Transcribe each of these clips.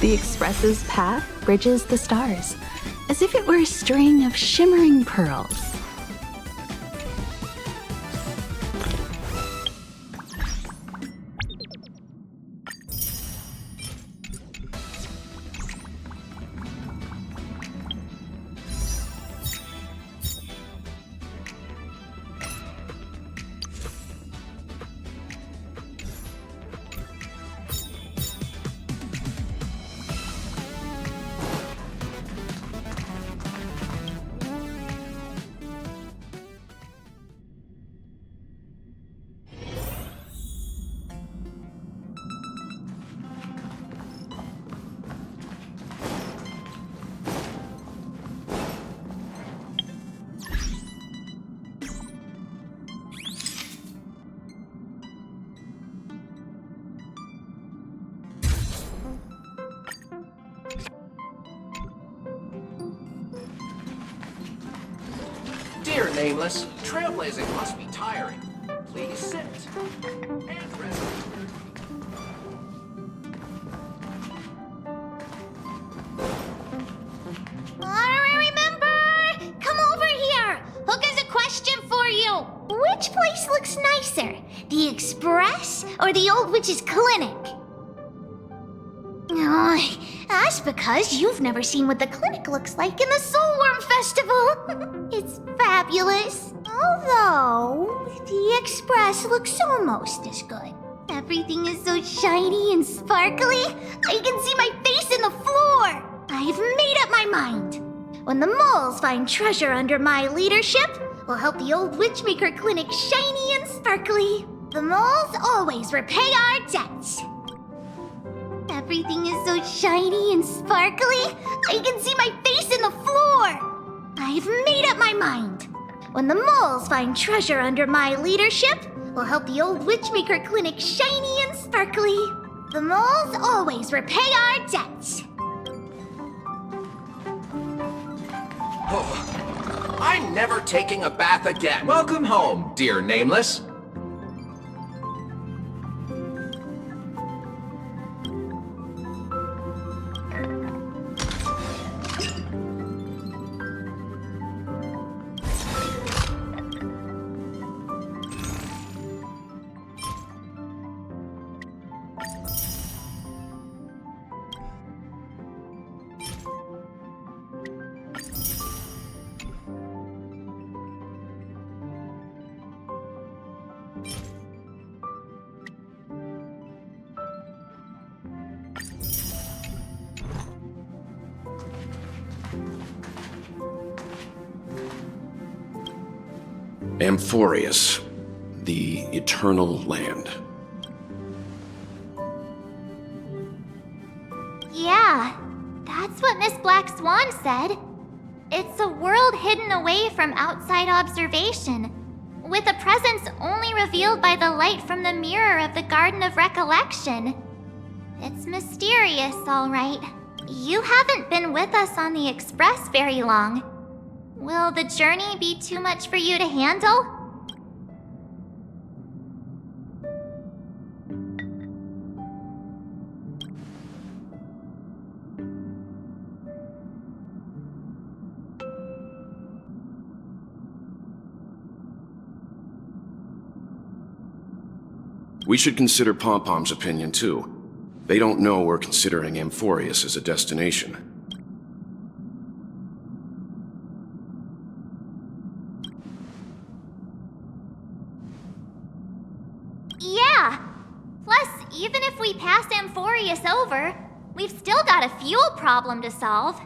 The Express's path bridges the stars, as if it were a string of shimmering pearls. Dear Nameless, trailblazing must be tiring. Please sit and rest. Remember! Come over here! Hook has a question for you! Which place looks nicer? The Express or the Old Witch's Clinic? Oh, that's because you've never seen what the clinic looks like in the Soulworm Festival. It's fabulous. Although, the Express looks almost as good. Everything is so shiny and sparkly, I can see my face in the floor. I've made up my mind. When the moles find treasure under my leadership, we'll help the Old Witchmaker Clinic shiny and sparkly. The moles always repay our debts. Everything is so shiny and sparkly, I can see my face in the floor. I've made up my mind. When the moles find treasure under my leadership, we'll help the Old Witchmaker Clinic shiny and sparkly. The moles always repay our debts. Oh, I'm never taking a bath again. Welcome home, dear Nameless. Amphoreus, the eternal land. Yeah, that's what Miss Black Swan said. It's a world hidden away from outside observation, with a presence only revealed by the light from the mirror of the Garden of Recollection. It's mysterious, all right. You haven't been with us on the Express very long. Will the journey be too much for you to handle? We should consider Pom-Pom's opinion, too. They don't know we're considering Amphoreus as a destination. Yeah! Plus, even if we pass Amphoreus over, we've still got a fuel problem to solve.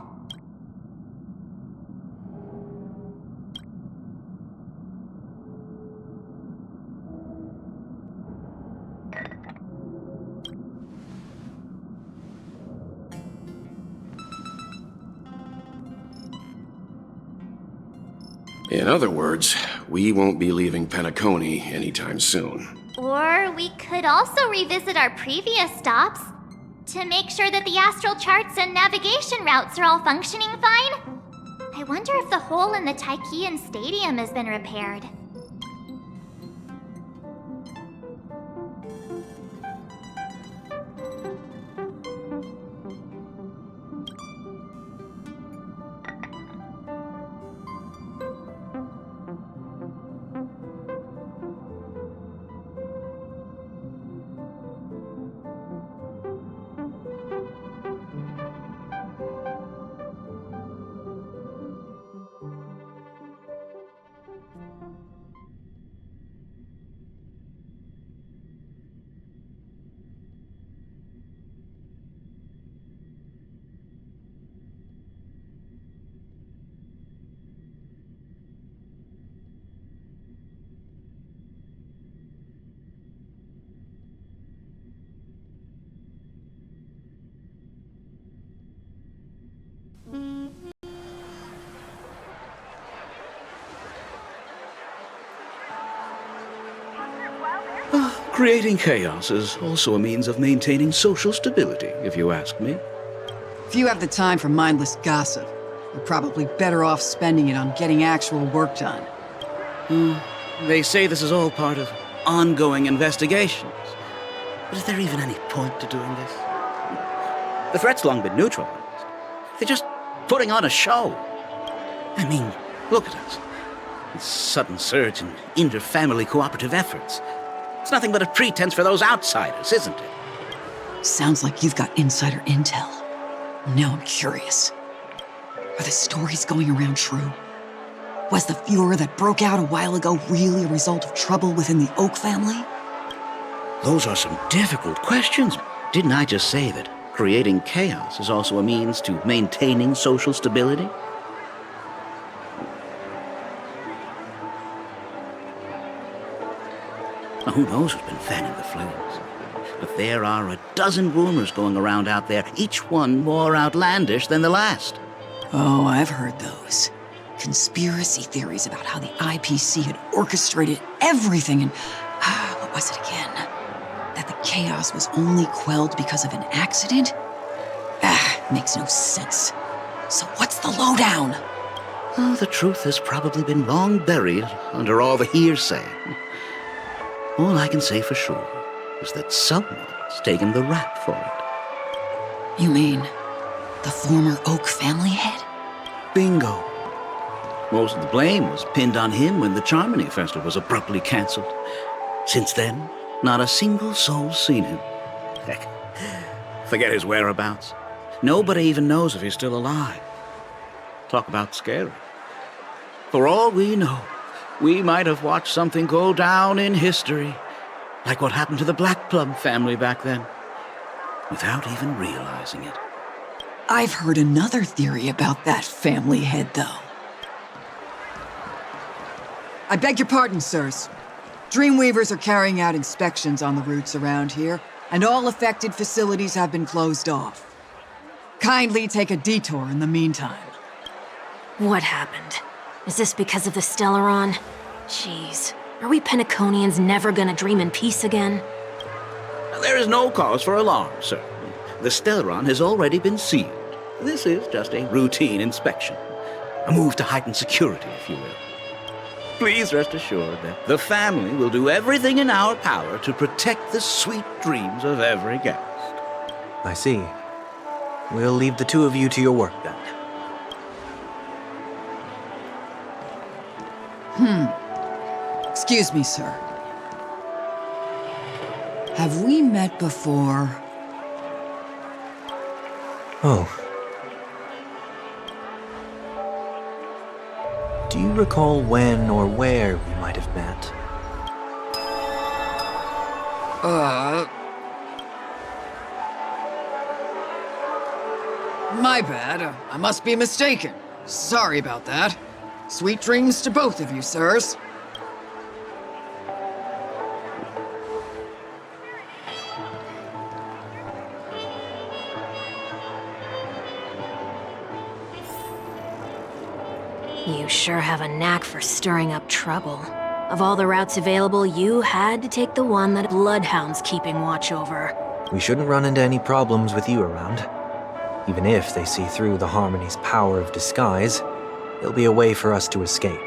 In other words, we won't be leaving Penacony anytime soon. Or we could also revisit our previous stops to make sure that the astral charts and navigation routes are all functioning fine. I wonder if the hole in the Tychean Stadium has been repaired. Creating chaos is also a means of maintaining social stability, if you ask me. If you have the time for mindless gossip, you're probably better off spending it on getting actual work done. They say this is all part of ongoing investigations. But is there even any point to doing this? The threat's long been neutralized. They're just putting on a show. I mean, look at us. This sudden surge in inter-family cooperative efforts. It's nothing but a pretense for those outsiders, isn't it? Sounds like you've got insider intel. Now I'm curious. Are the stories going around true? Was the furor that broke out a while ago really a result of trouble within the Oak family? Those are some difficult questions. Didn't I just say that creating chaos is also a means to maintaining social stability? Now, who knows who's been fanning the flames? But there are a dozen rumors going around out there, each one more outlandish than the last. Oh, I've heard those. Conspiracy theories about how the IPC had orchestrated everything and... what was it again? That the chaos was only quelled because of an accident? Makes no sense. So what's the lowdown? Well, the truth has probably been long buried under all the hearsay. All I can say for sure is that someone's taken the rap for it. You mean the former Oak family head? Bingo. Most of the blame was pinned on him when the Charmony Festival was abruptly cancelled. Since then, not a single soul's seen him. Heck, forget his whereabouts. Nobody even knows if he's still alive. Talk about scary. For all we know, we might have watched something go down in history, like what happened to the Black Plum family back then, without even realizing it. I've heard another theory about that family head, though. I beg your pardon, sirs. Dreamweavers are carrying out inspections on the routes around here, and all affected facilities have been closed off. Kindly take a detour in the meantime. What happened? Is this because of the Stellaron? Jeez, are we Penaconians never gonna dream in peace again? There is no cause for alarm, sir. The Stellaron has already been sealed. This is just a routine inspection. A move to heighten security, if you will. Please rest assured that the family will do everything in our power to protect the sweet dreams of every guest. I see. We'll leave the two of you to your work, then. Excuse me, sir. Have we met before? Oh. Do you recall when or where we might have met? My bad. I must be mistaken. Sorry about that. Sweet dreams to both of you, sirs. You sure have a knack for stirring up trouble. Of all the routes available, you had to take the one that Bloodhound's keeping watch over. We shouldn't run into any problems with you around. Even if they see through the Harmony's power of disguise, there'll be a way for us to escape.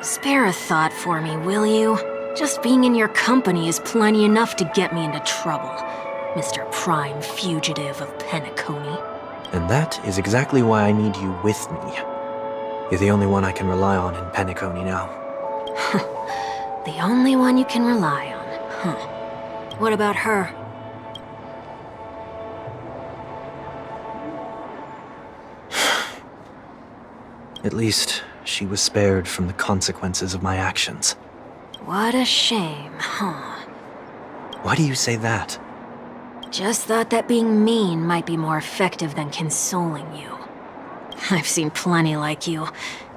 Spare a thought for me, will you? Just being in your company is plenty enough to get me into trouble, Mr. Prime Fugitive of Penacony. And that is exactly why I need you with me. You're the only one I can rely on in Penacony now. The only one you can rely on, huh? What about her? At least, she was spared from the consequences of my actions. What a shame, huh? Why do you say that? Just thought that being mean might be more effective than consoling you. I've seen plenty like you,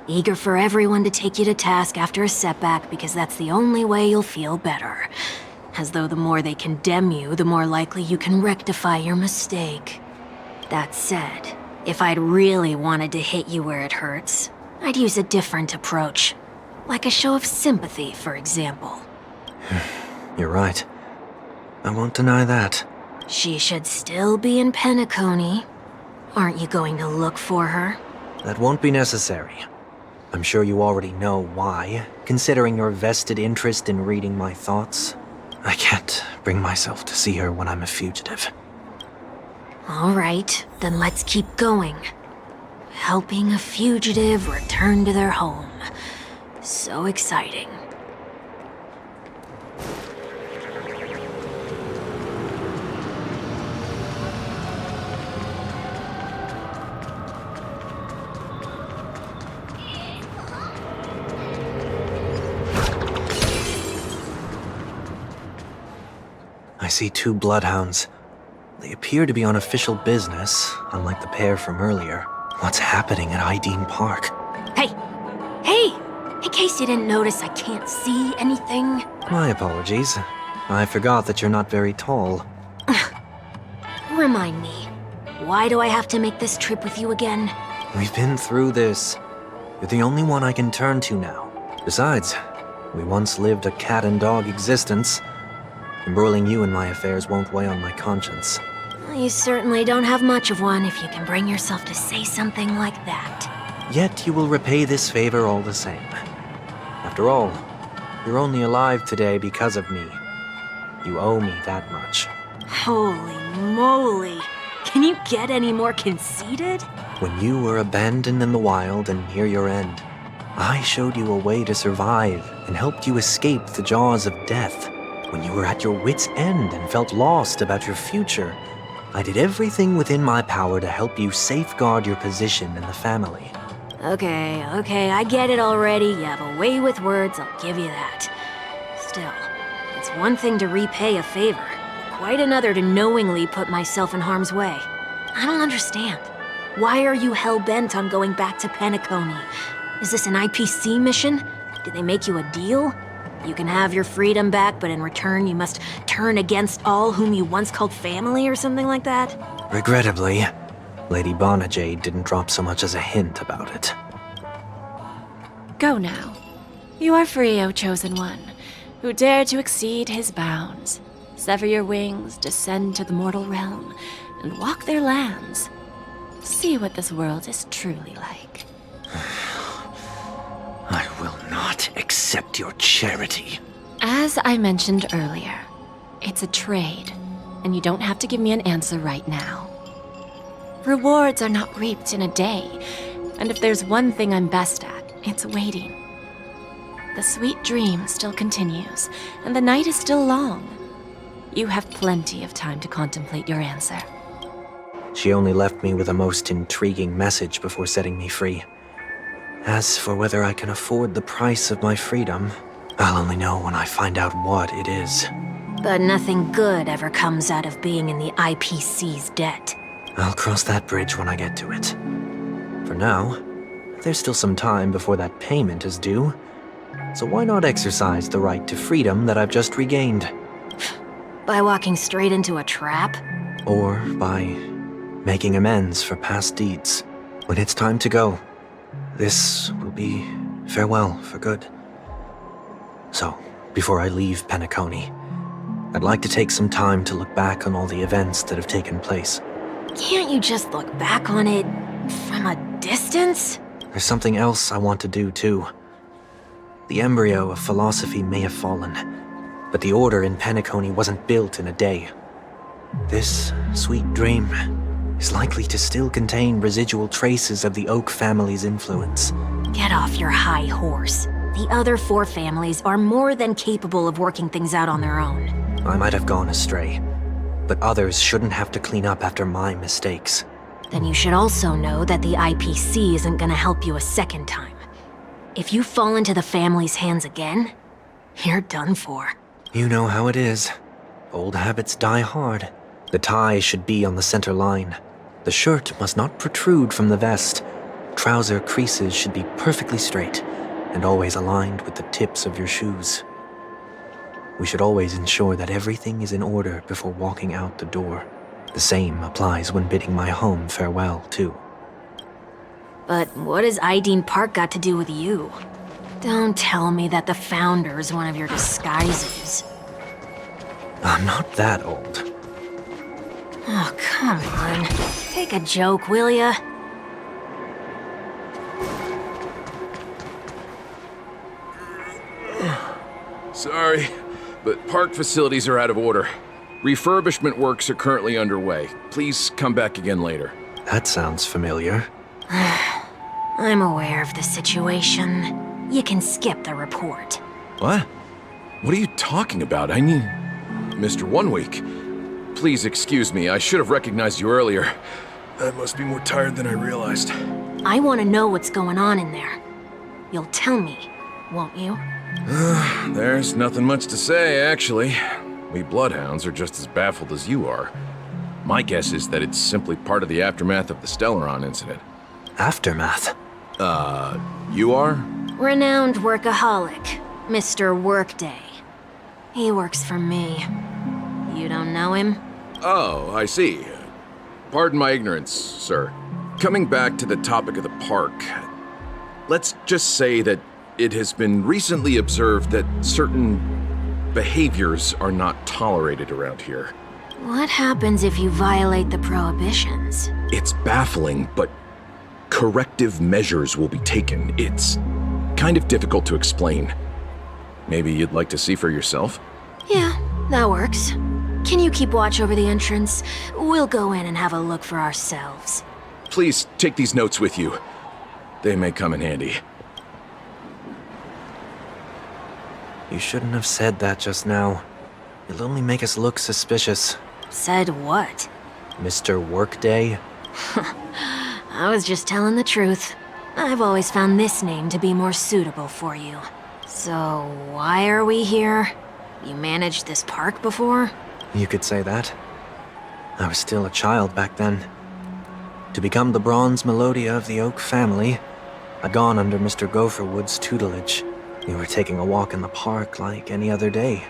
eager for everyone to take you to task after a setback because that's the only way you'll feel better. As though the more they condemn you, the more likely you can rectify your mistake. That said, if I'd really wanted to hit you where it hurts, I'd use a different approach. Like a show of sympathy, for example. You're right. I won't deny that. She should still be in Penacony. Aren't you going to look for her? That won't be necessary. I'm sure you already know why, considering your vested interest in reading my thoughts. I can't bring myself to see her when I'm a fugitive. All right, then let's keep going. Helping a fugitive return to their home. So exciting. I see 2 bloodhounds. They appear to be on official business, unlike the pair from earlier. What's happening at Ideen Park? Hey! Hey! In case you didn't notice, I can't see anything. My apologies. I forgot that you're not very tall. Remind me, why do I have to make this trip with you again? We've been through this. You're the only one I can turn to now. Besides, we once lived a cat and dog existence. Embroiling you in my affairs won't weigh on my conscience. You certainly don't have much of one if you can bring yourself to say something like that. Yet you will repay this favor all the same. After all, you're only alive today because of me. You owe me that much. Holy moly! Can you get any more conceited? When you were abandoned in the wild and near your end, I showed you a way to survive and helped you escape the jaws of death. When you were at your wit's end and felt lost about your future, I did everything within my power to help you safeguard your position in the family. Okay, I get it already. You have a way with words, I'll give you that. Still, it's one thing to repay a favor, quite another to knowingly put myself in harm's way. I don't understand. Why are you hell-bent on going back to Penacony? Is this an IPC mission? Did they make you a deal? You can have your freedom back, but in return you must turn against all whom you once called family or something like that? Regrettably, Lady Bonajade didn't drop so much as a hint about it. Go now. You are free, O Chosen One, who dare to exceed his bounds. Sever your wings, descend to the mortal realm, and walk their lands. See what this world is truly like. I will not accept your charity. As I mentioned earlier, it's a trade, and you don't have to give me an answer right now. Rewards are not reaped in a day, and if there's one thing I'm best at, it's waiting. The sweet dream still continues, and the night is still long. You have plenty of time to contemplate your answer. She only left me with a most intriguing message before setting me free. As for whether I can afford the price of my freedom, I'll only know when I find out what it is. But nothing good ever comes out of being in the IPC's debt. I'll cross that bridge when I get to it. For now, there's still some time before that payment is due, so why not exercise the right to freedom that I've just regained? By walking straight into a trap? Or by making amends for past deeds. When it's time to go, this will be farewell for good. So, before I leave Penacony, I'd like to take some time to look back on all the events that have taken place. Can't you just look back on it from a distance? There's something else I want to do too. The embryo of philosophy may have fallen, but the order in Penacony wasn't built in a day. This sweet dream is likely to still contain residual traces of the Oak family's influence. Get off your high horse. The other 4 families are more than capable of working things out on their own. I might have gone astray, but others shouldn't have to clean up after my mistakes. Then you should also know that the IPC isn't gonna help you a second time. If you fall into the family's hands again, you're done for. You know how it is. Old habits die hard. The tie should be on the center line. The shirt must not protrude from the vest. Trouser creases should be perfectly straight and always aligned with the tips of your shoes. We should always ensure that everything is in order before walking out the door. The same applies when bidding my home farewell, too. But what has Ideen Park got to do with you? Don't tell me that the Founder's one of your disguises. I'm not that old. Oh, come on. Take a joke, will ya? Sorry, but park facilities are out of order. Refurbishment works are currently underway. Please come back again later. That sounds familiar. I'm aware of the situation. You can skip the report. What? What are you talking about? I mean, Mr. 1 Week. Please excuse me, I should have recognized you earlier. I must be more tired than I realized. I want to know what's going on in there. You'll tell me, won't you? There's nothing much to say, actually. We Bloodhounds are just as baffled as you are. My guess is that it's simply part of the aftermath of the Stellaron incident. Aftermath? You are? Renowned workaholic, Mr. Workday. He works for me. You don't know him? Oh, I see. Pardon my ignorance, sir. Coming back to the topic of the park, let's just say that it has been recently observed that certain behaviors are not tolerated around here. What happens if you violate the prohibitions? It's baffling, but corrective measures will be taken. It's kind of difficult to explain. Maybe you'd like to see for yourself? Yeah, that works. Can you keep watch over the entrance? We'll go in and have a look for ourselves. Please take these notes with you. They may come in handy. You shouldn't have said that just now. It'll only make us look suspicious. Said what? Mr. Workday? I was just telling the truth. I've always found this name to be more suitable for you. So, why are we here? You managed this park before? You could say that. I was still a child back then. To become the bronze Melodia of the Oak family, I'd gone under Mr. Gopherwood's tutelage. We were taking a walk in the park like any other day,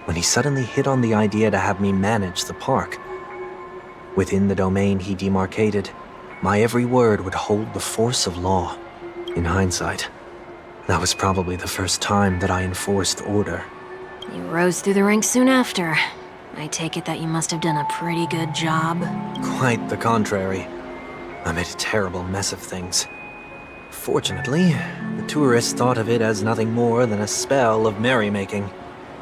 when he suddenly hit on the idea to have me manage the park. Within the domain he demarcated, my every word would hold the force of law. In hindsight, that was probably the first time that I enforced order. You rose through the ranks soon after. I take it that you must have done a pretty good job. Quite the contrary. I made a terrible mess of things. Fortunately, the tourists thought of it as nothing more than a spell of merrymaking.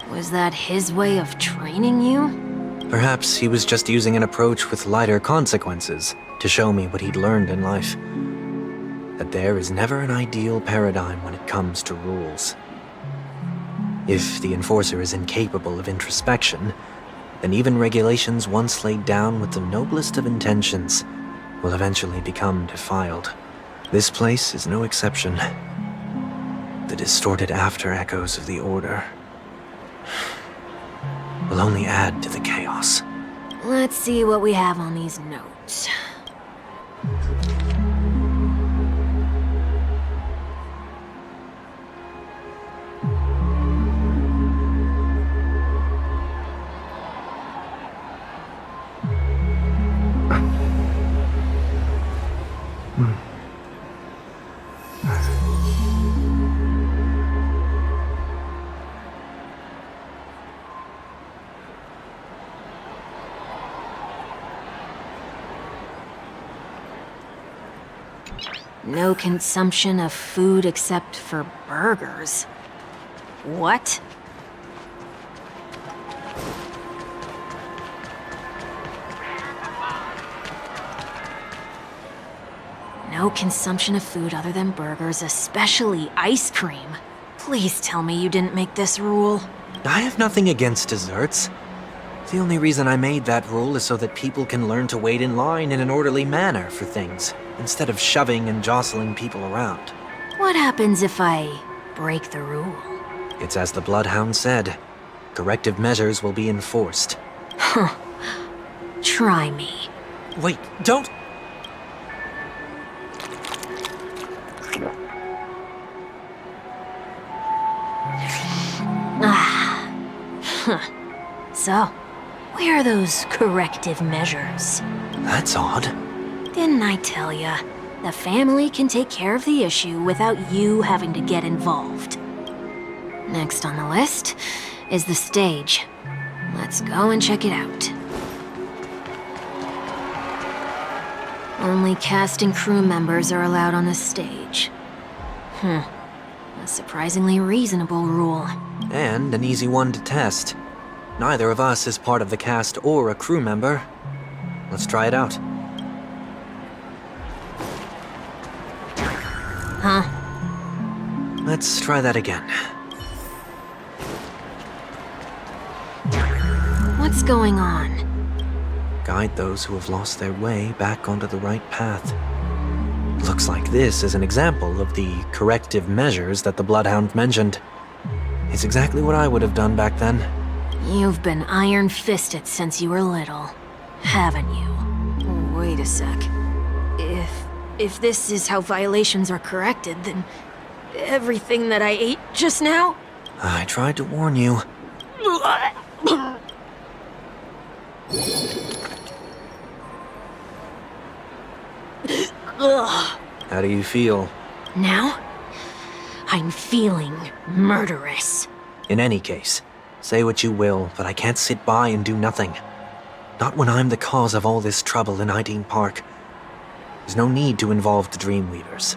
Was that his way of training you? Perhaps he was just using an approach with lighter consequences to show me what he'd learned in life. That there is never an ideal paradigm when it comes to rules. If the enforcer is incapable of introspection, then even regulations once laid down with the noblest of intentions will eventually become defiled. This place is no exception. The distorted after-echoes of the Order will only add to the chaos. Let's see what we have on these notes. No consumption of food except for burgers. What? No consumption of food other than burgers, especially ice cream. Please tell me you didn't make this rule. I have nothing against desserts. The only reason I made that rule is so that people can learn to wait in line in an orderly manner for things, instead of shoving and jostling people around. What happens if I break the rule? It's as the Bloodhound said. Corrective measures will be enforced. Huh. Try me. Wait, don't... So, where are those corrective measures? That's odd. Didn't I tell ya? The family can take care of the issue without you having to get involved. Next on the list is the stage. Let's go and check it out. Only cast and crew members are allowed on the stage. A surprisingly reasonable rule. And an easy one to test. Neither of us is part of the cast or a crew member. Let's try it out. Huh? Let's try that again. What's going on? Guide those who have lost their way back onto the right path. Looks like this is an example of the corrective measures that the Bloodhound mentioned. It's exactly what I would have done back then. You've been iron-fisted since you were little, haven't you? Wait a sec. If this is how violations are corrected, then everything that I ate just now? I tried to warn you. Ugh. How do you feel? Now? I'm feeling murderous. In any case, say what you will, but I can't sit by and do nothing. Not when I'm the cause of all this trouble in Ideen Park. There's no need to involve the Dreamweavers.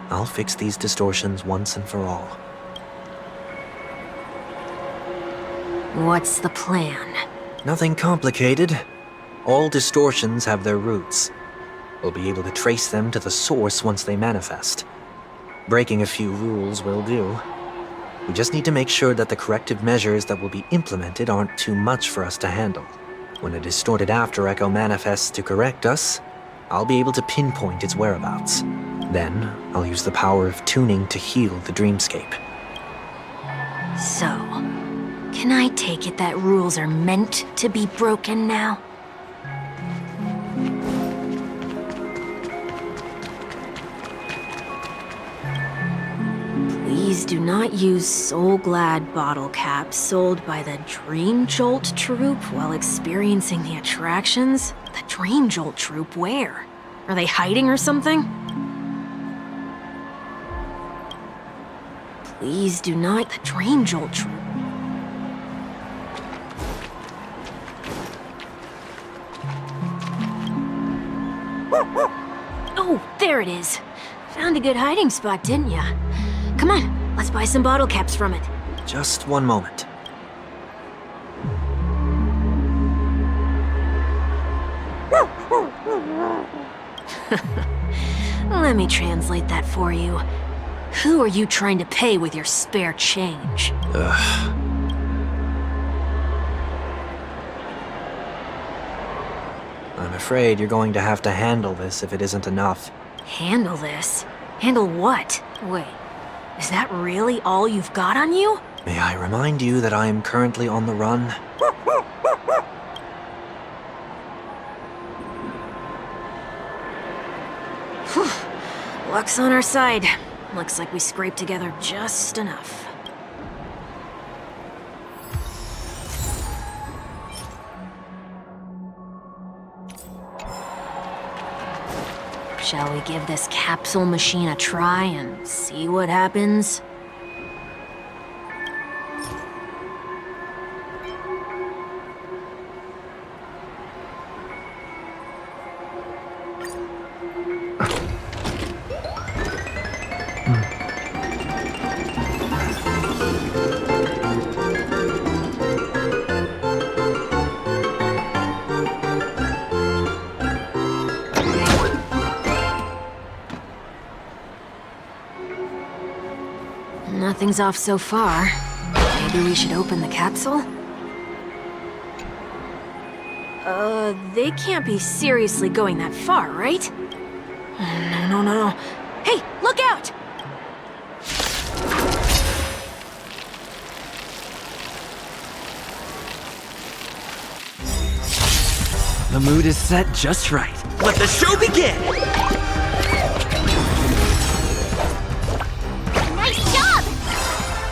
I'll fix these distortions once and for all. What's the plan? Nothing complicated. All distortions have their roots. We'll be able to trace them to the source once they manifest. Breaking a few rules will do. We just need to make sure that the corrective measures that will be implemented aren't too much for us to handle. When a distorted after echo manifests to correct us, I'll be able to pinpoint its whereabouts. Then, I'll use the power of tuning to heal the dreamscape. So, can I take it that rules are meant to be broken now? Please do not use Soul Glad bottle caps sold by the Dream Jolt troupe while experiencing the attractions. The Dream Jolt troupe, where? Are they hiding or something? Please do not. The Dream Jolt troupe. Oh, there it is. Found a good hiding spot, didn't ya? Come on, let's buy some bottle caps from it. Just one moment. Let me translate that for you. Who are you trying to pay with your spare change? Ugh. I'm afraid you're going to have to handle this if it isn't enough. Handle this? Handle what? Wait, is that really all you've got on you? May I remind you that I am currently on the run? Luck's on our side. Looks like we scraped together just enough. Shall we give this capsule machine a try and see what happens? Nothing's off so far. Maybe we should open the capsule? They can't be seriously going that far, right? No. Hey, look out! The mood is set just right. Let the show begin!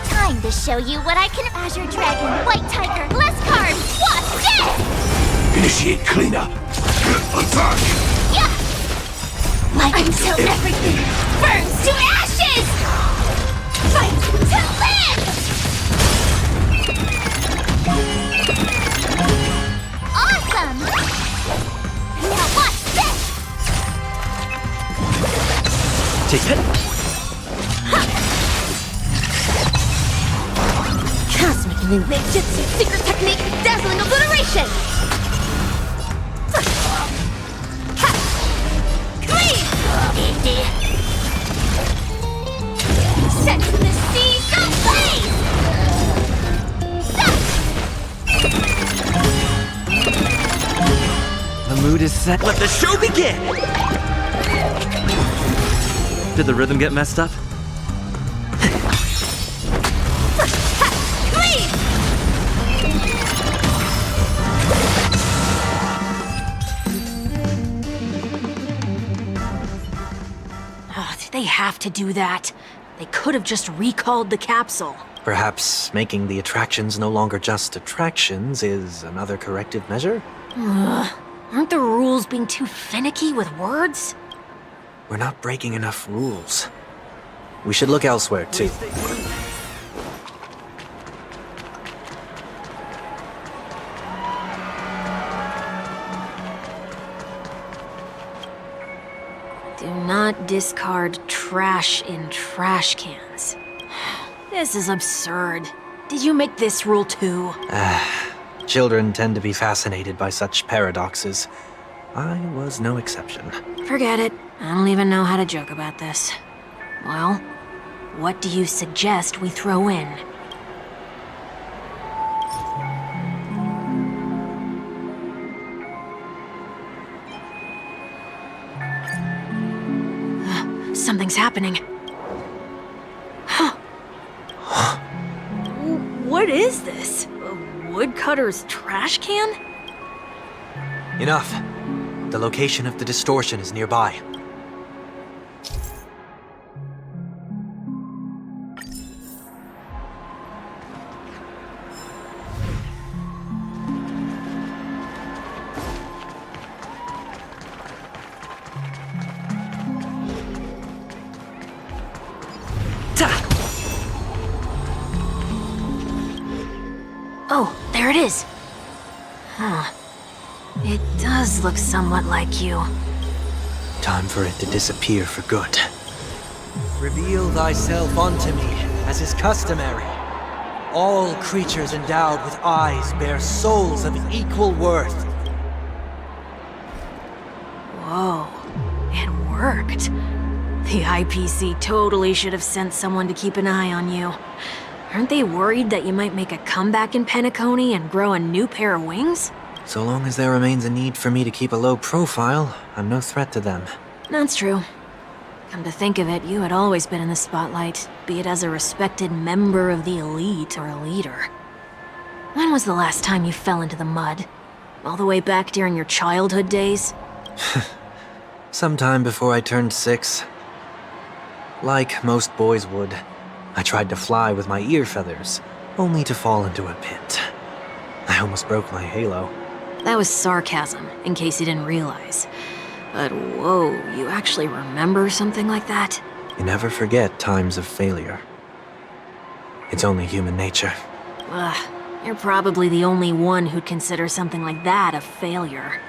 Time to show you what I can. Azure Dragon, White Tiger, less carbs. Watch this! Initiate cleanup. Attack! Yeah! Light until everything burns to ashes! Fight to live! Take it. Cosmic Ninjutsu secret technique, dazzling obliteration! Clean! Set to the sea, so blaze! The mood is set. Let the show begin! Did the rhythm get messed up? Clean! Oh, did they have to do that? They could have just recalled the capsule. Perhaps making the attractions no longer just attractions is another corrective measure? Aren't the rules being too finicky with words? We're not breaking enough rules. We should look elsewhere, too. Do not discard trash in trash cans. This is absurd. Did you make this rule too? Children tend to be fascinated by such paradoxes. I was no exception. Forget it. I don't even know how to joke about this. Well, what do you suggest we throw in? Something's happening. What is this? A woodcutter's trash can? Enough. The location of the distortion is nearby. Oh, there it is. Huh. It does look somewhat like you. Time for it to disappear for good. Reveal thyself unto me, as is customary. All creatures endowed with eyes bear souls of equal worth. Whoa, it worked. The IPC totally should have sent someone to keep an eye on you. Aren't they worried that you might make a comeback in Penacony and grow a new pair of wings? So long as there remains a need for me to keep a low profile, I'm no threat to them. That's true. Come to think of it, you had always been in the spotlight, be it as a respected member of the elite or a leader. When was the last time you fell into the mud? All the way back during your childhood days? Sometime before I turned 6. Like most boys would, I tried to fly with my ear feathers, only to fall into a pit. I almost broke my halo. That was sarcasm, in case you didn't realize. But whoa, you actually remember something like that? You never forget times of failure. It's only human nature. Ugh, you're probably the only one who'd consider something like that a failure.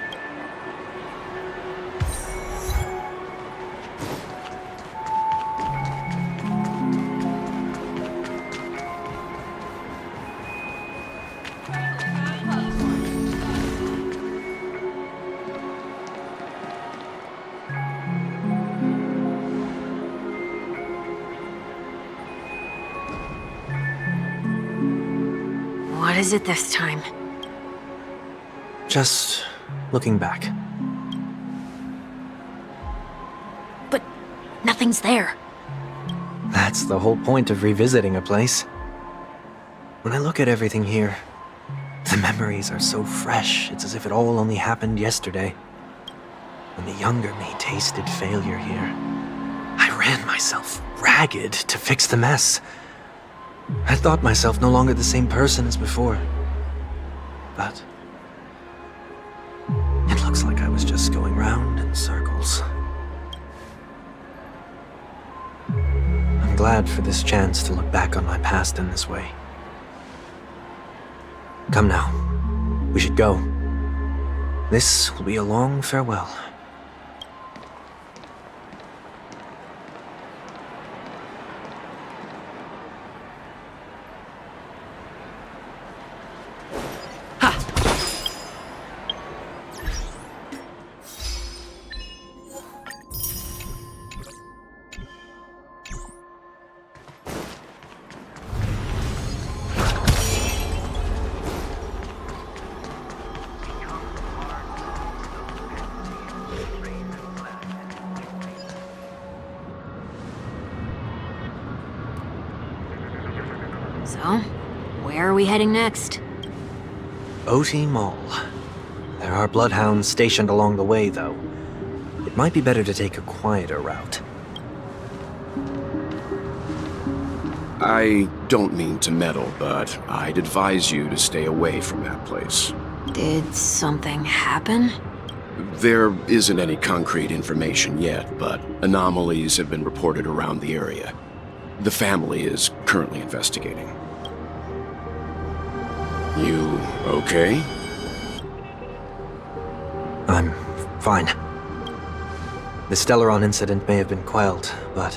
What is it this time? Just looking back. But nothing's there. That's the whole point of revisiting a place. When I look at everything here, the memories are so fresh, it's as if it all only happened yesterday. When the younger me tasted failure here, I ran myself ragged to fix the mess. I thought myself no longer the same person as before. But it looks like I was just going round in circles. I'm glad for this chance to look back on my past in this way. Come now, we should go. This will be a long farewell. So, where are we heading next? OT Mall. There are bloodhounds stationed along the way, though. It might be better to take a quieter route. I don't mean to meddle, but I'd advise you to stay away from that place. Did something happen? There isn't any concrete information yet, but anomalies have been reported around the area. The family is currently investigating. You okay? I'm fine. The Stellaron incident may have been quelled, but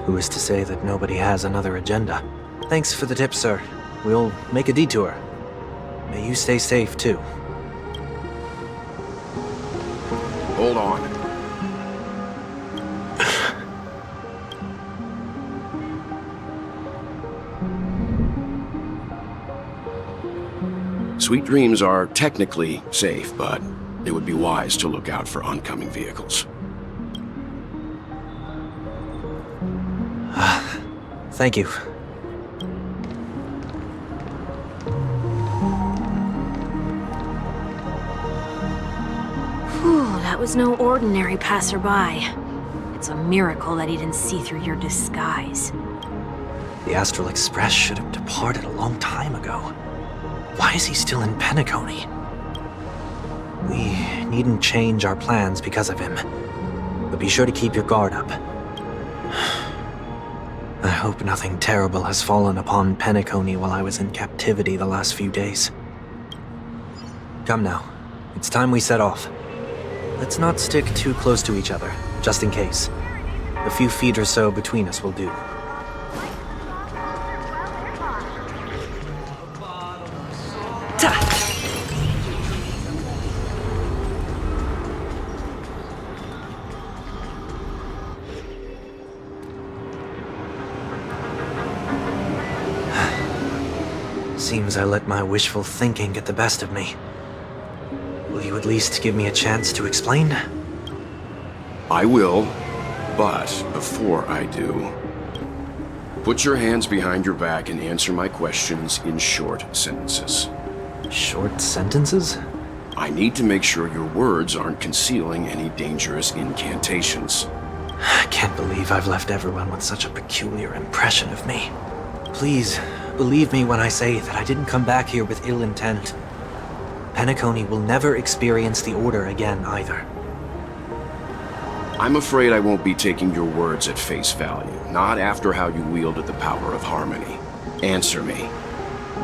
who is to say that nobody has another agenda? Thanks for the tip, sir. We'll make a detour. May you stay safe, too. Hold on. Sweet Dreams are technically safe, but it would be wise to look out for oncoming vehicles. Thank you. Whew, that was no ordinary passerby. It's a miracle that he didn't see through your disguise. The Astral Express should have departed a long time ago. Why is he still in Penacony? We needn't change our plans because of him, but be sure to keep your guard up. I hope nothing terrible has fallen upon Penacony while I was in captivity the last few days. Come now, it's time we set off. Let's not stick too close to each other, just in case. A few feet or so between us will do. Seems I let my wishful thinking get the best of me. Will you at least give me a chance to explain? I will, but before I do, put your hands behind your back and answer my questions in short sentences. Short sentences? I need to make sure your words aren't concealing any dangerous incantations. I can't believe I've left everyone with such a peculiar impression of me. Please, believe me when I say that I didn't come back here with ill intent. Penacony will never experience the Order again, either. I'm afraid I won't be taking your words at face value, not after how you wielded the power of harmony. Answer me.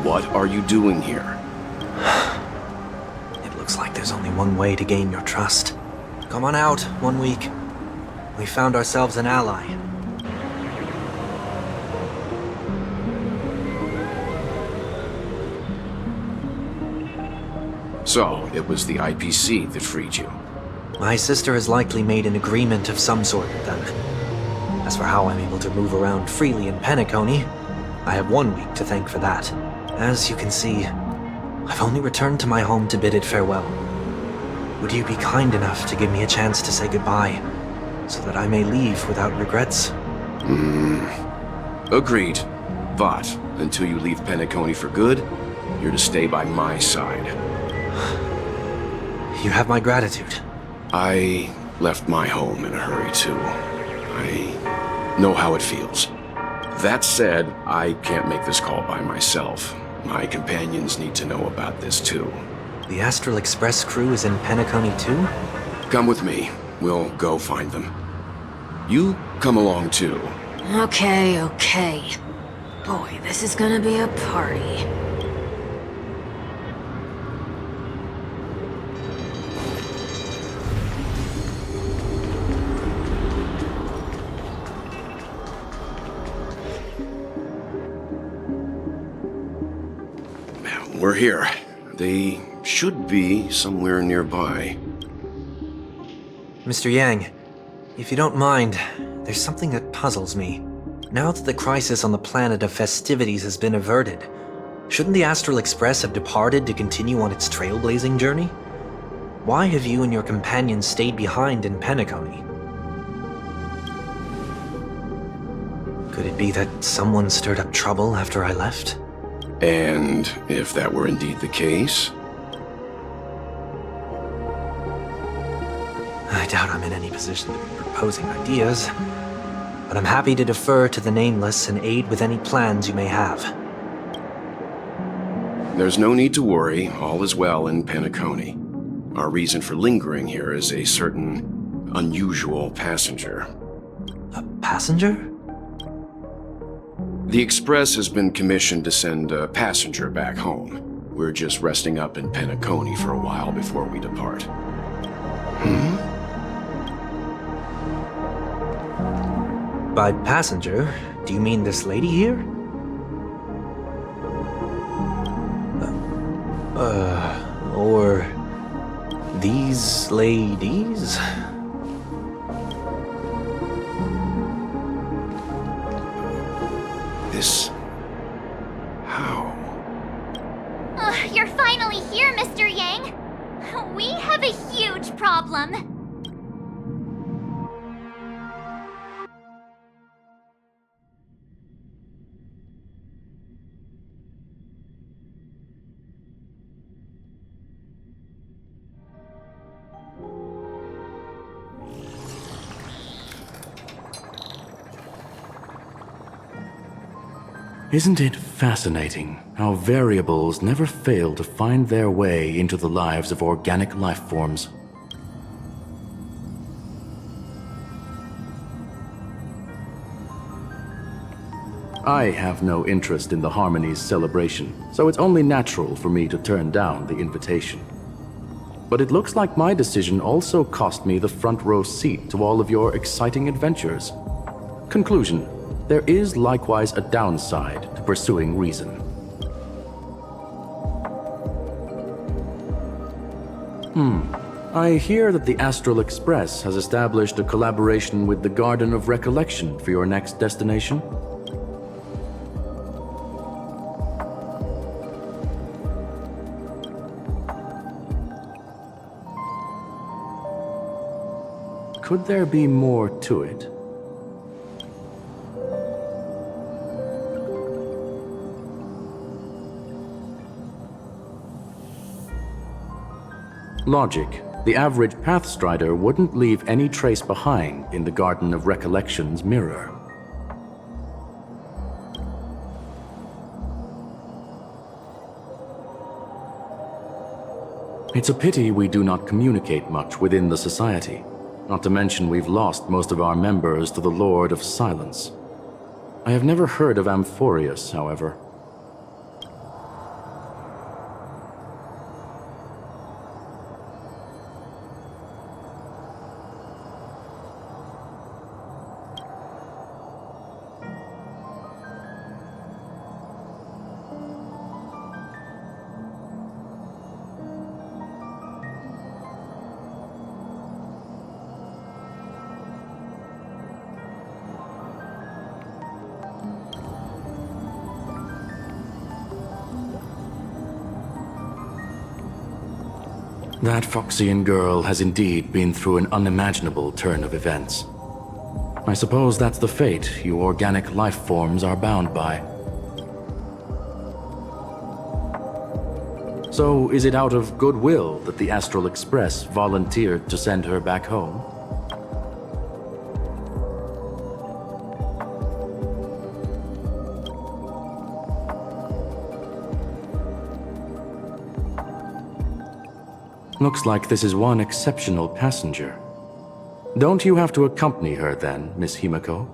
What are you doing here? It looks like there's only one way to gain your trust. Come on out, 1 week. We found ourselves an ally. So, it was the IPC that freed you. My sister has likely made an agreement of some sort with them. As for how I'm able to move around freely in Penacony, I have 1 week to thank for that. As you can see, I've only returned to my home to bid it farewell. Would you be kind enough to give me a chance to say goodbye, so that I may leave without regrets? Agreed. But, until you leave Penacony for good, you're to stay by my side. You have my gratitude. I left my home in a hurry, too. I know how it feels. That said, I can't make this call by myself. My companions need to know about this, too. The Astral Express crew is in Penacony, too? Come with me. We'll go find them. You come along, too. Okay. Boy, this is gonna be a party. We're here. They should be somewhere nearby. Mr. Yang, if you don't mind, there's something that puzzles me. Now that the crisis on the planet of festivities has been averted, shouldn't the Astral Express have departed to continue on its trailblazing journey? Why have you and your companions stayed behind in Penacony? Could it be that someone stirred up trouble after I left? And if that were indeed the case? I doubt I'm in any position to be proposing ideas, but I'm happy to defer to the Nameless and aid with any plans you may have. There's no need to worry. All is well in Penacony. Our reason for lingering here is a certain unusual passenger. A passenger? The Express has been commissioned to send a passenger back home. We're just resting up in Penacony for a while before we depart. By passenger, do you mean this lady here? Or these ladies? How? You're finally here, Mr. Yang. We have a huge problem. Isn't it fascinating how variables never fail to find their way into the lives of organic life forms? I have no interest in the Harmony's celebration, so it's only natural for me to turn down the invitation. But it looks like my decision also cost me the front row seat to all of your exciting adventures. Conclusion: there is likewise a downside to pursuing reason. I hear that the Astral Express has established a collaboration with the Garden of Recollection for your next destination. Could there be more to it? Logic. The average Pathstrider wouldn't leave any trace behind in the Garden of Recollection's mirror. It's a pity we do not communicate much within the society. Not to mention we've lost most of our members to the Lord of Silence. I have never heard of Amphoreus, however. That Foxian girl has indeed been through an unimaginable turn of events. I suppose that's the fate you organic life forms are bound by. So, is it out of goodwill that the Astral Express volunteered to send her back home? Looks like this is one exceptional passenger. Don't you have to accompany her then, Miss Himiko?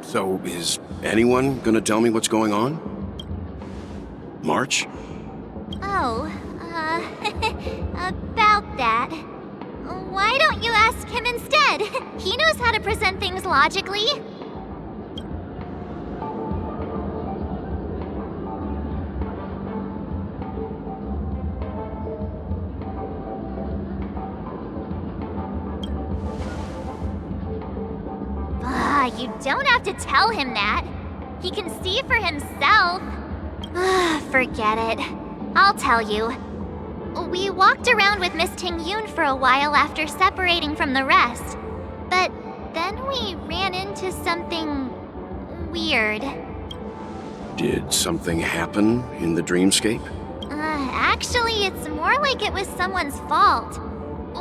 So, is anyone gonna tell me what's going on? March? Oh, about that. Why don't you ask him instead? He knows how to present things logically. You don't have to tell him that. He can see for himself. Forget it. I'll tell you. We walked around with Miss Ting-Yoon for a while after separating from the rest. But then we ran into something weird. Did something happen in the dreamscape? Actually, it's more like it was someone's fault.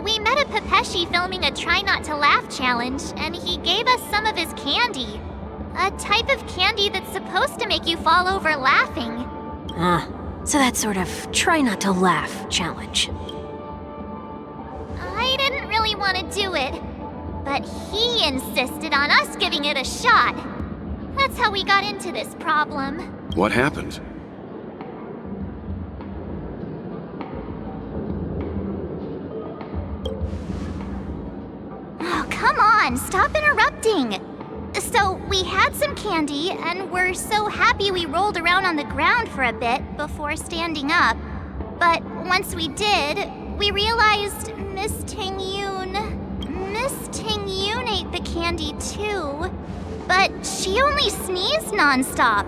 We met a Pepeshi filming a Try Not to Laugh challenge, and he gave us some of his candy. A type of candy that's supposed to make you fall over laughing. So that sort of try not to laugh challenge. I didn't really want to do it, but he insisted on us giving it a shot. That's how we got into this problem. What happened? Oh, come on, stop interrupting. So, we had some candy, and we're so happy we rolled around on the ground for a bit before standing up. But once we did, we realized Miss Ting-Yoon ate the candy too. But she only sneezed nonstop.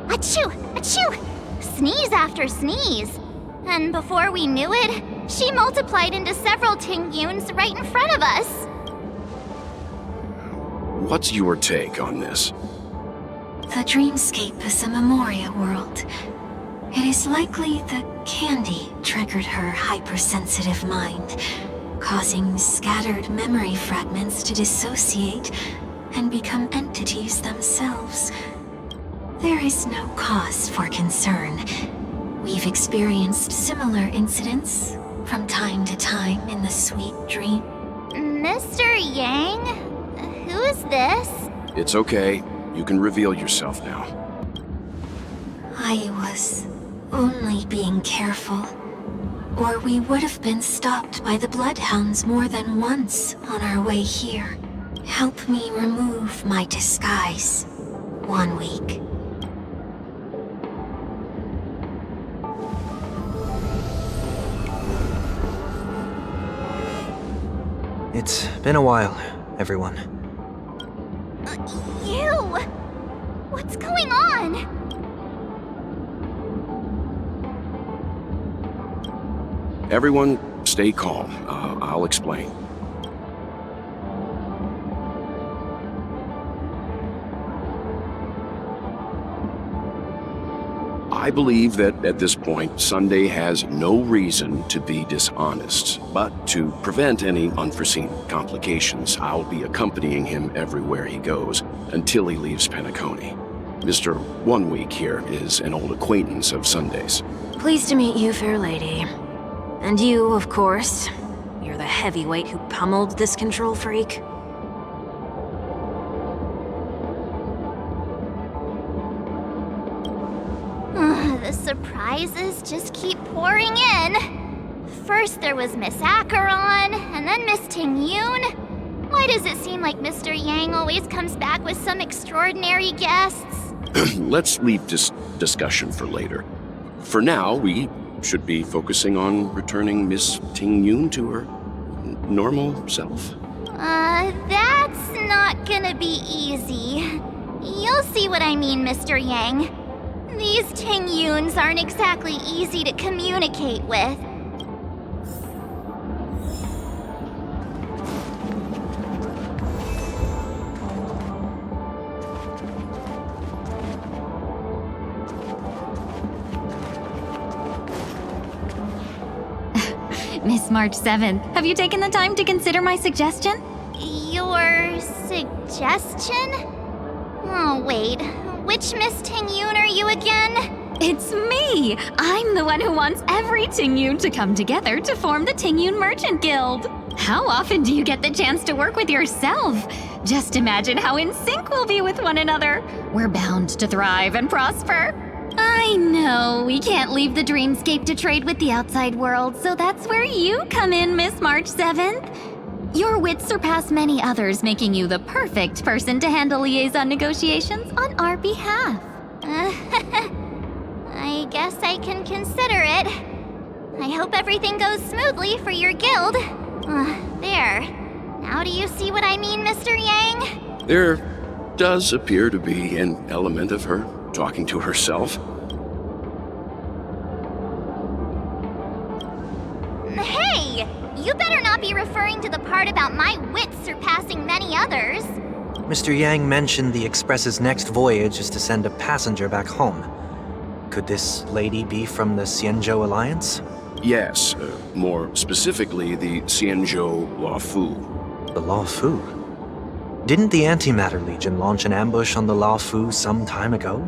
Achoo! Achoo! Sneeze after sneeze. And before we knew it, she multiplied into several Ting-Yoons right in front of us. What's your take on this? The dreamscape is a Memoria world. It is likely the candy triggered her hypersensitive mind, causing scattered memory fragments to dissociate and become entities themselves. There is no cause for concern. We've experienced similar incidents from time to time in the sweet dream. Mr. Yang? Who is this? It's okay. You can reveal yourself now. I was only being careful, or we would have been stopped by the Bloodhounds more than once on our way here. Help me remove my disguise. 1 week. It's been a while, everyone. You! What's going on? Everyone, stay calm. I'll explain. I believe that at this point, Sunday has no reason to be dishonest. But to prevent any unforeseen complications, I'll be accompanying him everywhere he goes until he leaves Penacony. Mr. 1 Week here is an old acquaintance of Sunday's. Pleased to meet you, fair lady. And you, of course. You're the heavyweight who pummeled this control freak. The surprises just keep pouring in. First there was Miss Acheron, and then Miss Ting-Yoon. Why does it seem like Mr. Yang always comes back with some extraordinary guests? Let's leave this discussion for later. For now, we should be focusing on returning Miss Ting-Yoon to her normal self. That's not gonna be easy. You'll see what I mean, Mr. Yang. These Ting-Yoons aren't exactly easy to communicate with. Miss March 7th, have you taken the time to consider my suggestion? Your suggestion? Oh, wait. Which Miss Ting-Yoon are you again? It's me! I'm the one who wants every Ting-Yoon to come together to form the Ting-Yoon Merchant Guild. How often do you get the chance to work with yourself? Just imagine how in sync we'll be with one another. We're bound to thrive and prosper. I know, we can't leave the dreamscape to trade with the outside world, so that's where you come in, Miss March 7th. Your wits surpass many others, making you the perfect person to handle liaison negotiations on our behalf. I guess I can consider it. I hope everything goes smoothly for your guild. There. Now do you see what I mean, Mr. Yang? There does appear to be an element of her talking to herself. Hey! You better not be referring to the part about my wits surpassing many others. Mr. Yang mentioned the Express's next voyage is to send a passenger back home. Could this lady be from the Xianzhou Alliance? Yes, more specifically, the Xianzhou Luofu. The Luofu? Didn't the Antimatter Legion launch an ambush on the Luofu some time ago?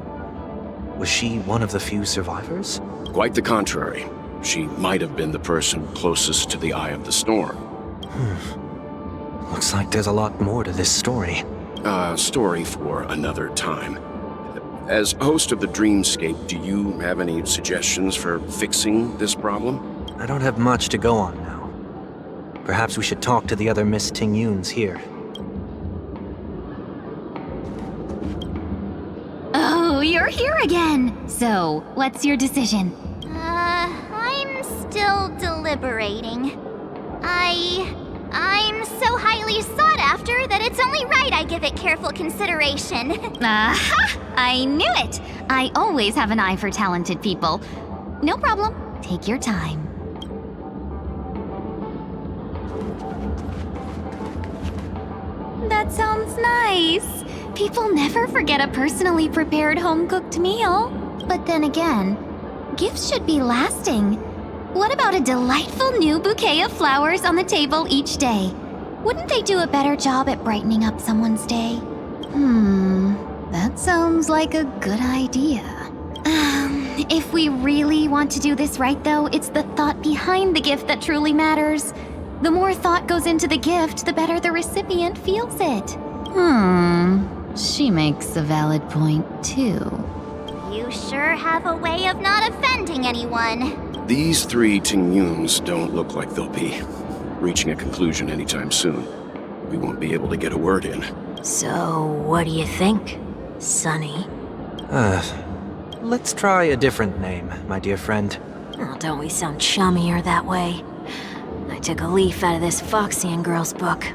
Was she one of the few survivors? Quite the contrary. She might have been the person closest to the eye of the storm. Looks like there's a lot more to this story. Story for another time. As host of the Dreamscape, do you have any suggestions for fixing this problem? I don't have much to go on now. Perhaps we should talk to the other Miss Tingyuns here. Oh, you're here again. So, what's your decision? I'm still deliberating. I'm so highly sought after that it's only right I give it careful consideration. Aha! I knew it! I always have an eye for talented people. No problem. Take your time. That sounds nice. People never forget a personally prepared home-cooked meal. But then again, gifts should be lasting. What about a delightful new bouquet of flowers on the table each day? Wouldn't they do a better job at brightening up someone's day? That sounds like a good idea. If we really want to do this right, though, it's the thought behind the gift that truly matters. The more thought goes into the gift, the better the recipient feels it. She makes a valid point, too. You sure have a way of not offending anyone. These three Tingyuns don't look like they'll be reaching a conclusion anytime soon. We won't be able to get a word in. So, what do you think, Sonny? Let's try a different name, my dear friend. Oh, don't we sound chummier that way? I took a leaf out of this Foxian girl's book.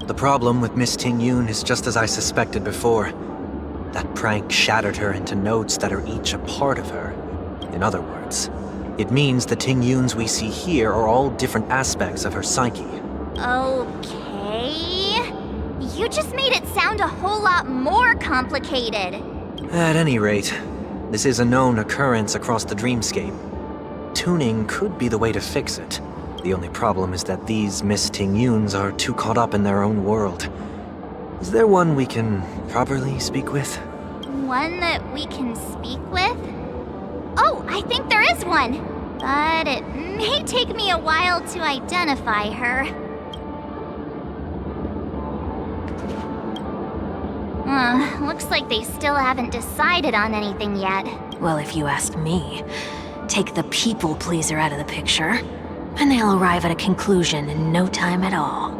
The problem with Miss Tingyun is just as I suspected before. That prank shattered her into notes that are each a part of her. In other words, it means the Tingyuns we see here are all different aspects of her psyche. Okay. You just made it sound a whole lot more complicated. At any rate, this is a known occurrence across the Dreamscape. Tuning could be the way to fix it. The only problem is that these Miss Tingyuns are too caught up in their own world. Is there one we can properly speak with? One that we can speak with? Oh, I think there is one. But it may take me a while to identify her. Looks like they still haven't decided on anything yet. Well, if you ask me, take the people pleaser out of the picture, and they'll arrive at a conclusion in no time at all.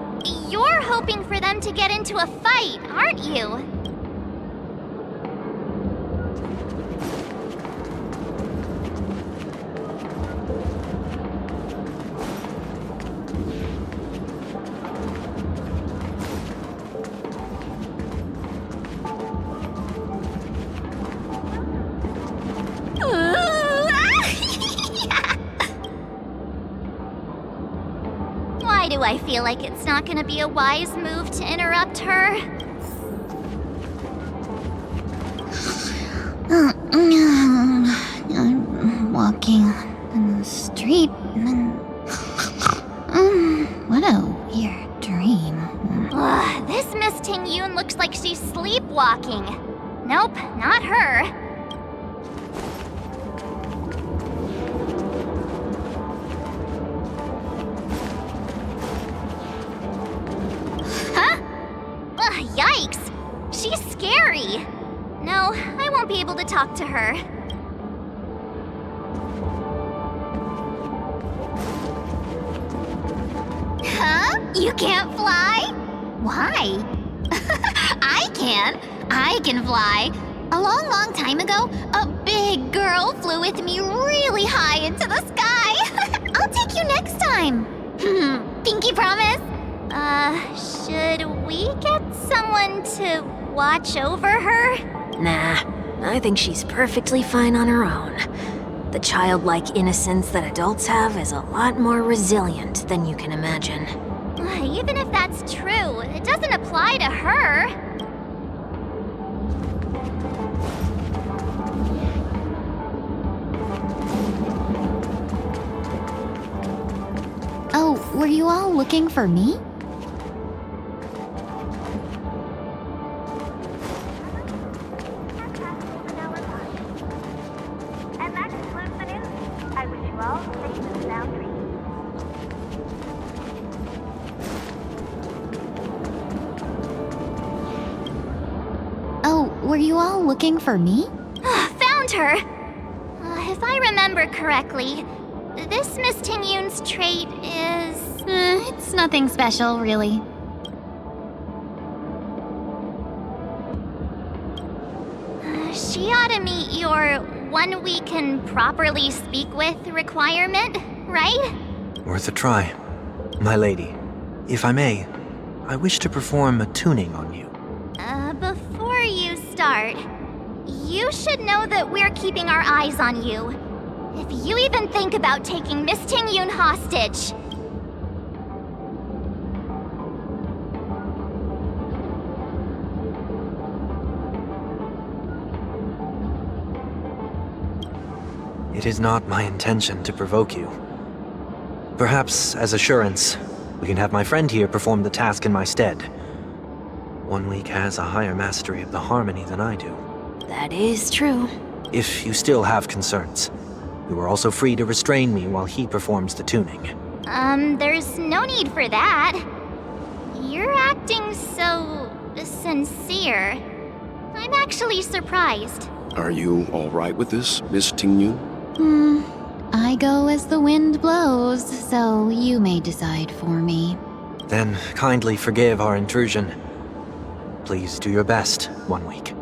You're hoping for them to get into a fight, aren't you? Why do I feel like it's not gonna be a wise move to interrupt her? I'm walking in the street and... what a weird dream. This Miss Tingyun looks like she's sleepwalking. Nope, not her. Yikes! She's scary! No, I won't be able to talk to her. Huh? You can't fly? Why? I can! I can fly! A long time ago, a big girl flew with me really high into the sky! I'll take you next time! Pinky promise? Should we get someone to watch over her? Nah, I think she's perfectly fine on her own. The childlike innocence that adults have is a lot more resilient than you can imagine. Even if that's true, it doesn't apply to her. Oh, were you all looking for me? And that concludes the news. I wish you all safe and sound dreams. Oh, were you all looking for me? Found her! If I remember correctly, this Miss Tingyun's trait is... It's nothing special, really. She ought to meet your one we can properly speak with requirement, right? Worth a try. My lady, if I may, I wish to perform a tuning on you. Before you start, you should know that we're keeping our eyes on you. If you even think about taking Miss Tingyun hostage... It is not my intention to provoke you. Perhaps, as assurance, we can have my friend here perform the task in my stead. 1 week has a higher mastery of the harmony than I do. That is true. If you still have concerns, you are also free to restrain me while he performs the tuning. There's no need for that. You're acting so... sincere. I'm actually surprised. Are you all right with this, Miss Tingyun? I go as the wind blows, so you may decide for me. Then kindly forgive our intrusion. Please do your best, 1 week.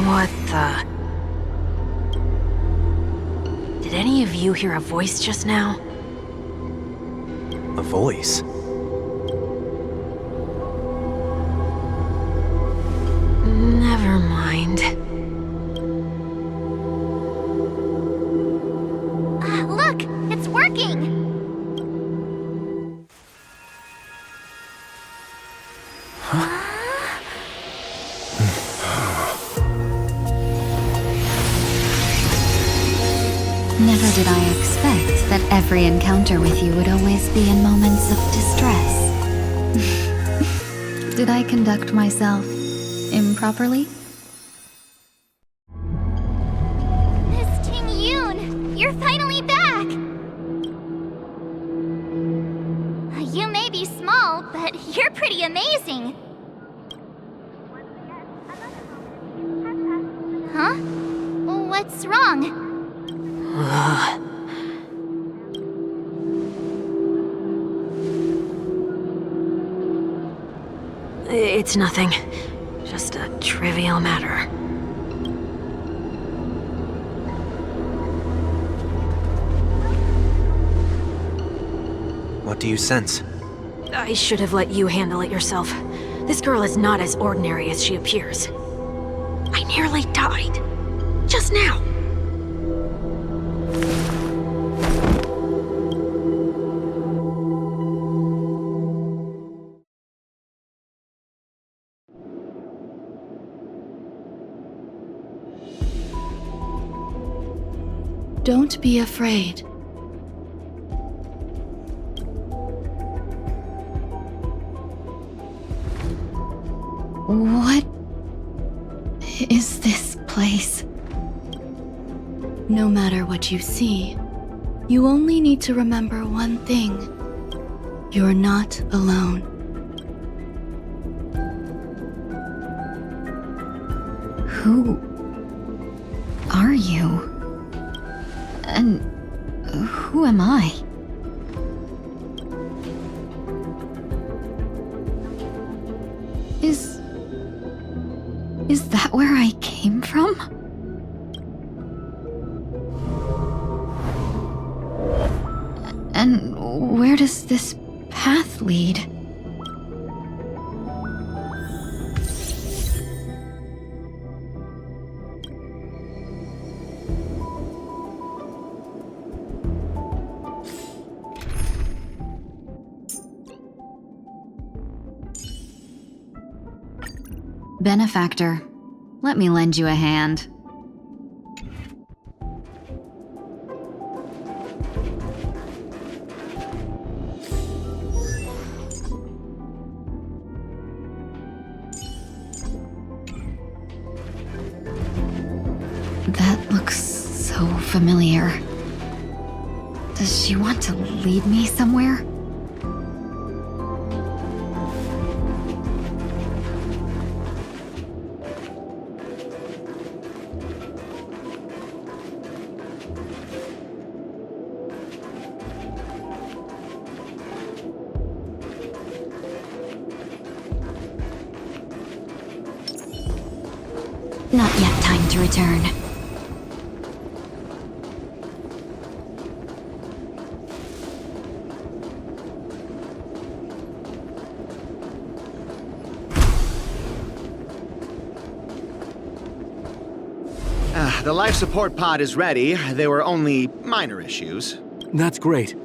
What the... Did any of you hear a voice just now? A voice? Never mind. Look! It's working! Never did I expect that every encounter with you would always be in moments of distress. Did I conduct myself improperly? Miss Tingyun! You're finally back! You may be small, but you're pretty amazing. Huh? What's wrong? It's nothing. Just a trivial matter. What do you sense? I should have let you handle it yourself. This girl is not as ordinary as she appears. I nearly died. Just now. Don't be afraid. What is this place? No matter what you see, you only need to remember one thing. You're not alone. Who are you? And who am I? that where I came from? And where does this path lead? Benefactor, let me lend you a hand. That looks so familiar. Does she want to lead me somewhere? Not yet time to return. The life support pod is ready. There were only minor issues. That's great.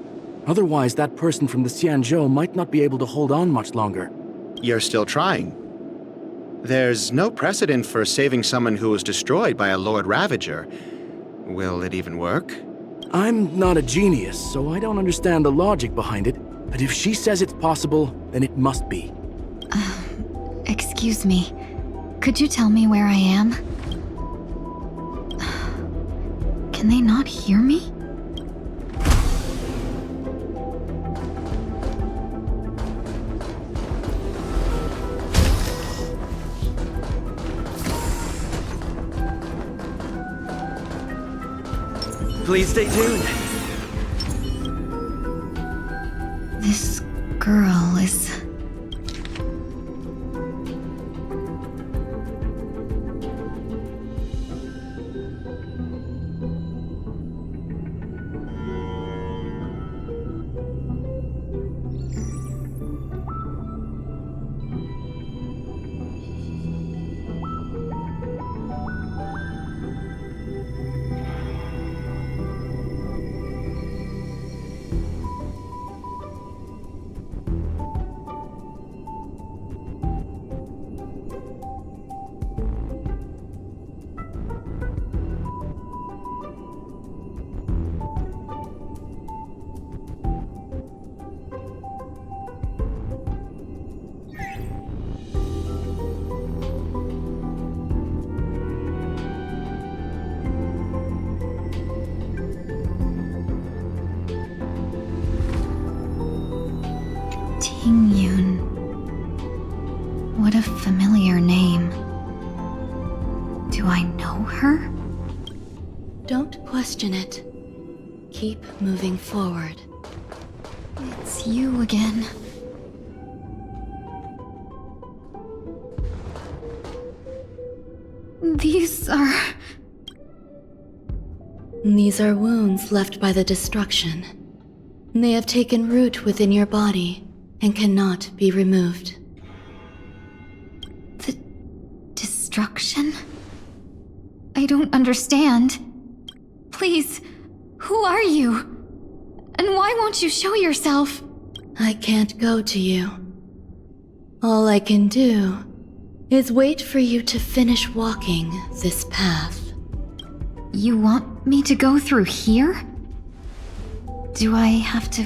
Otherwise, that person from the Xianzhou might not be able to hold on much longer. You're still trying. There's no precedent for saving someone who was destroyed by a Lord Ravager. Will it even work? I'm not a genius, so I don't understand the logic behind it. But if she says it's possible, then it must be. Excuse me. Could you tell me where I am? Can they not hear me? Please stay tuned. This girl is... Tingyun. What a familiar name. Do I know her? Don't question it. Keep moving forward. It's you again. These are wounds left by the destruction. They have taken root within your body and cannot be removed. The destruction? I don't understand. Please, who are you? And why won't you show yourself? I can't go to you. All I can do is wait for you to finish walking this path. You want me to go through here? Do I have to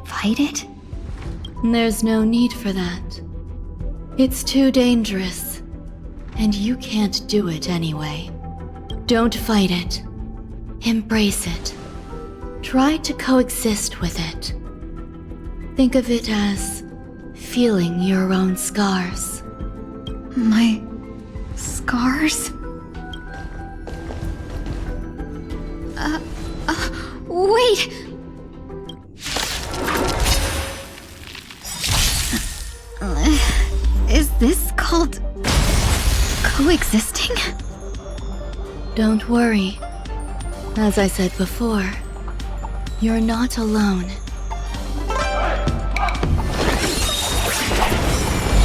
fight it? There's no need for that. It's too dangerous, and you can't do it anyway. Don't fight it. Embrace it. Try to coexist with it. Think of it as feeling your own scars. My scars? Wait! Is this called... coexisting? Don't worry. As I said before, you're not alone.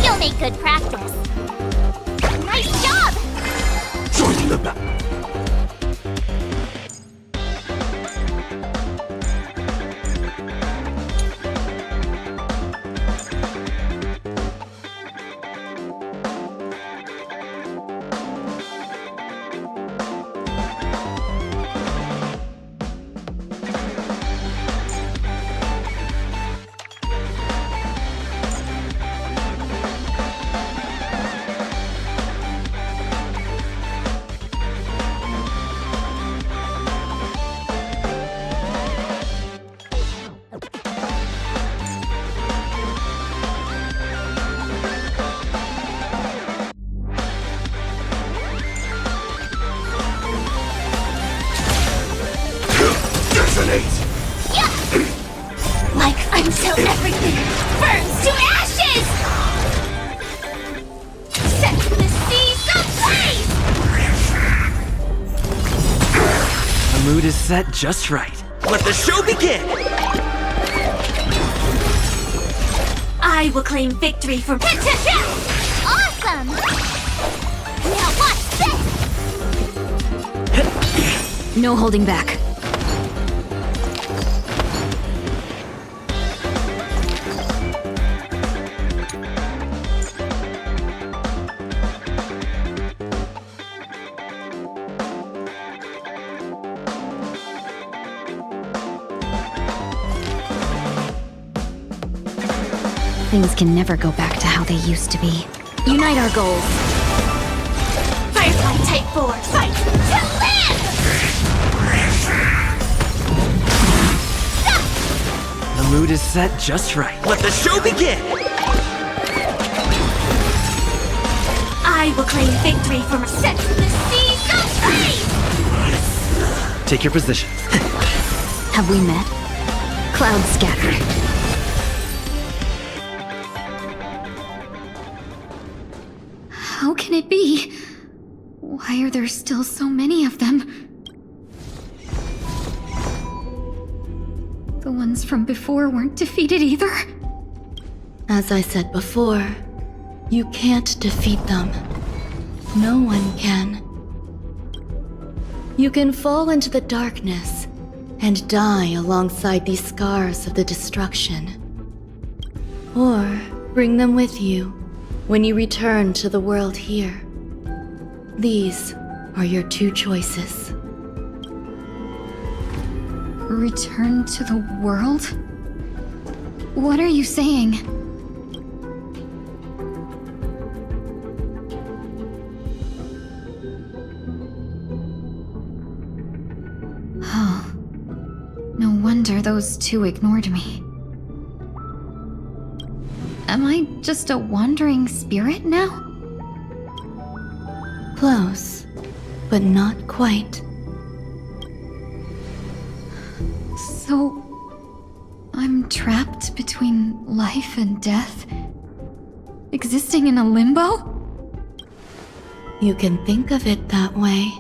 You'll make good practice. Nice job! Join the battle. Like until everything burns to ashes! Set the seas ablaze! The mood is set just right. Let the show begin! I will claim victory for Awesome! Now watch this! No holding back. Things can never go back to how they used to be. Unite our goals. Firefly Type 4, fight to live! The mood is set just right. Let the show begin! I will claim victory for my set the seas ablaze! Take your position. Have we met? Clouds scatter. How can it be? Why are there still so many of them? The ones from before weren't defeated either? As I said before, you can't defeat them. No one can. You can fall into the darkness and die alongside these scars of the destruction. Or bring them with you when you return to the world here. These are your two choices. Return to the world? What are you saying? Oh. No wonder those two ignored me. Am I just a wandering spirit now? Close, but not quite. So, I'm trapped between life and death? Existing in a limbo? You can think of it that way.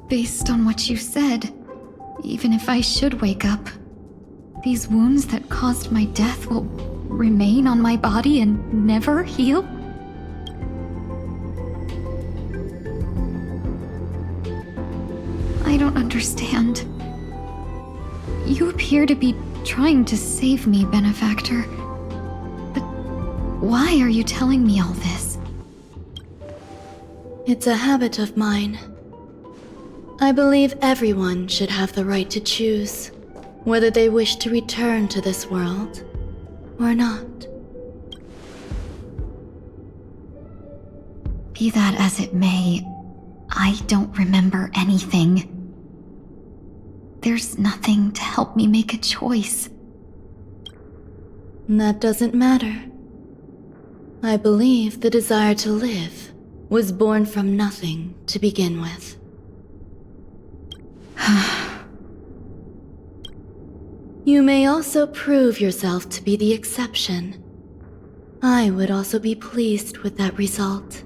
Based on what you said, even if I should wake up, these wounds that caused my death will remain on my body and never heal? I don't understand. You appear to be trying to save me, Benefactor. But why are you telling me all this? It's a habit of mine. I believe everyone should have the right to choose whether they wish to return to this world or not. Be that as it may, I don't remember anything. There's nothing to help me make a choice. That doesn't matter. I believe the desire to live was born from nothing to begin with. You may also prove yourself to be the exception. I would also be pleased with that result.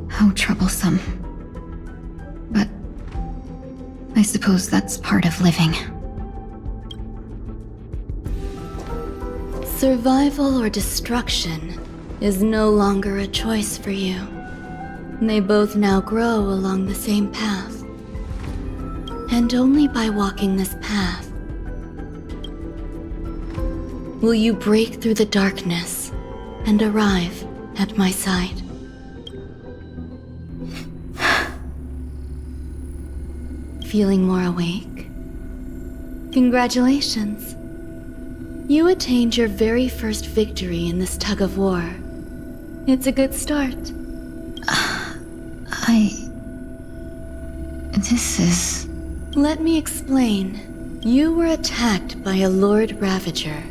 How troublesome. But I suppose that's part of living. Survival or destruction is no longer a choice for you. They both now grow along the same path. And only by walking this path will you break through the darkness and arrive at my side. Feeling more awake? Congratulations. You attained your very first victory in this tug of war. It's a good start. This is... Let me explain. You were attacked by a Lord Ravager.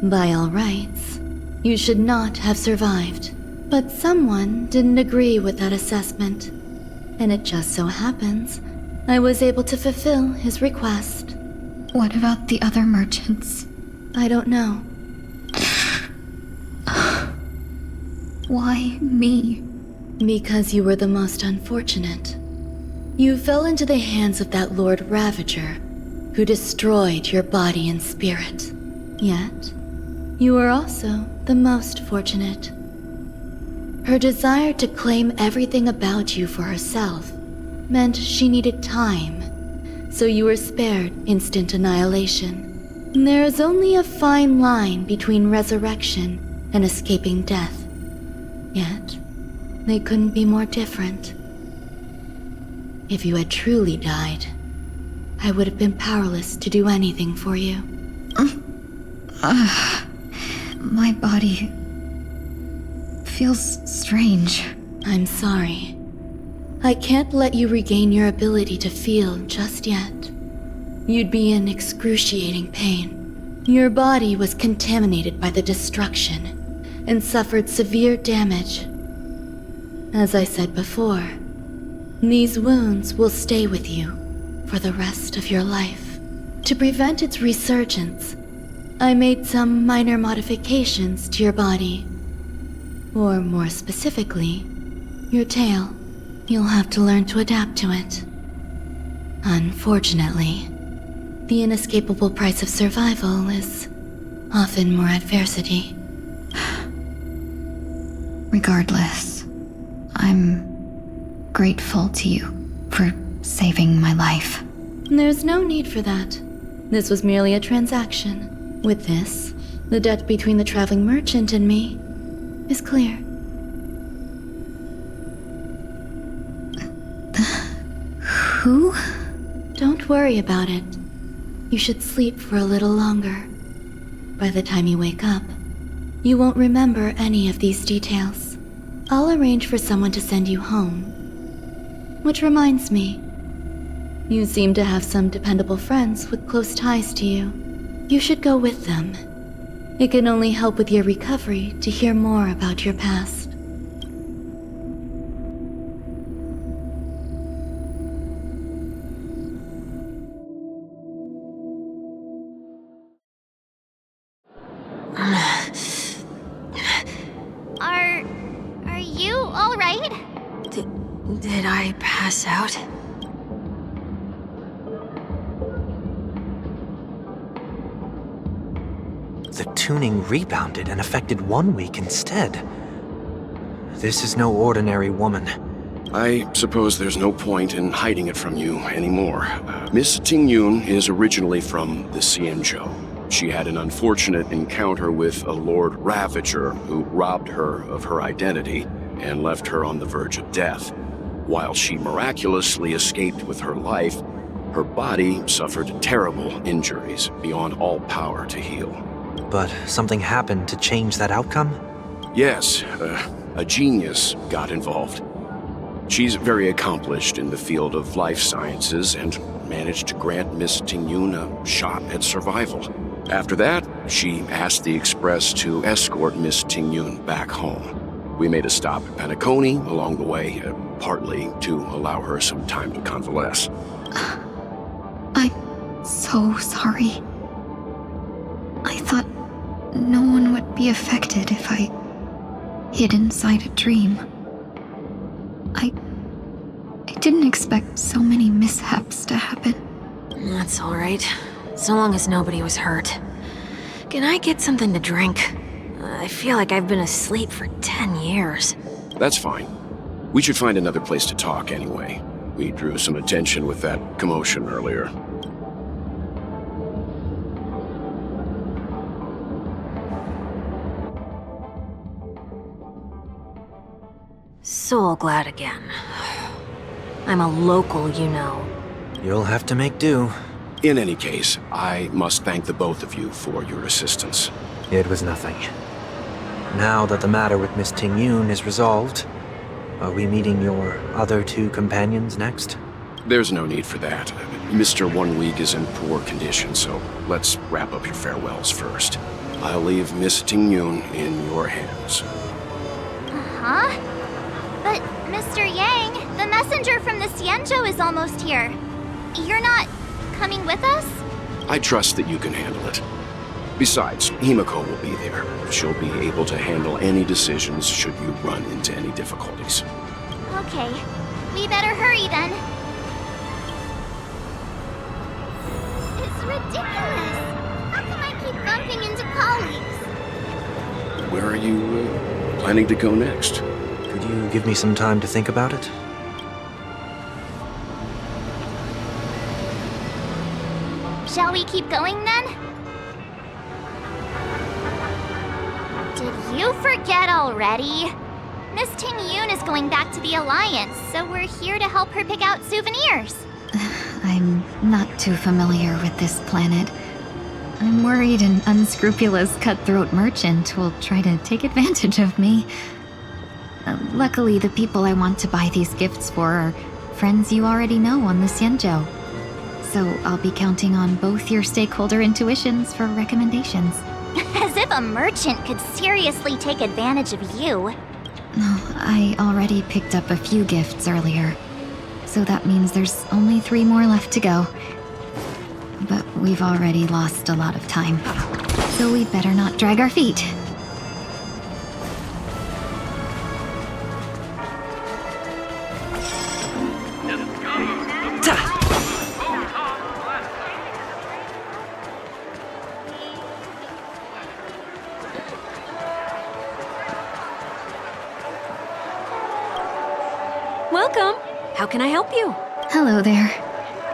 By all rights, you should not have survived. But someone didn't agree with that assessment. And it just so happens I was able to fulfill his request. What about the other merchants? I don't know. Why me? Because you were the most unfortunate. You fell into the hands of that Lord Ravager, who destroyed your body and spirit. Yet, you were also the most fortunate. Her desire to claim everything about you for herself meant she needed time, so you were spared instant annihilation. There is only a fine line between resurrection and escaping death. Yet, they couldn't be more different. If you had truly died, I would have been powerless to do anything for you. My body feels strange. I'm sorry. I can't let you regain your ability to feel just yet. You'd be in excruciating pain. Your body was contaminated by the destruction and suffered severe damage. As I said before, these wounds will stay with you for the rest of your life. To prevent its resurgence, I made some minor modifications to your body. Or more specifically, your tail. You'll have to learn to adapt to it. Unfortunately, the inescapable price of survival is often more adversity. Regardless, I'm grateful to you for saving my life. There's no need for that. This was merely a transaction. With this, the debt between the traveling merchant and me is clear. Who? Don't worry about it. You should sleep for a little longer. By the time you wake up, you won't remember any of these details. I'll arrange for someone to send you home. Which reminds me, you seem to have some dependable friends with close ties to you. You should go with them. It can only help with your recovery to hear more about your past. Are you all right? Did I pass out? The tuning rebounded and affected 1 week instead. This is no ordinary woman. I suppose there's no point in hiding it from you anymore. Miss Tingyun is originally from the Xianzhou. She had an unfortunate encounter with a Lord Ravager who robbed her of her identity and left her on the verge of death. While she miraculously escaped with her life, her body suffered terrible injuries beyond all power to heal. But something happened to change that outcome? Yes, a genius got involved. She's very accomplished in the field of life sciences and managed to grant Miss Tingyun a shot at survival. After that, she asked the Express to escort Miss Tingyun back home. We made a stop at Penacony along the way, partly to allow her some time to convalesce. I'm so sorry. I thought no one would be affected if I hid inside a dream. I didn't expect so many mishaps to happen. That's all right. So long as nobody was hurt. Can I get something to drink? I feel like I've been asleep for 10 years. That's fine. We should find another place to talk anyway. We drew some attention with that commotion earlier. Soul glad again. I'm a local, you know. You'll have to make do. In any case, I must thank the both of you for your assistance. It was nothing. Now that the matter with Miss Tingyun is resolved, are we meeting your other two companions next? There's no need for that. Mr. 1 Week is in poor condition, so let's wrap up your farewells first. I'll leave Miss Tingyun in your hands. Huh? But, Mr. Yang, the messenger from the Xianzhou is almost here. You're not coming with us? I trust that you can handle it. Besides, Himiko will be there. She'll be able to handle any decisions should you run into any difficulties. Okay. We better hurry then. It's ridiculous! How come I keep bumping into colleagues? Where are you planning to go next? Could you give me some time to think about it? Shall we keep going then? Did you forget already? Miss Tingyun is going back to the Alliance, so we're here to help her pick out souvenirs. I'm not too familiar with this planet. I'm worried an unscrupulous cutthroat merchant will try to take advantage of me. Luckily, the people I want to buy these gifts for are friends you already know on the Xianzhou. So I'll be counting on both your stakeholder intuitions for recommendations. As if a merchant could seriously take advantage of you. I already picked up a few gifts earlier, so that means there's only 3 more left to go. But we've already lost a lot of time, so we'd better not drag our feet. Welcome. How can I help you? Hello there.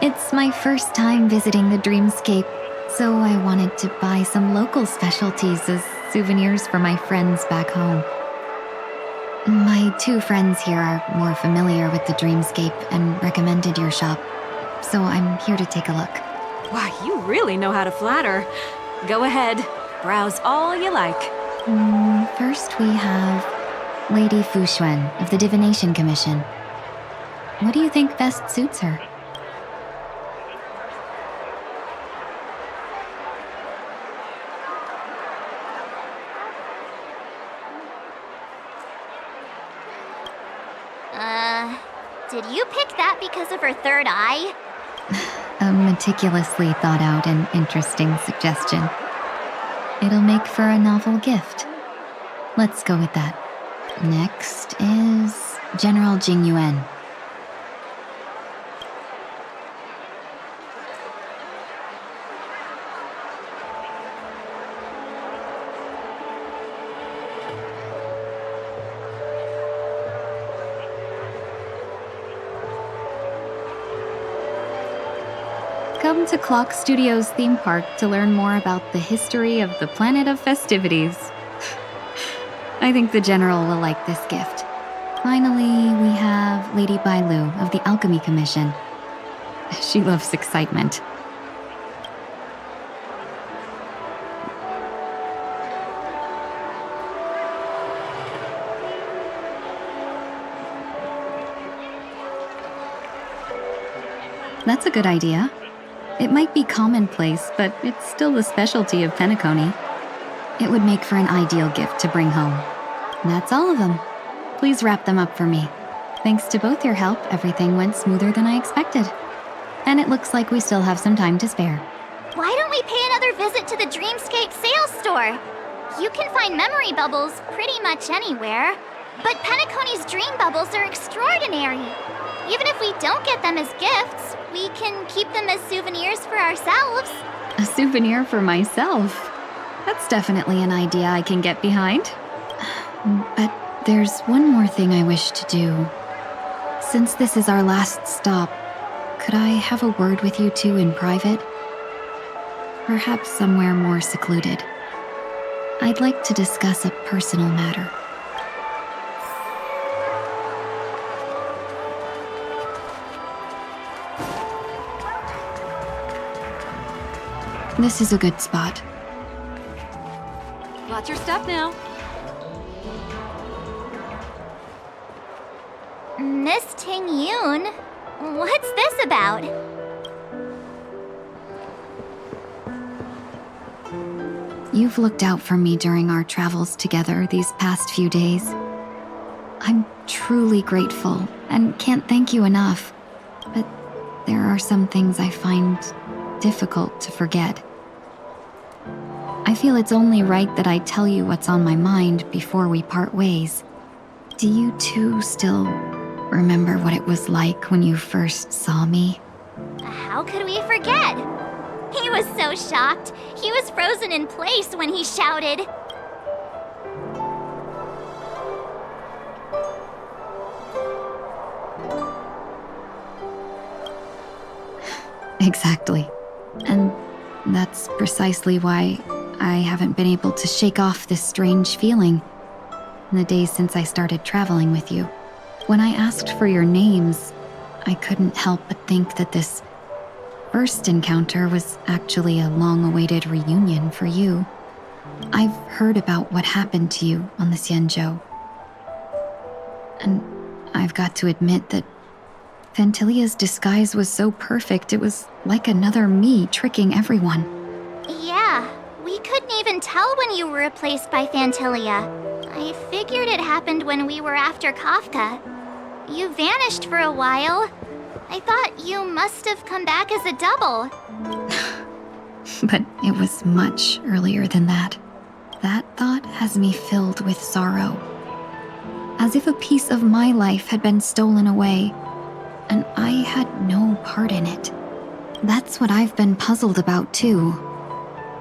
It's my first time visiting the Dreamscape, so I wanted to buy some local specialties as souvenirs for my friends back home. My 2 friends here are more familiar with the Dreamscape and recommended your shop, so I'm here to take a look. Wow, you really know how to flatter. Go ahead. Browse all you like. First we have Lady Fuxuan of the Divination Commission. What do you think best suits her? Did you pick that because of her third eye? A meticulously thought out and interesting suggestion. It'll make for a novel gift. Let's go with that. Next is General Jingyuan. Come to Clock Studios theme park to learn more about the history of the planet of festivities. I think the General will like this gift. Finally, we have Lady Bailu of the Alchemy Commission. She loves excitement. That's a good idea. It might be commonplace, but it's still the specialty of Penacony. It would make for an ideal gift to bring home. That's all of them. Please wrap them up for me. Thanks to both your help, everything went smoother than I expected. And it looks like we still have some time to spare. Why don't we pay another visit to the Dreamscape sales store? You can find memory bubbles pretty much anywhere. But Penacony's dream bubbles are extraordinary. Even if we don't get them as gifts, we can keep them as souvenirs for ourselves. A souvenir for myself? That's definitely an idea I can get behind. But there's one more thing I wish to do. Since this is our last stop, could I have a word with you two in private? Perhaps somewhere more secluded. I'd like to discuss a personal matter. This is a good spot. Watch your step now. Miss Ting-Yoon, what's this about? You've looked out for me during our travels together these past few days. I'm truly grateful and can't thank you enough. But there are some things I find difficult to forget. I feel it's only right that I tell you what's on my mind before we part ways. Do you two still remember what it was like when you first saw me? How could we forget? He was so shocked. He was frozen in place when he shouted. Exactly. And that's precisely why I haven't been able to shake off this strange feeling in the days since I started traveling with you. When I asked for your names, I couldn't help but think that this first encounter was actually a long-awaited reunion for you. I've heard about what happened to you on the Xianzhou. And I've got to admit that Phantilia's disguise was so perfect, it was like another me tricking everyone. Yeah, we couldn't even tell when you were replaced by Phantilia. I figured it happened when we were after Kafka. You vanished for a while. I thought you must have come back as a double. But it was much earlier than that. That thought has me filled with sorrow. As if a piece of my life had been stolen away, and I had no part in it. That's what I've been puzzled about, too.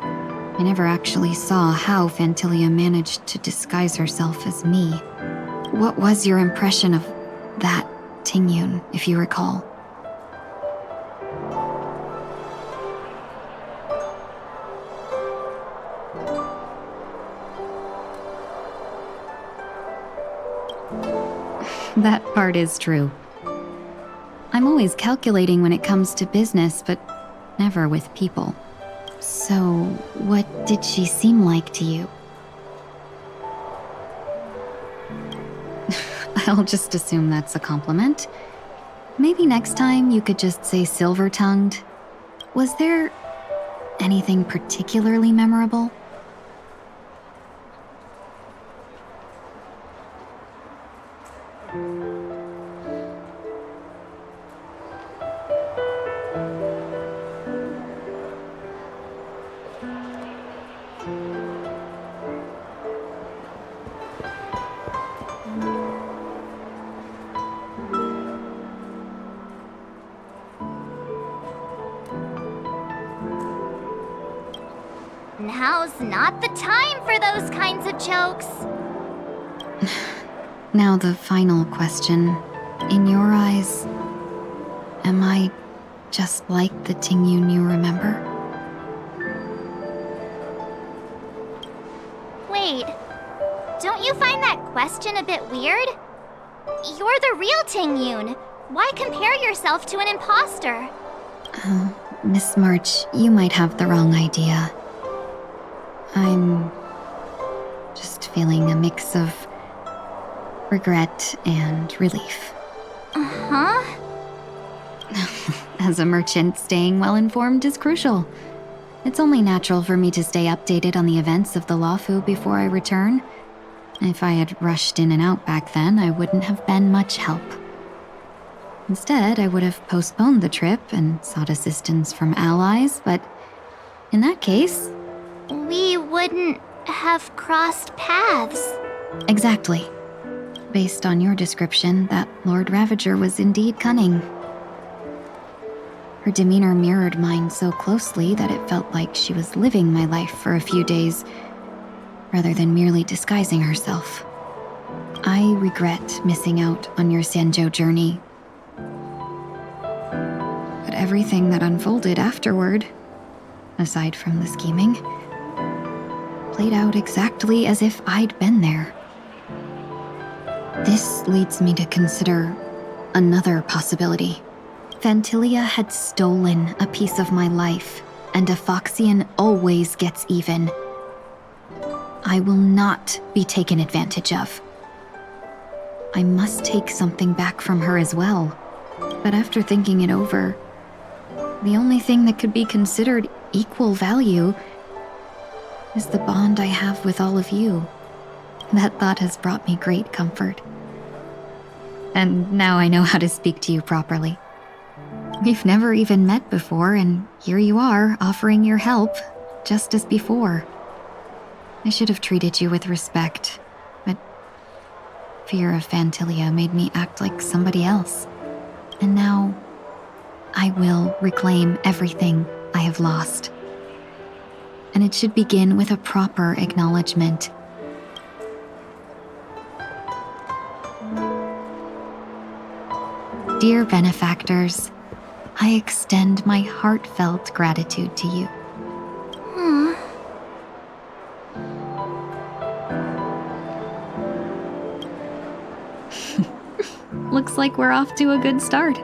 I never actually saw how Phantilia managed to disguise herself as me. What was your impression of that Ting-Yoon, if you recall? That part is true. I'm always calculating when it comes to business, but never with people. So, what did she seem like to you? I'll just assume that's a compliment. Maybe next time you could just say silver-tongued. Was there anything particularly memorable? Now's not the time for those kinds of jokes. Now the final question. In your eyes, am I just like the Ting-Yoon you remember? Wait, don't you find that question a bit weird? You're the real Ting-Yoon. Why compare yourself to an imposter? Oh, Miss March, you might have the wrong idea. I'm just feeling a mix of regret and relief. Uh-huh. As a merchant, staying well informed is crucial. It's only natural for me to stay updated on the events of the Lawfu before I return. If I had rushed in and out back then, I wouldn't have been much help. Instead, I would have postponed the trip and sought assistance from allies, but in that case... We wouldn't have crossed paths. Exactly. Based on your description, that Lord Ravager was indeed cunning. Her demeanor mirrored mine so closely that it felt like she was living my life for a few days, rather than merely disguising herself. I regret missing out on your Sanjo journey. But everything that unfolded afterward, aside from the scheming, played out exactly as if I'd been there. This leads me to consider another possibility. Phantilia had stolen a piece of my life, and a Foxian always gets even. I will not be taken advantage of. I must take something back from her as well. But after thinking it over, the only thing that could be considered equal value is the bond I have with all of you. That thought has brought me great comfort. And now I know how to speak to you properly. We've never even met before, and here you are, offering your help, just as before. I should have treated you with respect, but fear of Phantilia made me act like somebody else. And now, I will reclaim everything I have lost. And it should begin with a proper acknowledgement. Dear benefactors, I extend my heartfelt gratitude to you. Looks like we're off to a good start.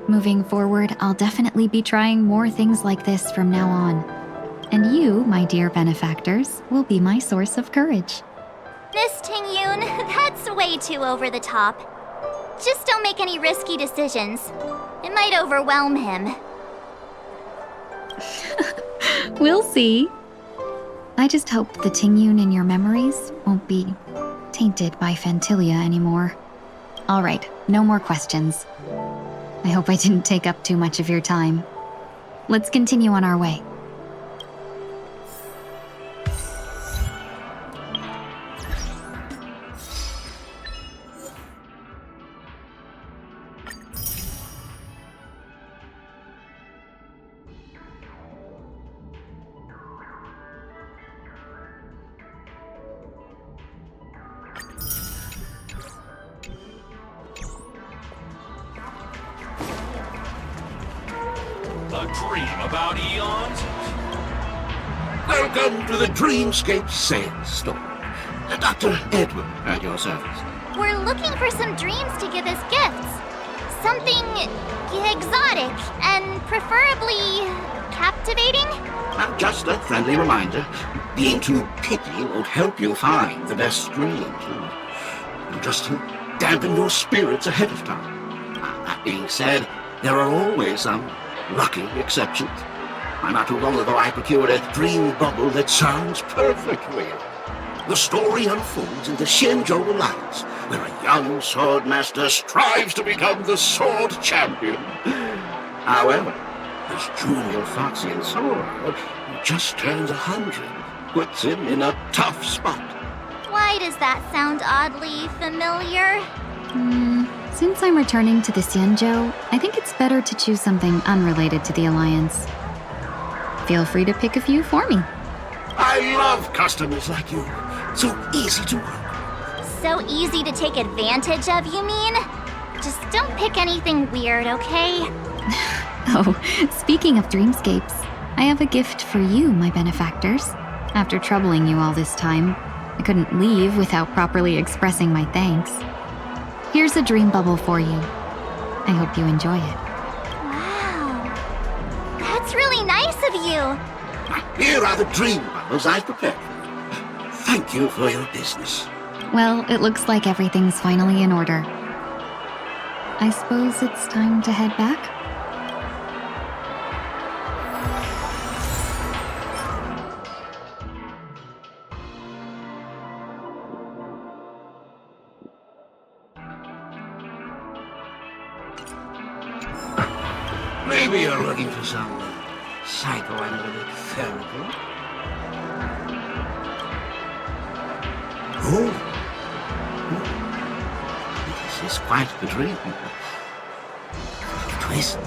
Moving forward, I'll definitely be trying more things like this from now on. And you, my dear benefactors, will be my source of courage. Miss Tingyun, that's way too over the top. Just don't make any risky decisions. It might overwhelm him. We'll see. I just hope the Tingyun in your memories won't be tainted by Phantilia anymore. All right, no more questions. I hope I didn't take up too much of your time. Let's continue on our way. A dream about eons? Welcome to the Dreamscape Sandstorm. Dr. Edward at your service. We're looking for some dreams to give as gifts. Something exotic and preferably captivating. Just a friendly reminder, being too picky won't help you find the best dreams. Just to dampen your spirits ahead of time. That being said, there are always some lucky exceptions. Not too long ago I procured a dream bubble that sounds perfect real. The story unfolds in the Shenzhou Alliance, where a young swordmaster strives to become the sword champion. However, his junior Foxian sword, who just turned 100, puts him in a tough spot. Why does that sound oddly familiar? Since I'm returning to the Xianzhou, I think it's better to choose something unrelated to the Alliance. Feel free to pick a few for me. I love customers like you. So easy to work. So easy to take advantage of, you mean? Just don't pick anything weird, okay? Oh, speaking of dreamscapes, I have a gift for you, my benefactors. After troubling you all this time, I couldn't leave without properly expressing my thanks. Here's a dream bubble for you. I hope you enjoy it. Wow. That's really nice of you. Here are the dream bubbles I've prepared for you. Thank you for your business. Well, it looks like everything's finally in order. I suppose it's time to head back? Maybe you're looking for some psychoanalytic therapy. Oh, this is quite the dream. Twist.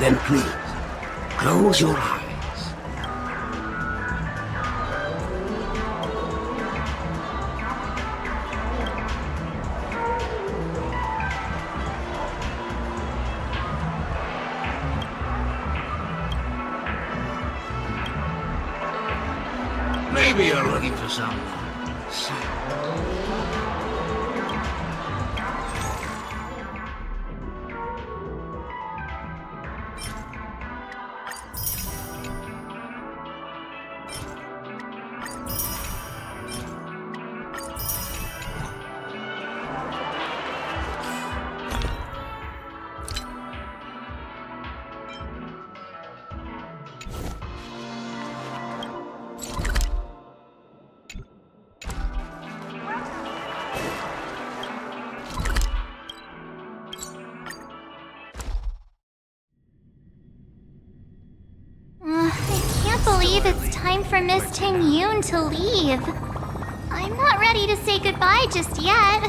Then please, close your eyes. Maybe you're looking for some It's time for Miss Ting-Yoon to leave. I'm not ready to say goodbye just yet.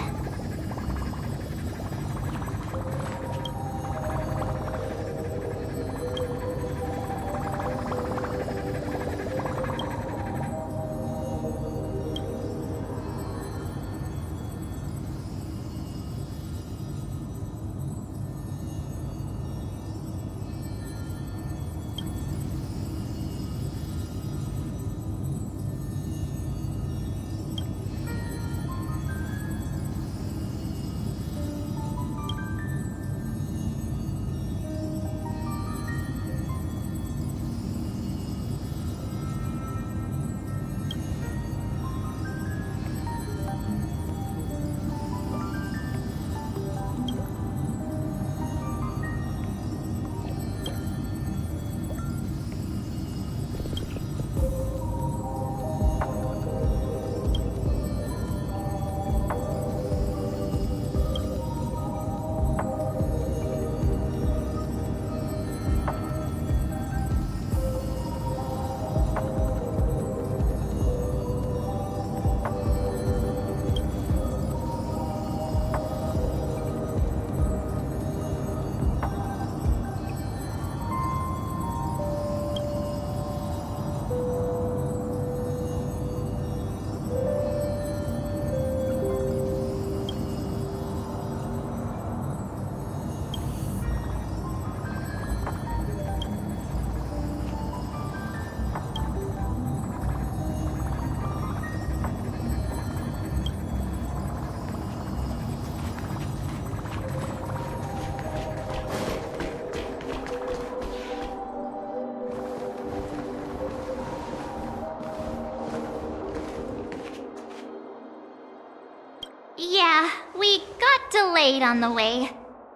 Yeah, we got delayed on the way.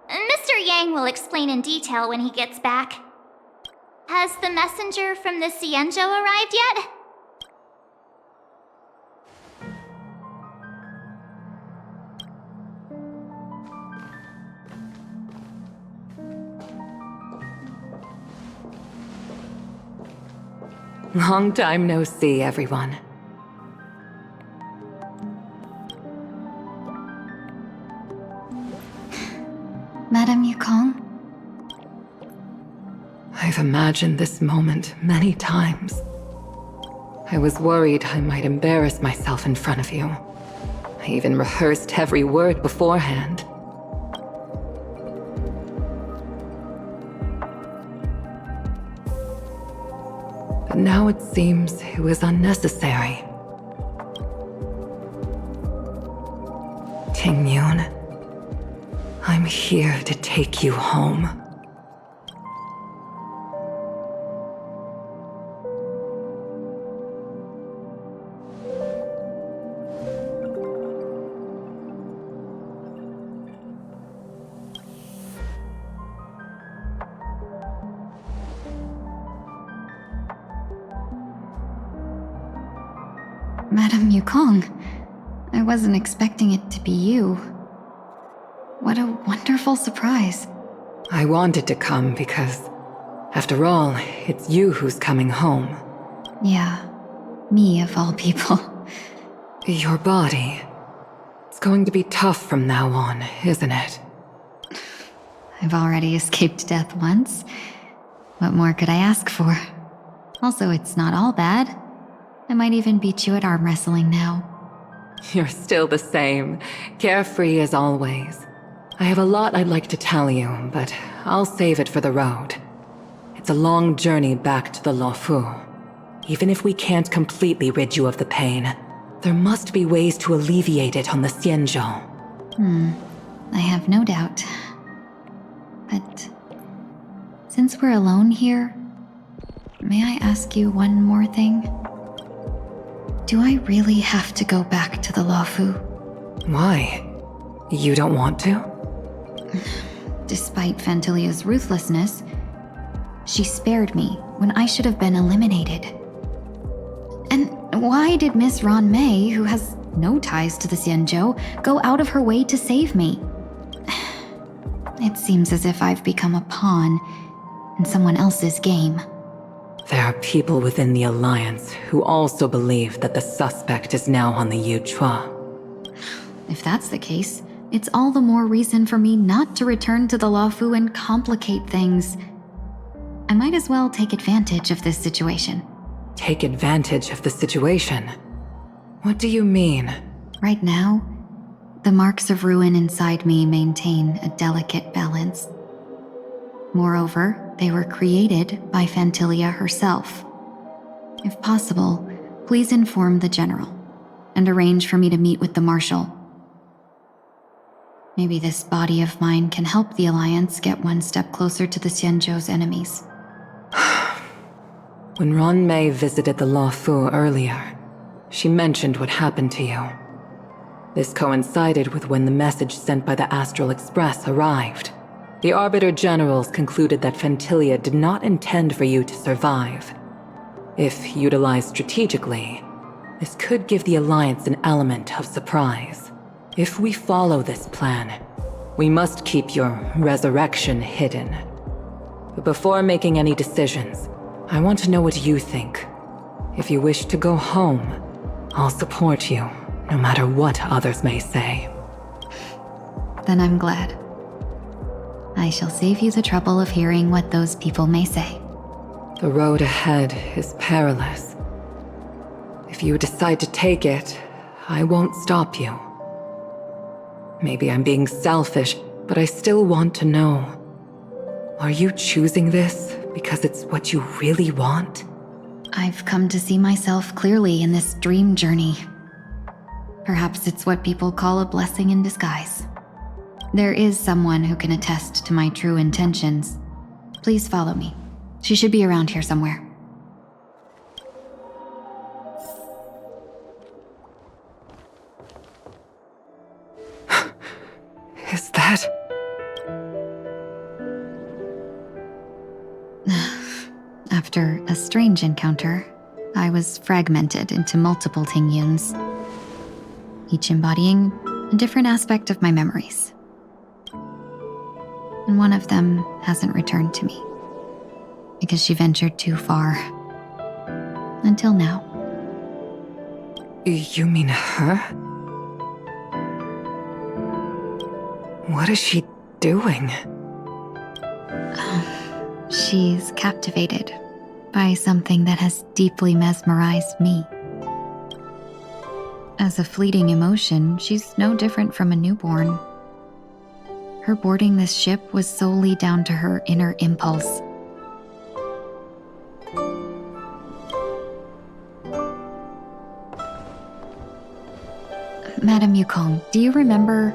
Mr. Yang will explain in detail when he gets back. Has the messenger from the Cienjo arrived yet? Long time no see, everyone. Madame Yukong? I've imagined this moment many times. I was worried I might embarrass myself in front of you. I even rehearsed every word beforehand. But now it seems it was unnecessary. Ting-Yoon, I'm here to take you home. Madame Yukong, I wasn't expecting it to be you. What a wonderful surprise. I wanted to come because, after all, it's you who's coming home. Yeah, me of all people. Your body. It's going to be tough from now on, isn't it? I've already escaped death once. What more could I ask for? Also, it's not all bad. I might even beat you at arm wrestling now. You're still the same, carefree as always. I have a lot I'd like to tell you, but I'll save it for the road. It's a long journey back to the Luofu. Even if we can't completely rid you of the pain, there must be ways to alleviate it on the Xianzhou. I have no doubt. But since we're alone here, may I ask you one more thing? Do I really have to go back to the Luofu? Why? You don't want to? Despite Fantilia's ruthlessness, she spared me when I should have been eliminated. And why did Miss Ron Mei, who has no ties to the Xianzhou, go out of her way to save me? It seems as if I've become a pawn in someone else's game. There are people within the Alliance who also believe that the suspect is now on the Yuchua. If that's the case, it's all the more reason for me not to return to the Luofu and complicate things. I might as well take advantage of this situation. Take advantage of the situation? What do you mean? Right now, the marks of ruin inside me maintain a delicate balance. Moreover, they were created by Fantilia herself. If possible, please inform the General and arrange for me to meet with the Marshal. Maybe this body of mine can help the Alliance get one step closer to the Xianzhou's enemies. When Ron Mei visited the Luofu earlier, she mentioned what happened to you. This coincided with when the message sent by the Astral Express arrived. The Arbiter Generals concluded that Fantilia did not intend for you to survive. If utilized strategically, this could give the Alliance an element of surprise. If we follow this plan, we must keep your resurrection hidden. But before making any decisions, I want to know what you think. If you wish to go home, I'll support you, no matter what others may say. Then I'm glad. I shall save you the trouble of hearing what those people may say. The road ahead is perilous. If you decide to take it, I won't stop you. Maybe I'm being selfish, but I still want to know. Are you choosing this because it's what you really want? I've come to see myself clearly in this dream journey. Perhaps it's what people call a blessing in disguise. There is someone who can attest to my true intentions. Please follow me. She should be around here somewhere. Is that... After a strange encounter, I was fragmented into multiple Tingyuns, each embodying a different aspect of my memories. And one of them hasn't returned to me, because she ventured too far. Until now. You mean her? What is she doing? She's captivated by something that has deeply mesmerized me. As a fleeting emotion, she's no different from a newborn. Her boarding this ship was solely down to her inner impulse. Madame Yukong, do you remember?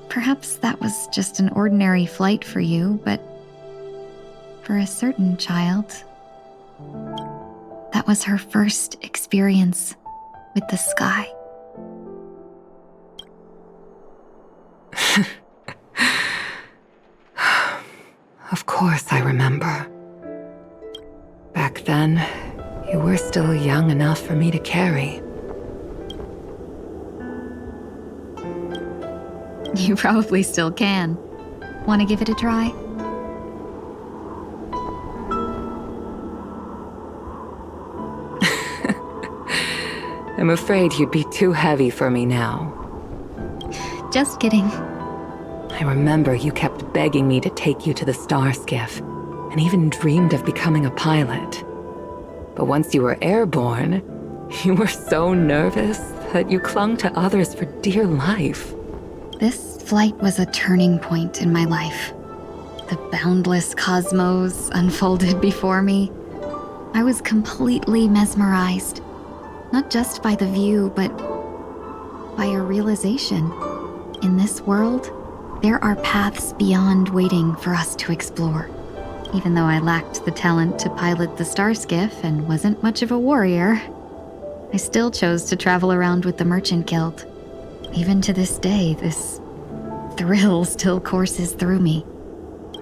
Perhaps that was just an ordinary flight for you, but for a certain child, that was her first experience with the sky. Of course I remember. Back then, you were still young enough for me to carry. You probably still can. Want to give it a try? I'm afraid you'd be too heavy for me now. Just kidding. I remember you kept begging me to take you to the star skiff, and even dreamed of becoming a pilot. But once you were airborne, you were so nervous that you clung to others for dear life. This flight was a turning point in my life. The boundless cosmos unfolded before me. I was completely mesmerized, not just by the view, but by a realization. In this world, there are paths beyond waiting for us to explore. Even though I lacked the talent to pilot the star skiff and wasn't much of a warrior, I still chose to travel around with the Merchant Guild. Even to this day, this thrill still courses through me.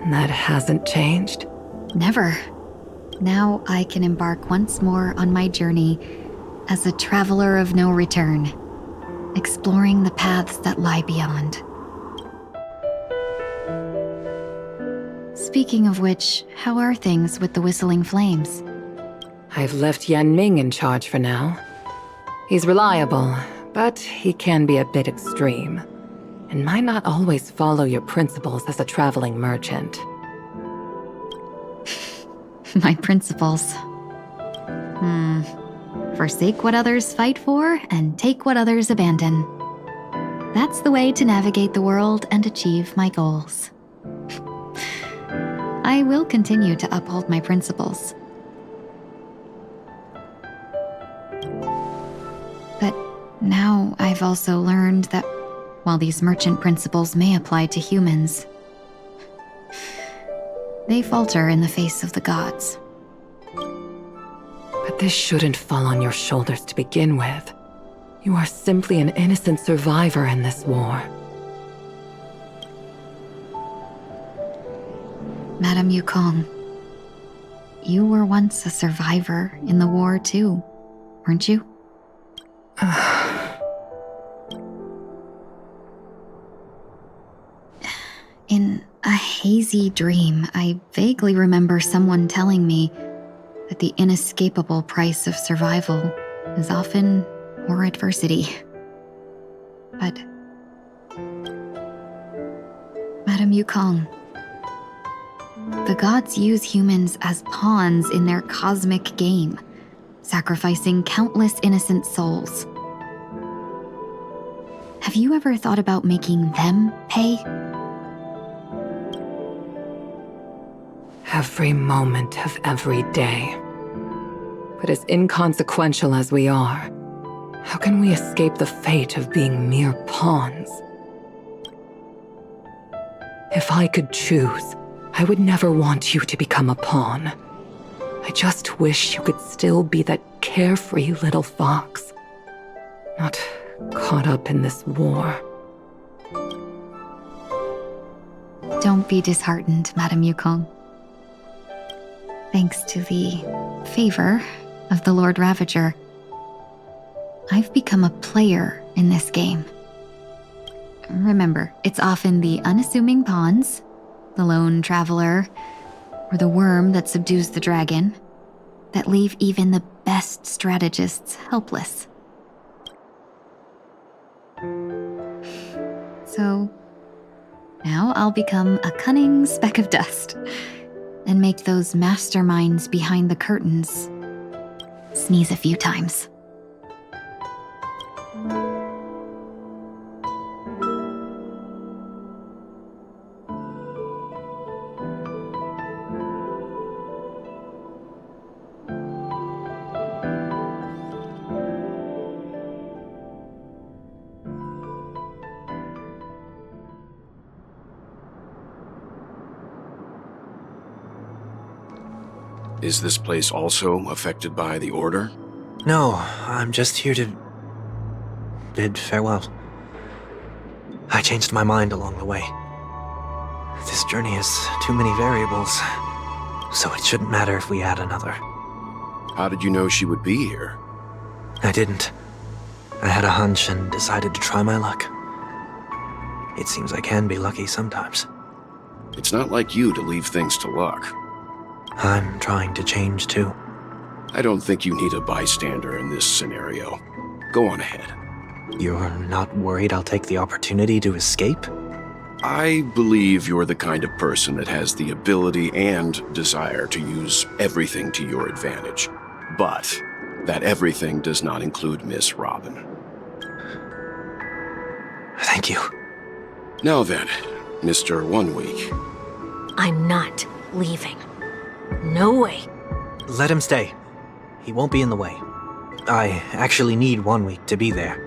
That hasn't changed? Never. Now I can embark once more on my journey as a traveler of no return, exploring the paths that lie beyond. Speaking of which, how are things with the Whistling Flames? I've left Yan Ming in charge for now. He's reliable, but he can be a bit extreme, and might not always follow your principles as a traveling merchant. My principles. Forsake what others fight for, and take what others abandon. That's the way to navigate the world and achieve my goals. I will continue to uphold my principles. But now I've also learned that while these merchant principles may apply to humans, they falter in the face of the gods. But this shouldn't fall on your shoulders to begin with. You are simply an innocent survivor in this war. Madame Yukong, you were once a survivor in the war too, weren't you? In a hazy dream, I vaguely remember someone telling me that the inescapable price of survival is often more adversity. But Madame Yukong, the gods use humans as pawns in their cosmic game, sacrificing countless innocent souls. Have you ever thought about making them pay? Every moment of every day. But as inconsequential as we are, how can we escape the fate of being mere pawns? If I could choose, I would never want you to become a pawn. I just wish you could still be that carefree little fox, not caught up in this war. Don't be disheartened, Madame Yukong. Thanks to the favor of the Lord Ravager, I've become a player in this game. Remember, it's often the unassuming pawns, the lone traveler, or the worm that subdues the dragon, that leave even the best strategists helpless. So, now I'll become a cunning speck of dust, and make those masterminds behind the curtains sneeze a few times. Is this place also affected by the Order? No, I'm just here to bid farewell. I changed my mind along the way. This journey has too many variables, so it shouldn't matter if we add another. How did you know she would be here? I didn't. I had a hunch and decided to try my luck. It seems I can be lucky sometimes. It's not like you to leave things to luck. I'm trying to change too. I don't think you need a bystander in this scenario. Go on ahead. You're not worried I'll take the opportunity to escape? I believe you're the kind of person that has the ability and desire to use everything to your advantage. But that everything does not include Miss Robin. Thank you. Now then, Mr. 1 Week. I'm not leaving. No way. Let him stay. He won't be in the way. I actually need 1 week to be there.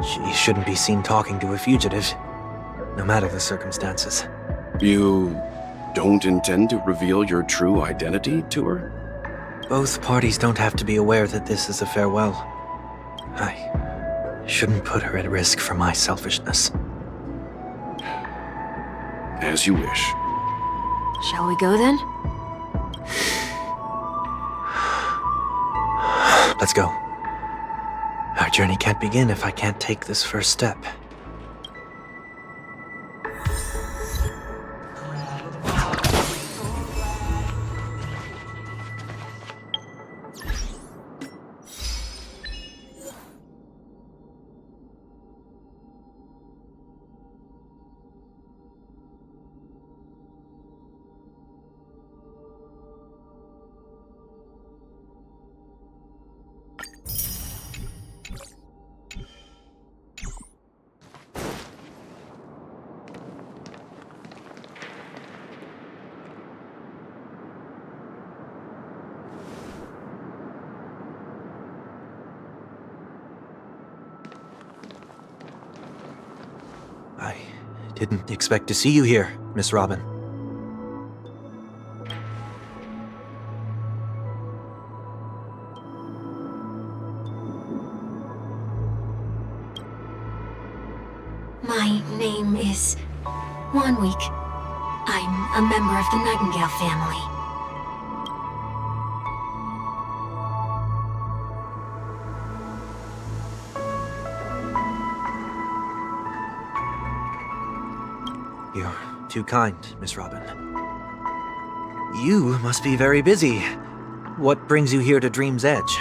She shouldn't be seen talking to a fugitive, no matter the circumstances. You don't intend to reveal your true identity to her? Both parties don't have to be aware that this is a farewell. I shouldn't put her at risk for my selfishness. As you wish. Shall we go then? Let's go. Our journey can't begin if I can't take this first step. I didn't expect to see you here, Miss Robin. My name is 1 Week. I'm a member of the Nightingale family. You're too kind, Miss Robin. You must be very busy. What brings you here to Dream's Edge?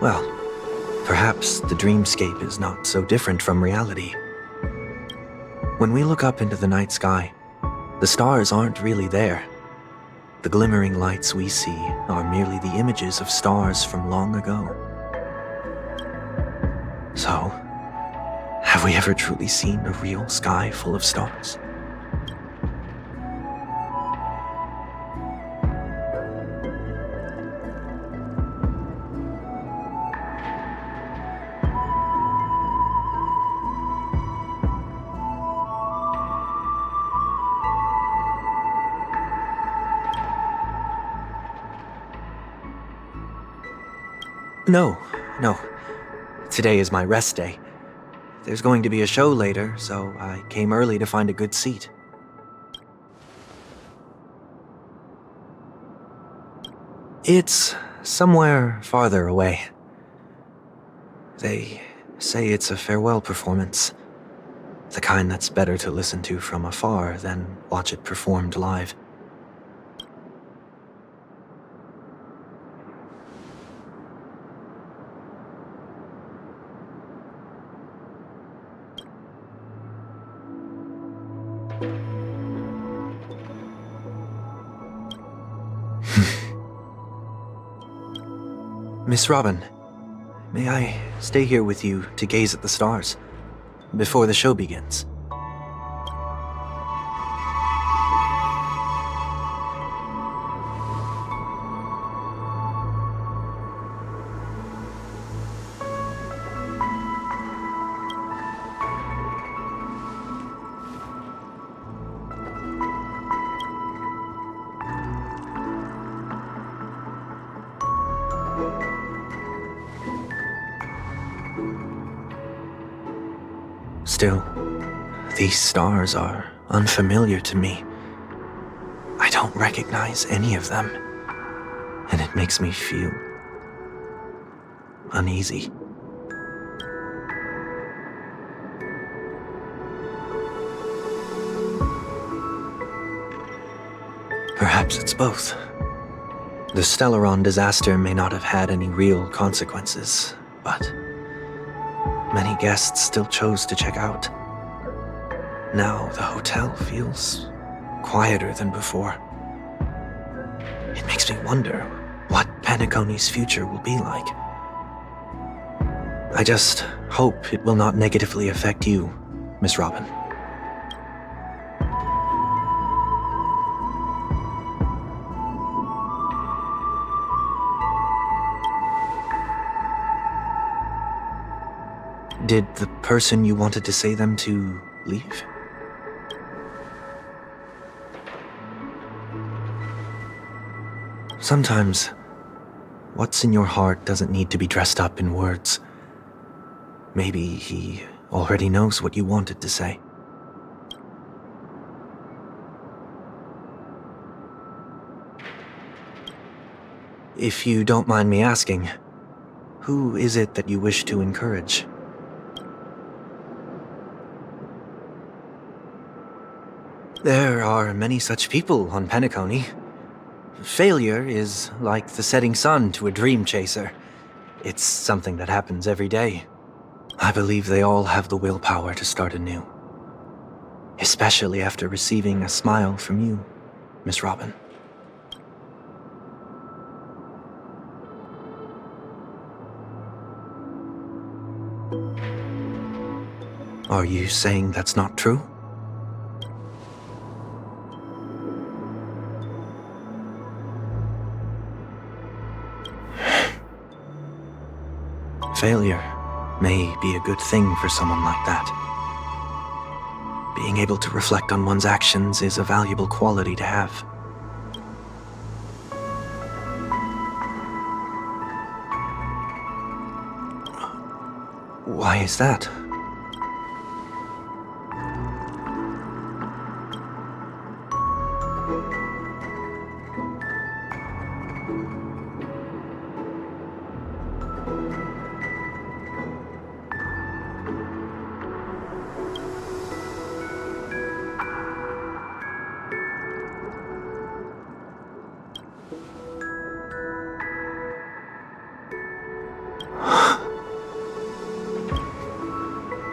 Well, perhaps the dreamscape is not so different from reality. When we look up into the night sky, the stars aren't really there. The glimmering lights we see are merely the images of stars from long ago. So, have we ever truly seen a real sky full of stars? No. Today is my rest day. There's going to be a show later, so I came early to find a good seat. It's somewhere farther away. They say it's a farewell performance. The kind that's better to listen to from afar than watch it performed live. Miss Robin, may I stay here with you to gaze at the stars before the show begins? Still, these stars are unfamiliar to me. I don't recognize any of them, and it makes me feel uneasy. Perhaps it's both. The Stellaron disaster may not have had any real consequences, but many guests still chose to check out. Now the hotel feels quieter than before. It makes me wonder what Penacony's future will be like. I just hope it will not negatively affect you, Miss Robin. Did the person you wanted to say them to leave? Sometimes, what's in your heart doesn't need to be dressed up in words. Maybe he already knows what you wanted to say. If you don't mind me asking, who is it that you wish to encourage? There are many such people on Penacony. Failure is like the setting sun to a dream chaser. It's something that happens every day. I believe they all have the willpower to start anew. Especially after receiving a smile from you, Miss Robin. Are you saying that's not true? Failure may be a good thing for someone like that. Being able to reflect on one's actions is a valuable quality to have. Why is that?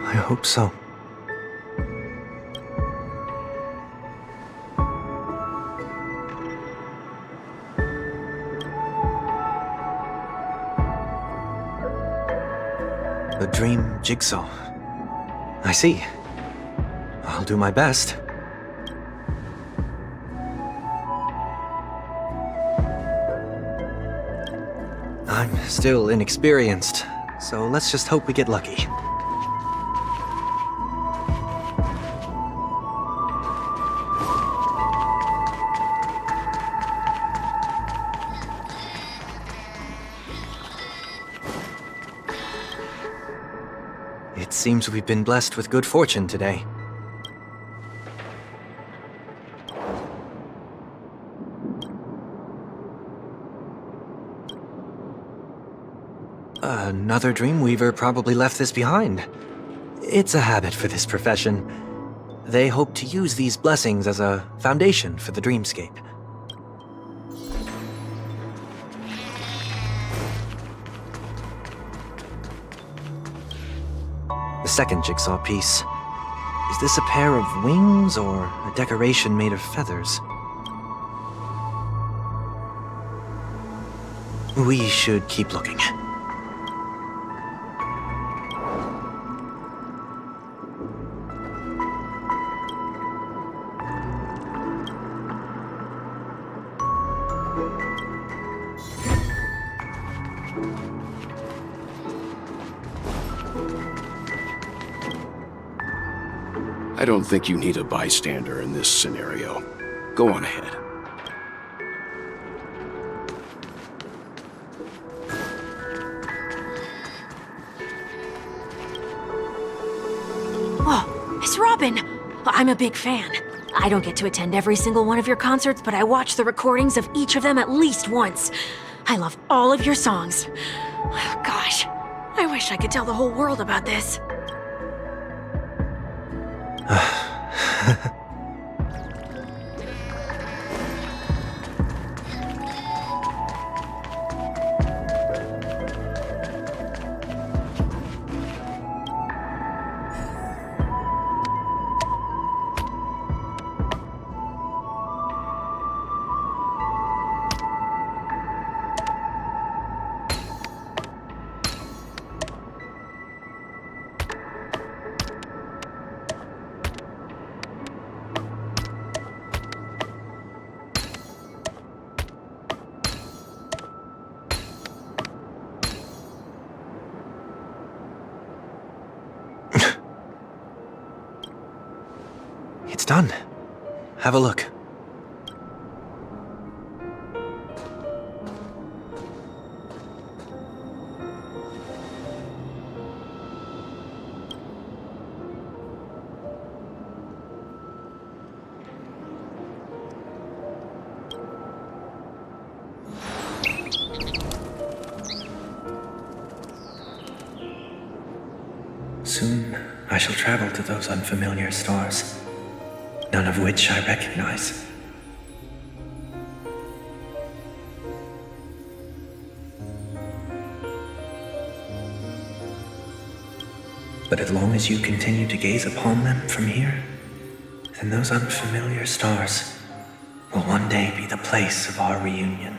I hope so. The dream jigsaw. I see. I'll do my best. I'm still inexperienced, so let's just hope we get lucky. It seems we've been blessed with good fortune today. Another Dreamweaver probably left this behind. It's a habit for this profession. They hope to use these blessings as a foundation for the dreamscape. The second jigsaw piece. Is this a pair of wings or a decoration made of feathers? We should keep looking. I don't think you need a bystander in this scenario. Go on ahead. Whoa. Nice Robin! I'm a big fan. I don't get to attend every single one of your concerts, but I watch the recordings of each of them at least once. I love all of your songs. Gosh, I wish I could tell the whole world about this. It's done. Have a look. Soon, I shall travel to those unfamiliar stars, none of which I recognize. But as long as you continue to gaze upon them from here, then those unfamiliar stars will one day be the place of our reunion.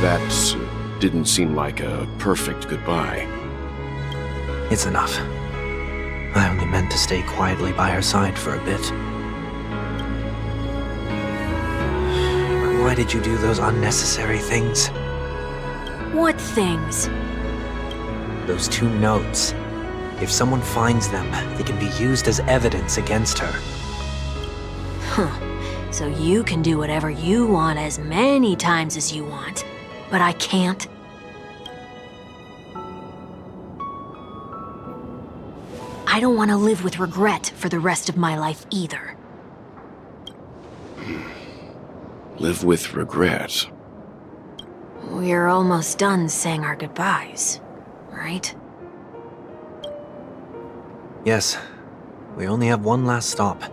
That didn't seem like a perfect goodbye. It's enough. I only meant to stay quietly by her side for a bit. Why did you do those unnecessary things? What things? Those 2 notes. If someone finds them, they can be used as evidence against her. Huh. So you can do whatever you want as many times as you want, but I can't? I don't want to live with regret for the rest of my life either. Live with regret? We're almost done saying our goodbyes, right? Yes. We only have one last stop.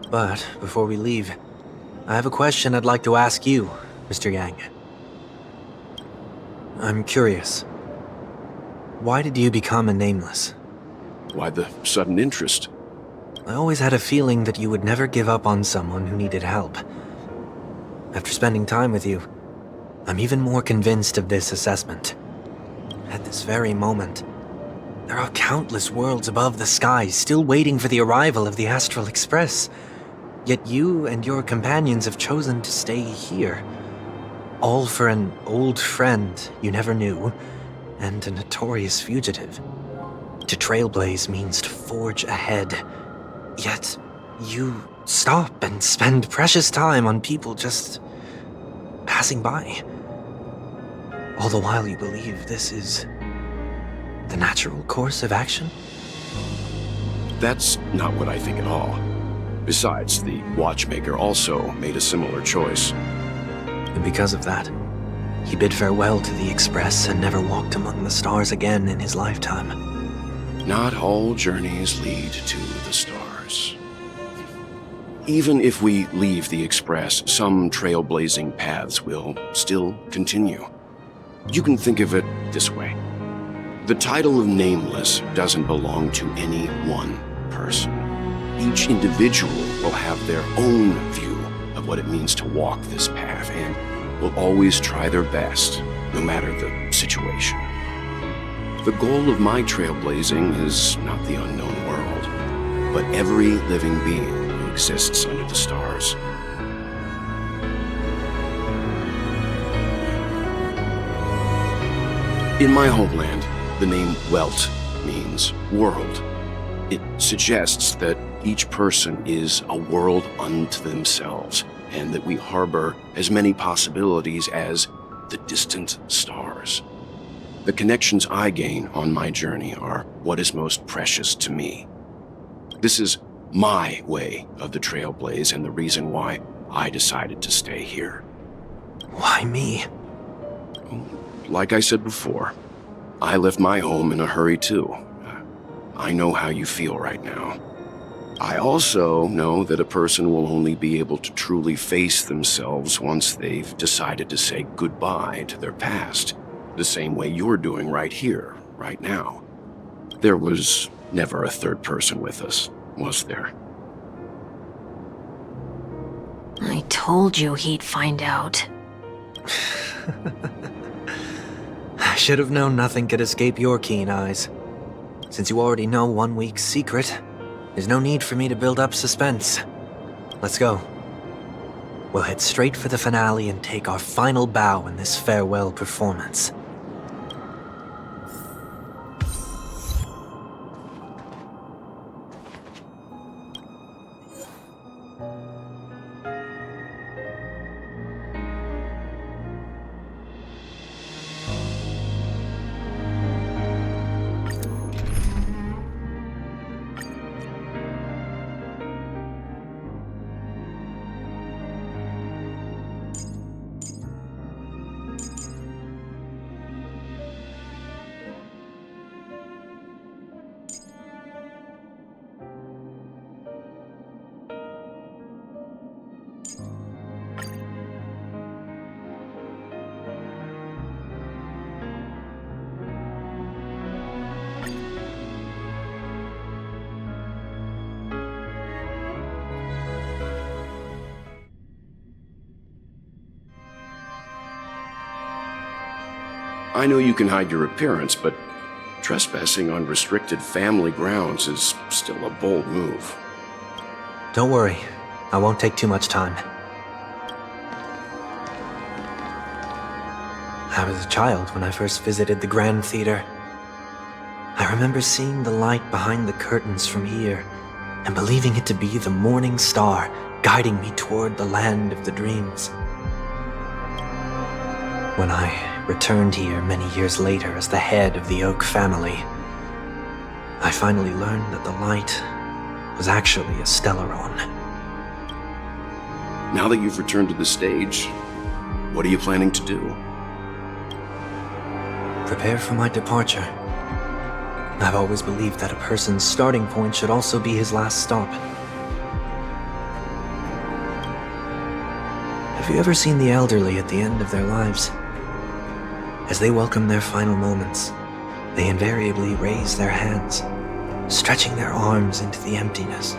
But before we leave, I have a question I'd like to ask you, Mr. Yang. I'm curious. Why did you become a Nameless? Why the sudden interest? I always had a feeling that you would never give up on someone who needed help. After spending time with you, I'm even more convinced of this assessment. At this very moment, there are countless worlds above the skies still waiting for the arrival of the Astral Express. Yet you and your companions have chosen to stay here. All for an old friend you never knew, and a notorious fugitive. To trailblaze means to forge ahead. Yet, you stop and spend precious time on people just passing by. All the while you believe this is the natural course of action? That's not what I think at all. Besides, the watchmaker also made a similar choice. And because of that, he bid farewell to the Express and never walked among the stars again in his lifetime. Not all journeys lead to the stars. Even if we leave the Express, some trailblazing paths will still continue. You can think of it this way. The title of Nameless doesn't belong to any one person. Each individual will have their own view of what it means to walk this path and will always try their best, no matter the situation. The goal of my trailblazing is not the unknown world, but every living being who exists under the stars. In my homeland, the name Welt means world. It suggests that each person is a world unto themselves, and that we harbor as many possibilities as the distant stars. The connections I gain on my journey are what is most precious to me. This is my way of the Trailblaze and the reason why I decided to stay here. Why me? Like I said before, I left my home in a hurry too. I know how you feel right now. I also know that a person will only be able to truly face themselves once they've decided to say goodbye to their past, the same way you're doing right here, right now. There was never a third person with us, was there? I told you he'd find out. I should have known nothing could escape your keen eyes. Since you already know 1 week's secret, there's no need for me to build up suspense. Let's go. We'll head straight for the finale and take our final bow in this farewell performance. I know you can hide your appearance, but trespassing on restricted family grounds is still a bold move. Don't worry, I won't take too much time. I was a child when I first visited the Grand Theater. I remember seeing the light behind the curtains from here and believing it to be the morning star guiding me toward the land of the dreams. When I returned here many years later as the head of the Oak family, I finally learned that the light was actually a Stellaron. Now that you've returned to the stage, what are you planning to do? Prepare for my departure. I've always believed that a person's starting point should also be his last stop. Have you ever seen the elderly at the end of their lives? As they welcome their final moments, they invariably raise their hands, stretching their arms into the emptiness.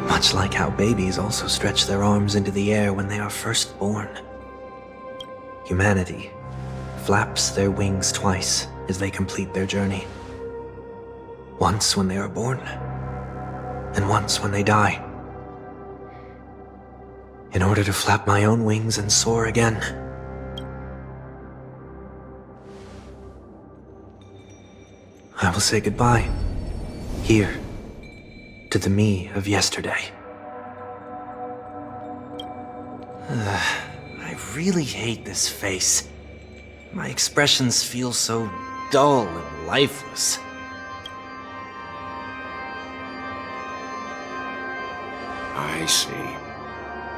Much like how babies also stretch their arms into the air when they are first born. Humanity flaps their wings twice as they complete their journey. Once when they are born, and once when they die. In order to flap my own wings and soar again. I will say goodbye, here, to the me of yesterday. I really hate this face. My expressions feel so dull and lifeless. I see.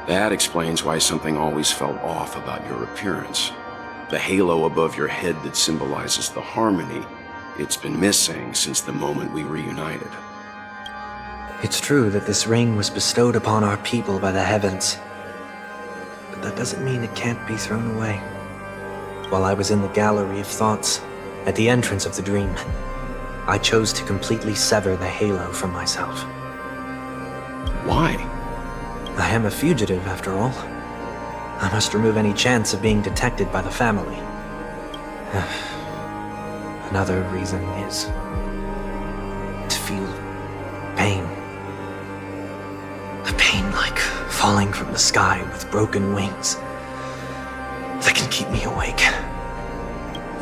That explains why something always felt off about your appearance. The halo above your head that symbolizes the harmony, it's been missing since the moment we reunited. It's true that this ring was bestowed upon our people by the heavens. But that doesn't mean it can't be thrown away. While I was in the gallery of thoughts, at the entrance of the dream, I chose to completely sever the halo from myself. Why? I am a fugitive, after all. I must remove any chance of being detected by the family. Another reason is to feel pain. A pain like falling from the sky with broken wings that can keep me awake.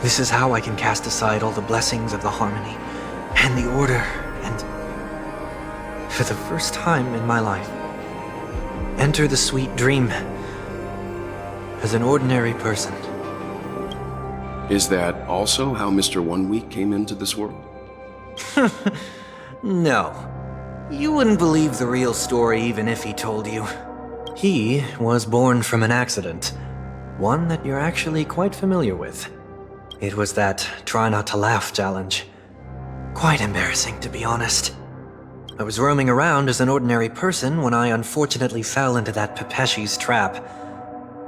This is how I can cast aside all the blessings of the harmony and the order and, for the first time in my life, enter the sweet dream as an ordinary person. Is that also how Mr. 1 Week came into this world? No. You wouldn't believe the real story even if he told you. He was born from an accident. One that you're actually quite familiar with. It was that try not to laugh challenge. Quite embarrassing, to be honest. I was roaming around as an ordinary person when I unfortunately fell into that Pepeshi's trap.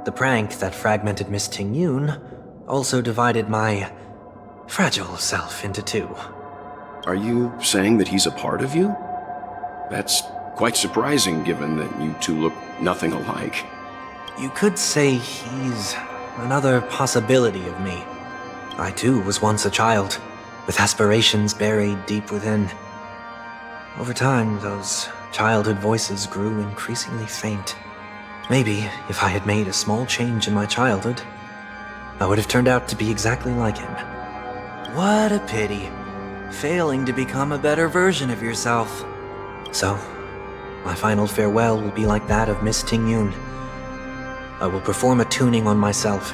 The prank that fragmented Miss Ting-Yun also divided my fragile self into two. Are you saying that he's a part of you? That's quite surprising given that you two look nothing alike. You could say he's another possibility of me. I too was once a child, with aspirations buried deep within. Over time, those childhood voices grew increasingly faint. Maybe if I had made a small change in my childhood, I would have turned out to be exactly like him. What a pity. Failing to become a better version of yourself. So, my final farewell will be like that of Miss Ting-Yun. I will perform a tuning on myself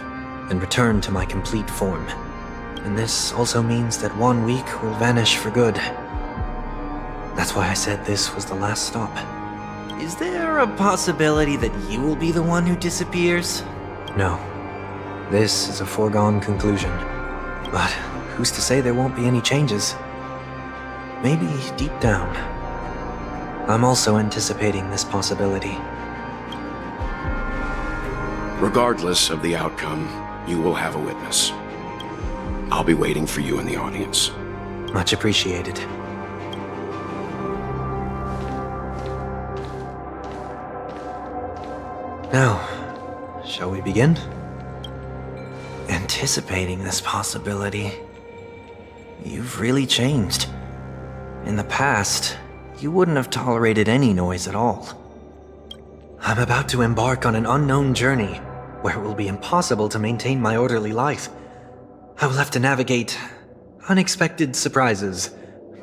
and return to my complete form. And this also means that 1 week will vanish for good. That's why I said this was the last stop. Is there a possibility that you will be the one who disappears? No. This is a foregone conclusion. But who's to say there won't be any changes? Maybe deep down, I'm also anticipating this possibility. Regardless of the outcome, you will have a witness. I'll be waiting for you in the audience. Much appreciated. Now, shall we begin? Anticipating this possibility. You've really changed. In the past, you wouldn't have tolerated any noise at all. I'm about to embark on an unknown journey, where it will be impossible to maintain my orderly life. I will have to navigate unexpected surprises,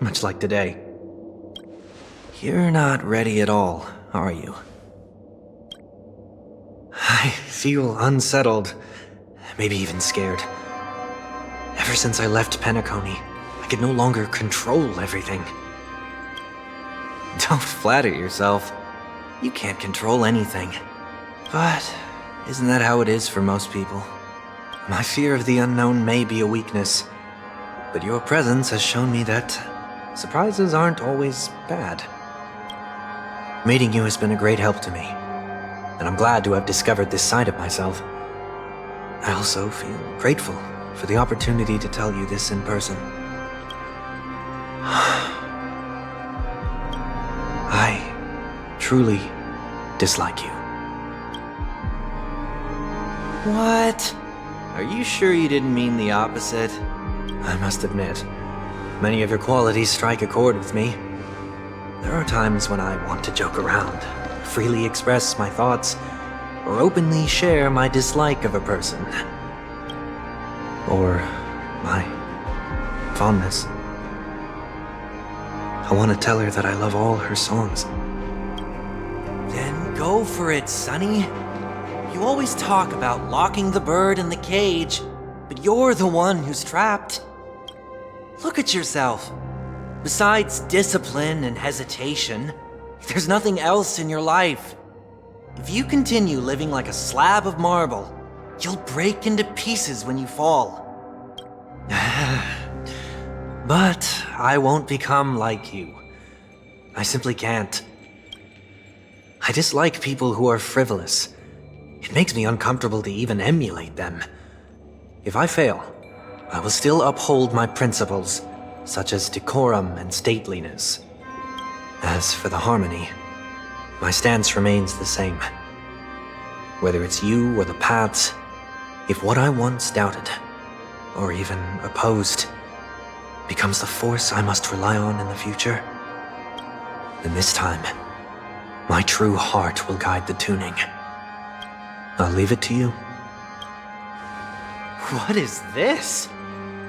much like today. You're not ready at all, are you? I feel unsettled, maybe even scared. Ever since I left Penacony, I could no longer control everything. Don't flatter yourself. You can't control anything. But isn't that how it is for most people? My fear of the unknown may be a weakness, but your presence has shown me that surprises aren't always bad. Meeting you has been a great help to me, and I'm glad to have discovered this side of myself. I also feel grateful for the opportunity to tell you this in person. I truly dislike you. What? Are you sure you didn't mean the opposite? I must admit, many of your qualities strike a chord with me. There are times when I want to joke around, freely express my thoughts, or openly share my dislike of a person. Or my fondness. I want to tell her that I love all her songs. Then go for it, Sonny. You always talk about locking the bird in the cage, but you're the one who's trapped. Look at yourself. Besides discipline and hesitation, there's nothing else in your life. If you continue living like a slab of marble, you'll break into pieces when you fall. But I won't become like you. I simply can't. I dislike people who are frivolous. It makes me uncomfortable to even emulate them. If I fail, I will still uphold my principles, such as decorum and stateliness. As for the harmony, my stance remains the same. Whether it's you or the paths, if what I once doubted, or even opposed, becomes the force I must rely on in the future, then this time, my true heart will guide the tuning. I'll leave it to you. What is this?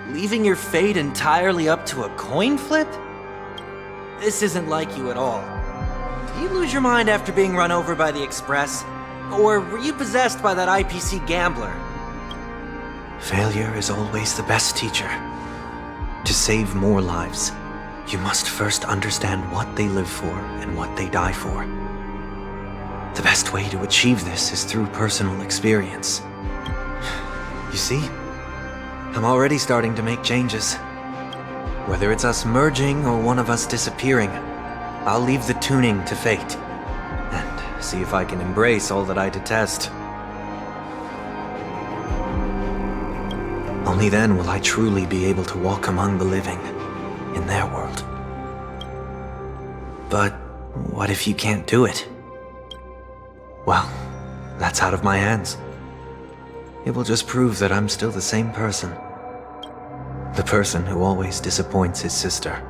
Leaving your fate entirely up to a coin flip? This isn't like you at all. Did you lose your mind after being run over by the Express? Or were you possessed by that IPC gambler? Failure is always the best teacher. To save more lives, you must first understand what they live for and what they die for. The best way to achieve this is through personal experience. You see, I'm already starting to make changes. Whether it's us merging or one of us disappearing, I'll leave the tuning to fate, and see if I can embrace all that I detest. Only then will I truly be able to walk among the living, in their world. But what if you can't do it? Well, that's out of my hands. It will just prove that I'm still the same person. The person who always disappoints his sister.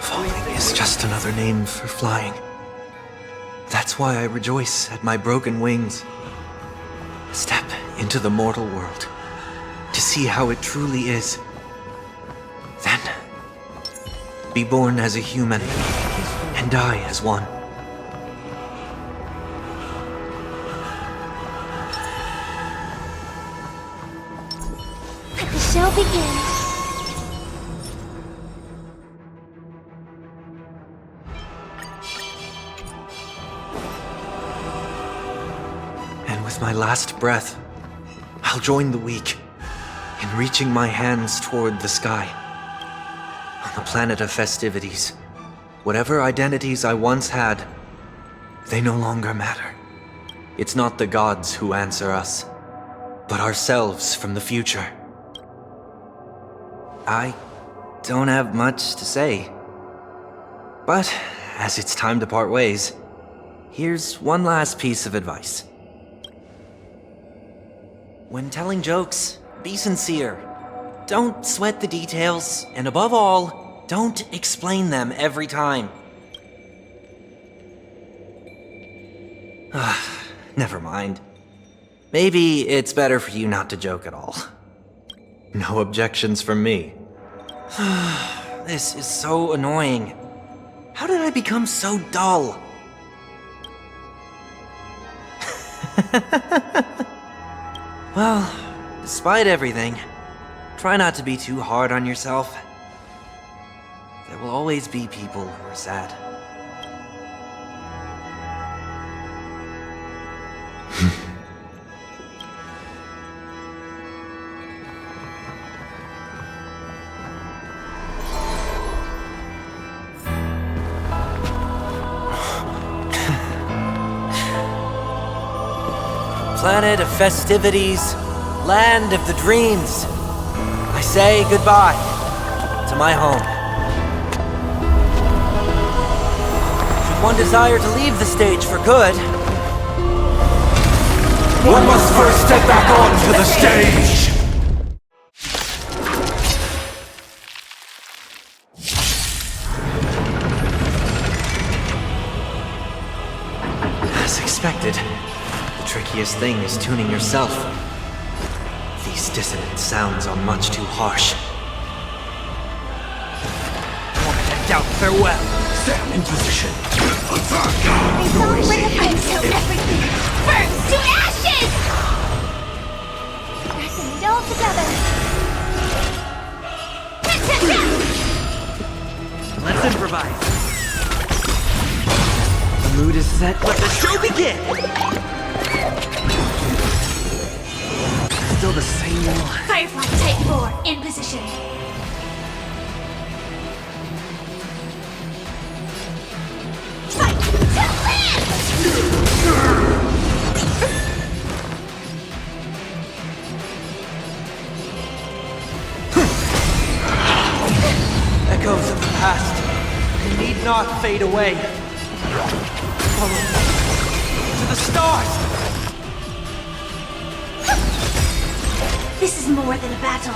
Falling is just another name for flying. That's why I rejoice at my broken wings. Step into the mortal world to see how it truly is. Then, be born as a human and die as one. The show begins. And with my last breath, I'll join the weak in reaching my hands toward the sky. On the planet of festivities, whatever identities I once had, they no longer matter. It's not the gods who answer us, but ourselves from the future. I don't have much to say. But, as it's time to part ways, here's one last piece of advice. When telling jokes, be sincere. Don't sweat the details, and above all, don't explain them every time. Never mind. Maybe it's better for you not to joke at all. No objections from me. This is so annoying. How did I become so dull? Well, despite everything, try not to be too hard on yourself. There will always be people who are sad. Planet of festivities, land of the dreams. I say goodbye to my home. Should one desire to leave the stage for good, one must first step back onto the stage! As expected, the trickiest thing is tuning yourself. The These dissonant sounds are much too harsh. Doubt farewell. Stand in position. Attack! Noisy! Everything burns to ashes! Pressing it all together. Let's improvise. The mood is set. Let the show begin! Still the same one. Firefly Type 4 in position. Fight to land! Echoes of the past. They need not fade away. Follow me to the stars! This is more than a battle.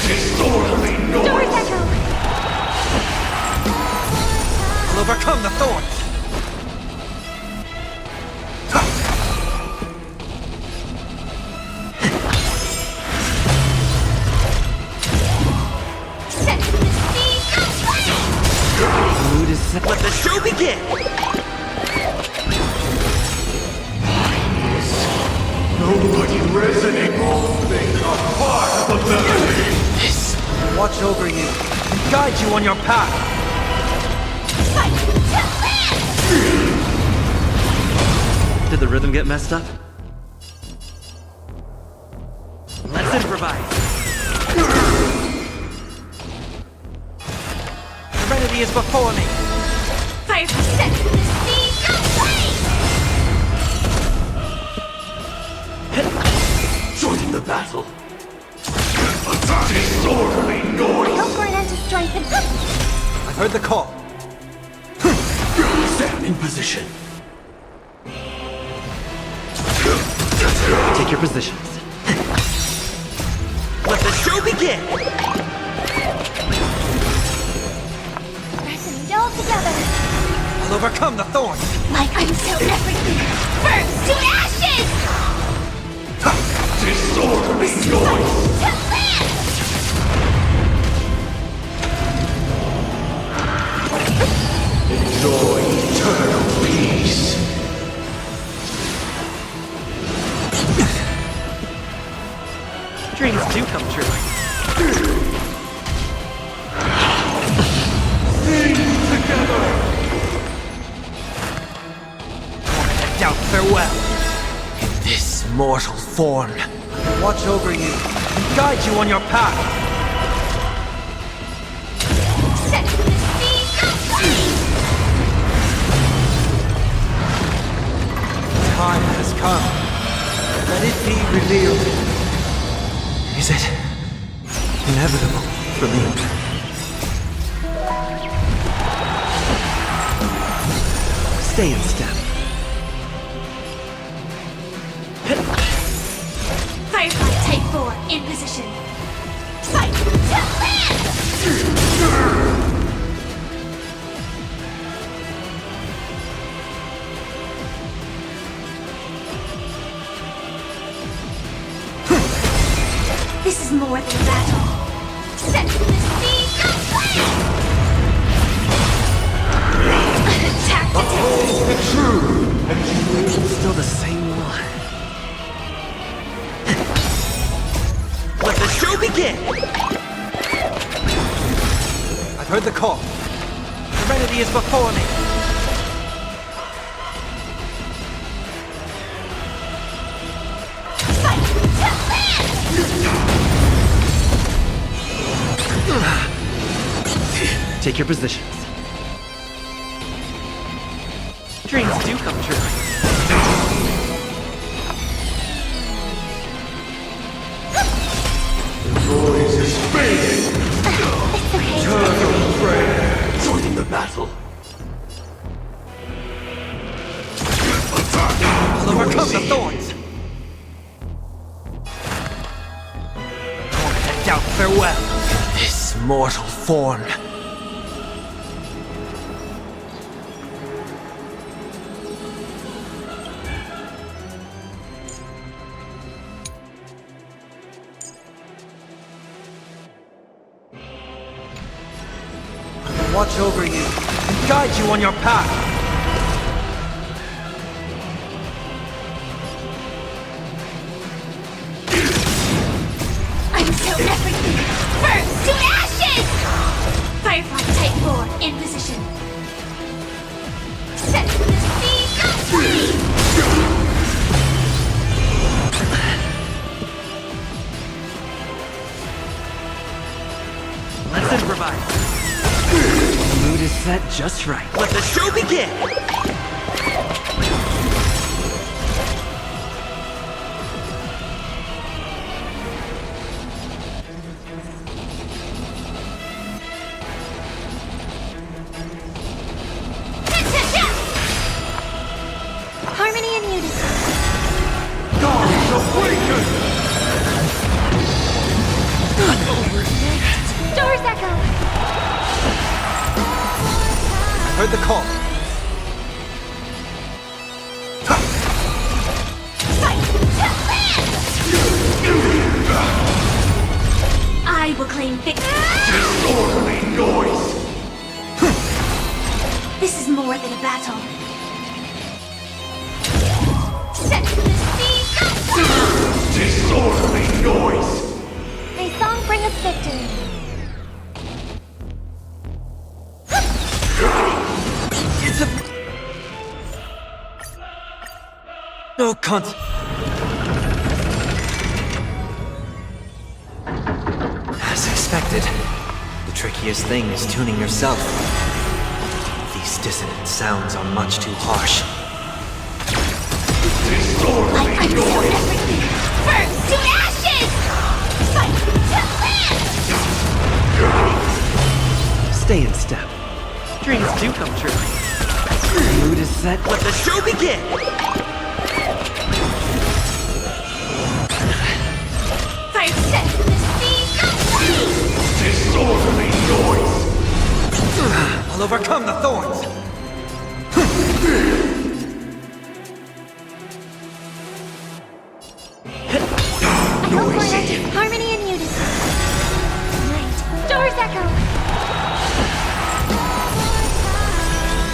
Disorderly noise! Doors echo! I'll overcome the thorns! Let the show begin! Nobody resonate all things are part of the melody! This watch over you and guide you on your path! Did the rhythm get messed up? Let's improvise! Serenity is before me! Fire set to the speed of light! Joining the battle! Attack! Disorderly noise! Hope for an end to strengthen. I've heard the call. Stand in position. Take your positions. Let the show begin! Pressing it all together. I'll overcome the thorns! Like until everything burns to ashes! Disorderly noise! To land! Enjoy eternal peace! Dreams do come true. Sing together! Doubt farewell. In this mortal form, watch over you and guide you on your path. Set to the speed of light! Time has come. Let it be revealed. Is it inevitable for me? Stay in step. Firefly Type 4 in position. Fight to land! This is more than a battle. Set to the speed of light! Attack! Uphold the truth, and you will Still the same one. Let the show begin! I've heard the call. Serenity is before me. Fight to land! Take your positions. Dreams do come true. noise is fading! Eternal prayer! Joining the battle! Attack! I'll overcome the thorns! Doubt farewell. This mortal form. watch over you, and guide you on your path. Until everything burns to ashes! Firefly Type 4 in position. Set the seas free! Let's improvise. The mood is set just right. Let the show begin! Harmony and unity. Gods awaken! Doors echo. Heard the call. I will claim victory. Disorderly noise! This is more than a battle. Set the seas free! Disorderly noise! May song bring us victory. It's a... No consequence. As expected, the trickiest thing is tuning yourself. These dissonant sounds are much too harsh. Disorderly noise! Burns to ashes! Fight to Stay in step. Dreams do come true. The mood is set. Let the show begin! Fire set the seas free! Disorderly noise! I'll overcome the thorns! Noisy! Harmony and unity. Right. Doors echo.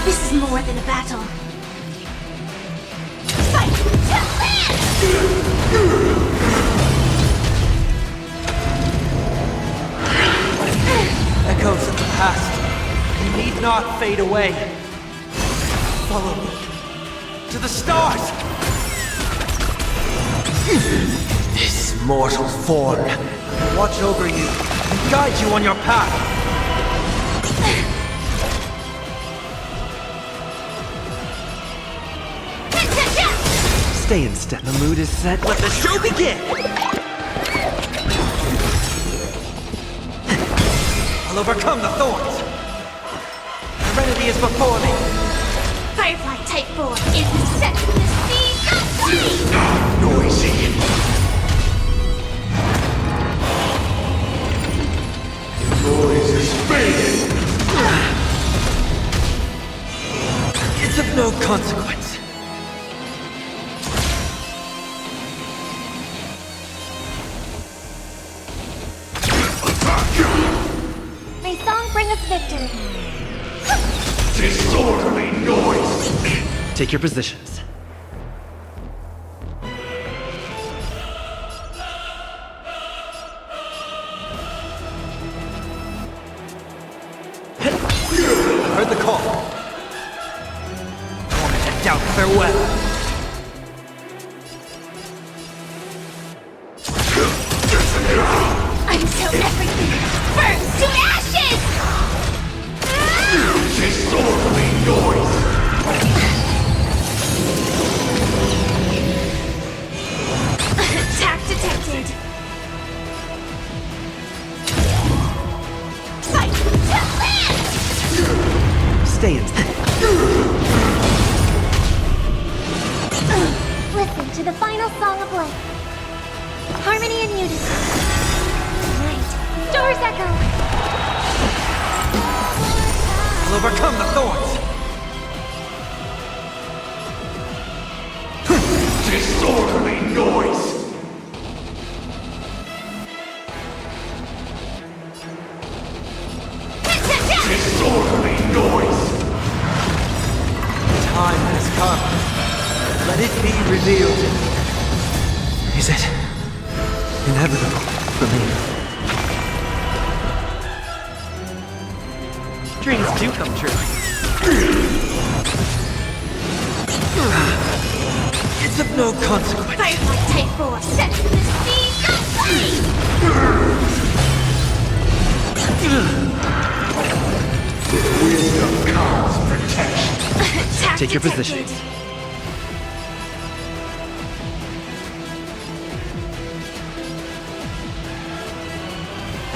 This is more than a battle. Fight to Echoes of the past. You need not fade away. Follow me. To the stars! This mortal form will watch over you and guide you on your path. Stay in step. The mood is set. Let the show begin! I'll overcome the thorns. Serenity is before me. Firefly Type 4 is set to the seas free! Noisy! Noise is fading! It's of no consequence. May song bring us victory. Disorderly noise! Take your positions. Heard the call. Torment and doubt farewell. Until everything burns to ashes! Disorderly noise! Attack detected. Fight to live! Stay in. Listen to the final song of life. Harmony and unity. Right. Doors echo. I'll overcome the thorns. Disorderly noise! Disorderly come. Let it be revealed. Is it inevitable for me? Dreams do come true. It's of no consequence. Firefly Type 4, set to the speed Wisdom comes protection. Take your position.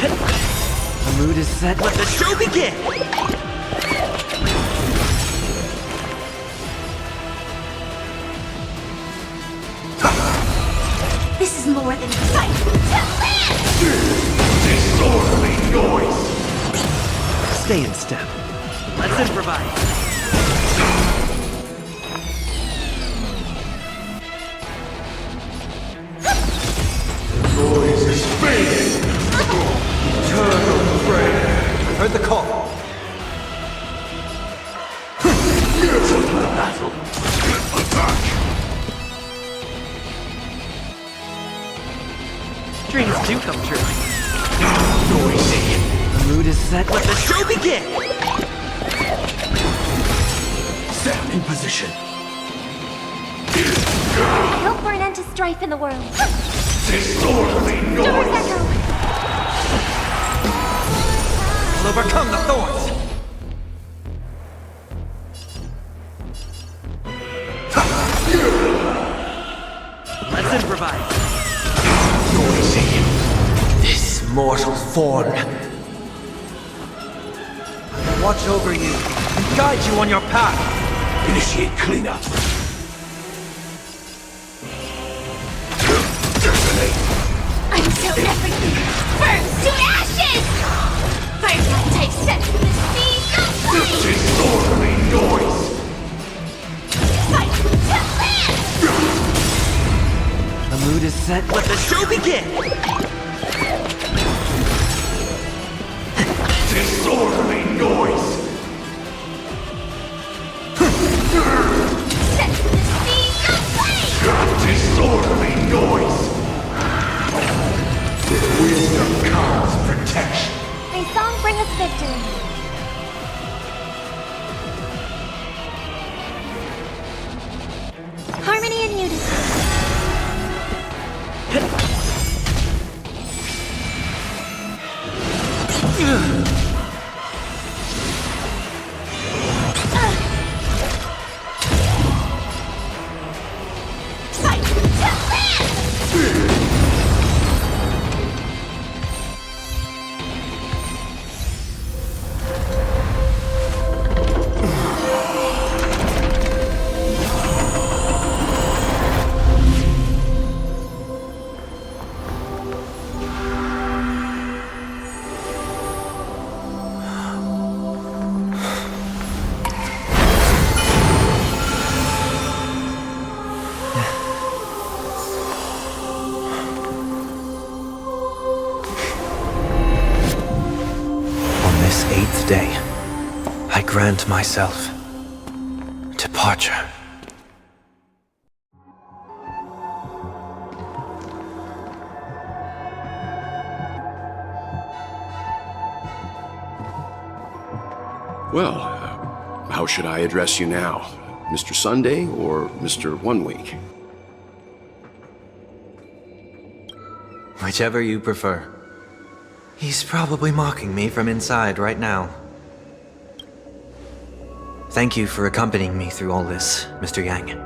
The mood is set. Let the show begin! This is more than a fight to live! Disorderly noise! Stay in step. Let's improvise. Noise is fading! Eternal prayer! I've heard the call. To the battle! Attack! Dreams do come true. Noisy! The mood is set. Let the show begin! Set in position. Hope for an end to strife in the world. Disorderly Doors noise! echo! We'll overcome the thorns! Let's improvise. Noisy! This mortal form. I will watch over you and guide you on your path. Initiate cleanup. Until everything burns to ashes! Firefly Type set to the speed of light! Disorderly noise! Fight to live! The mood is set. Let the show begin! Disorderly noise! Set to the speed of light! Disorderly noise! Wisdom comes protection. May song bring us victory. Harmony and unity. Fight to live! Day, I grant myself departure. Well, how should I address you now? Mr. Sunday or Mr. 1 Week? Whichever you prefer. He's probably mocking me from inside right now. Thank you for accompanying me through all this, Mr. Yang.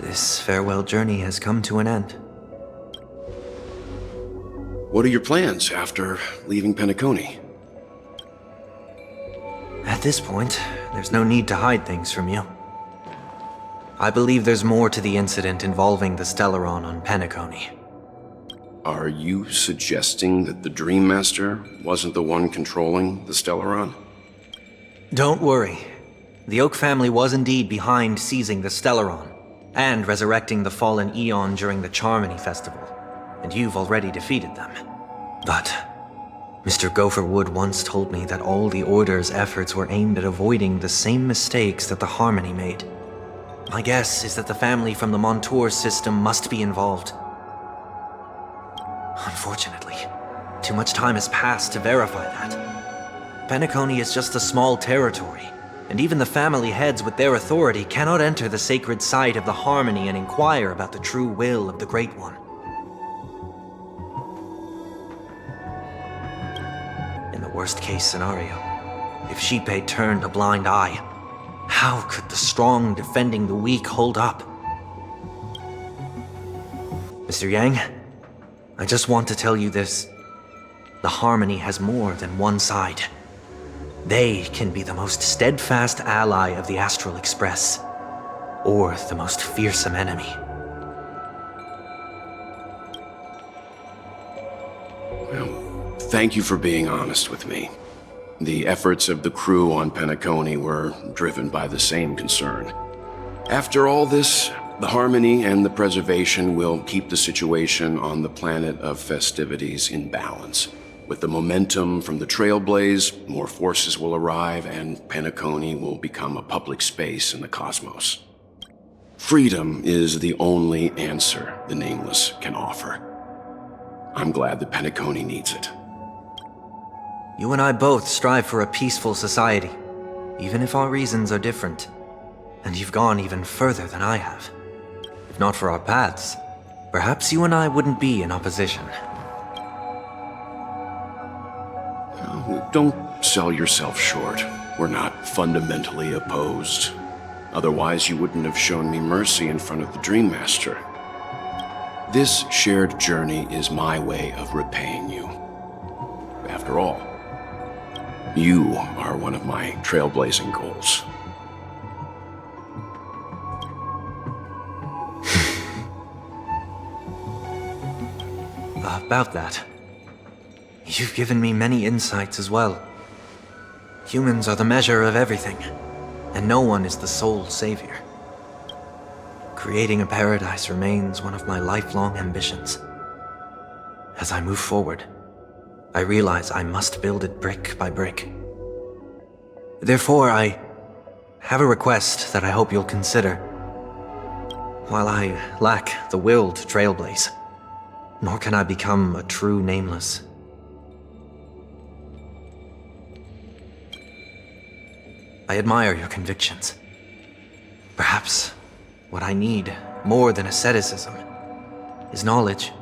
This farewell journey has come to an end. What are your plans after leaving Penacony? At this point, there's no need to hide things from you. I believe there's more to the incident involving the Stellaron on Penacony. Are you suggesting that the Dream Master wasn't the one controlling the Stellaron? Don't worry. The Oak family was indeed behind seizing the Stellaron, and resurrecting the fallen Eon during the Charmony Festival, and you've already defeated them. But Mr. Gopherwood once told me that all the Order's efforts were aimed at avoiding the same mistakes that the Harmony made. My guess is that the family from the Montour system must be involved. Unfortunately, too much time has passed to verify that. Penacony is just a small territory, and even the family heads with their authority cannot enter the sacred site of the Harmony and inquire about the true will of the Great One. In the worst-case scenario, if Xipe turned a blind eye, how could the strong defending the weak hold up? Mr. Yang, I just want to tell you this. The Harmony has more than one side. They can be the most steadfast ally of the Astral Express, or the most fearsome enemy. Well, thank you for being honest with me. The efforts of the crew on Penacony were driven by the same concern. After all this, the Harmony and the Preservation will keep the situation on the planet of festivities in balance. With the momentum from the Trailblaze, more forces will arrive and Penacony will become a public space in the cosmos. Freedom is the only answer the Nameless can offer. I'm glad that Penacony needs it. You and I both strive for a peaceful society, even if our reasons are different. And you've gone even further than I have. If not for our paths, perhaps you and I wouldn't be in opposition. Don't sell yourself short. We're not fundamentally opposed. Otherwise, you wouldn't have shown me mercy in front of the Dream Master. This shared journey is my way of repaying you. After all, you are one of my trailblazing goals. About that, you've given me many insights as well. Humans are the measure of everything, and no one is the sole savior. Creating a paradise remains one of my lifelong ambitions. As I move forward, I realize I must build it brick by brick. Therefore, I have a request that I hope you'll consider. While I lack the will to trailblaze, nor can I become a true Nameless. I admire your convictions. Perhaps what I need, more than asceticism, is knowledge.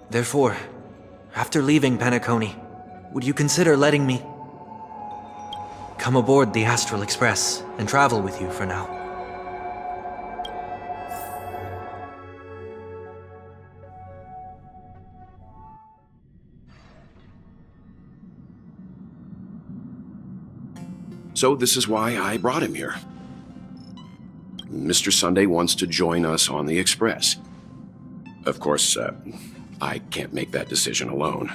Therefore, after leaving Penacony, would you consider letting me come aboard the Astral Express and travel with you for now? So this is why I brought him here. Mr. Sunday wants to join us on the Express. Of course, I can't make that decision alone.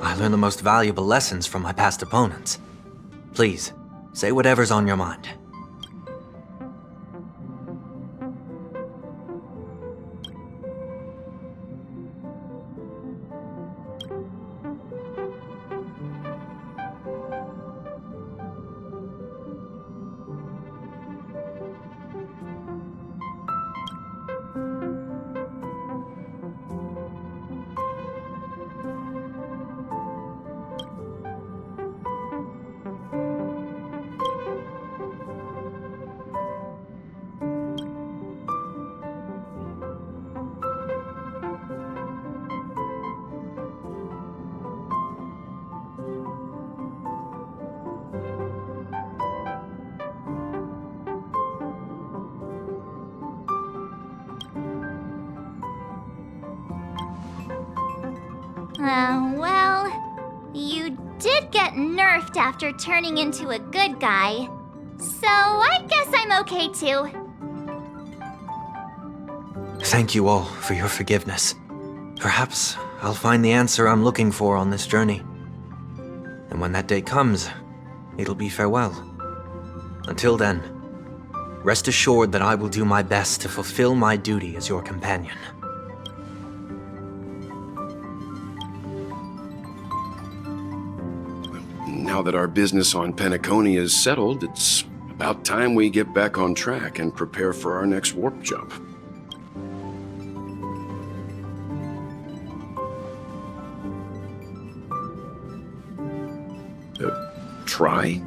I learned the most valuable lessons from my past opponents. Please, say whatever's on your mind. Well, you did get nerfed after turning into a good guy. So I guess I'm okay too. Thank you all for your forgiveness. Perhaps I'll find the answer I'm looking for on this journey. And when that day comes, it'll be farewell. Until then, rest assured that I will do my best to fulfill my duty as your companion. Now that our business on Penacony is settled, it's about time we get back on track and prepare for our next warp jump. Try?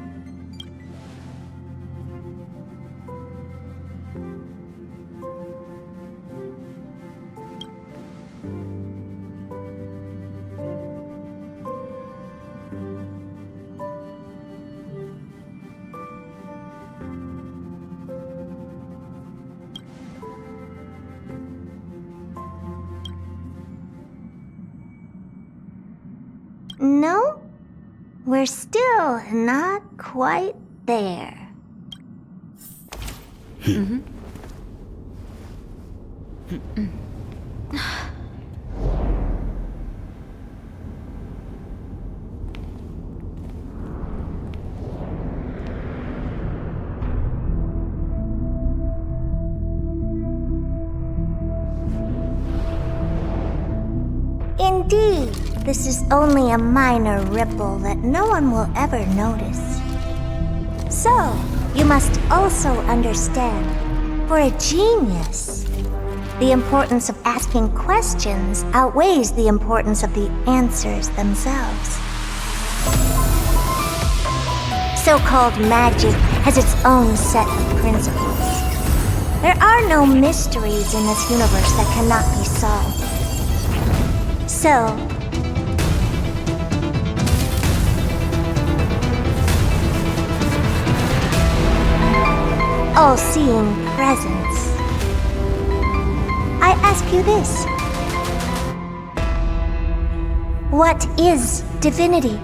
No, we're still not quite there. Indeed, this is only a minor ripple that no one will ever notice. So, you must also understand, for a genius, the importance of asking questions outweighs the importance of the answers themselves. So-called magic has its own set of principles. There are no mysteries in this universe that cannot be solved. So, all-seeing presence, I ask you this. What is divinity?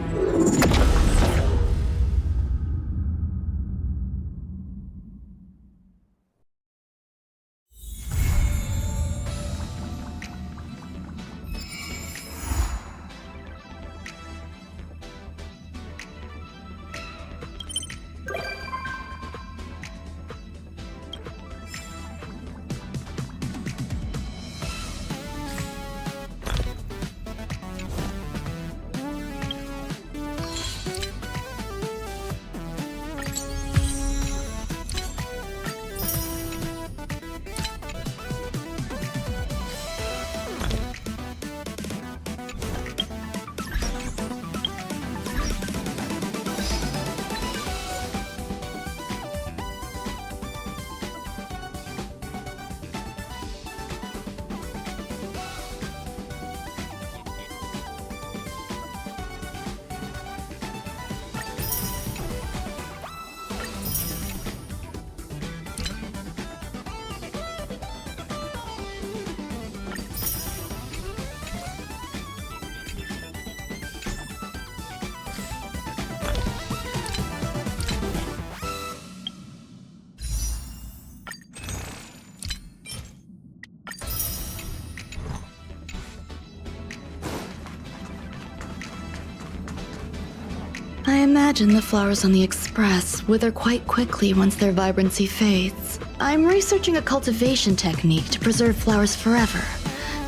I imagine the flowers on the Express wither quite quickly once their vibrancy fades. I'm researching a cultivation technique to preserve flowers forever.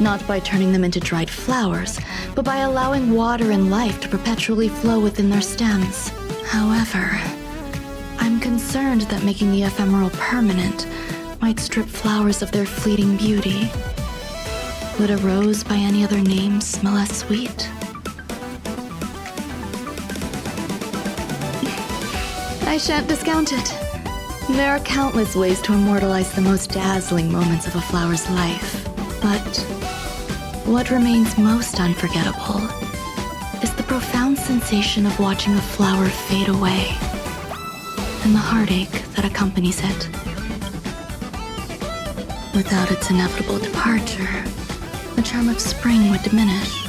Not by turning them into dried flowers, but by allowing water and life to perpetually flow within their stems. However, I'm concerned that making the ephemeral permanent might strip flowers of their fleeting beauty. Would a rose by any other name smell as sweet? I shan't discount it. There are countless ways to immortalize the most dazzling moments of a flower's life. But what remains most unforgettable is the profound sensation of watching a flower fade away, and the heartache that accompanies it. Without its inevitable departure, the charm of spring would diminish.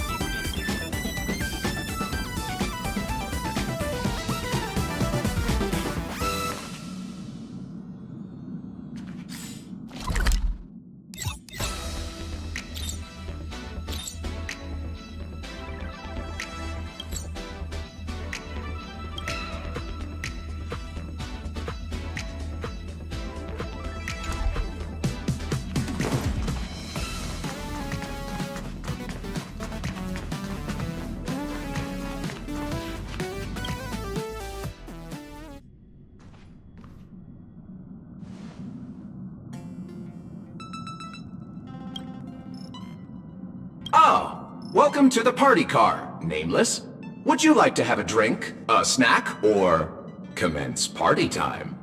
Welcome to the party car, Nameless. Would you like to have a drink, a snack, or commence party time?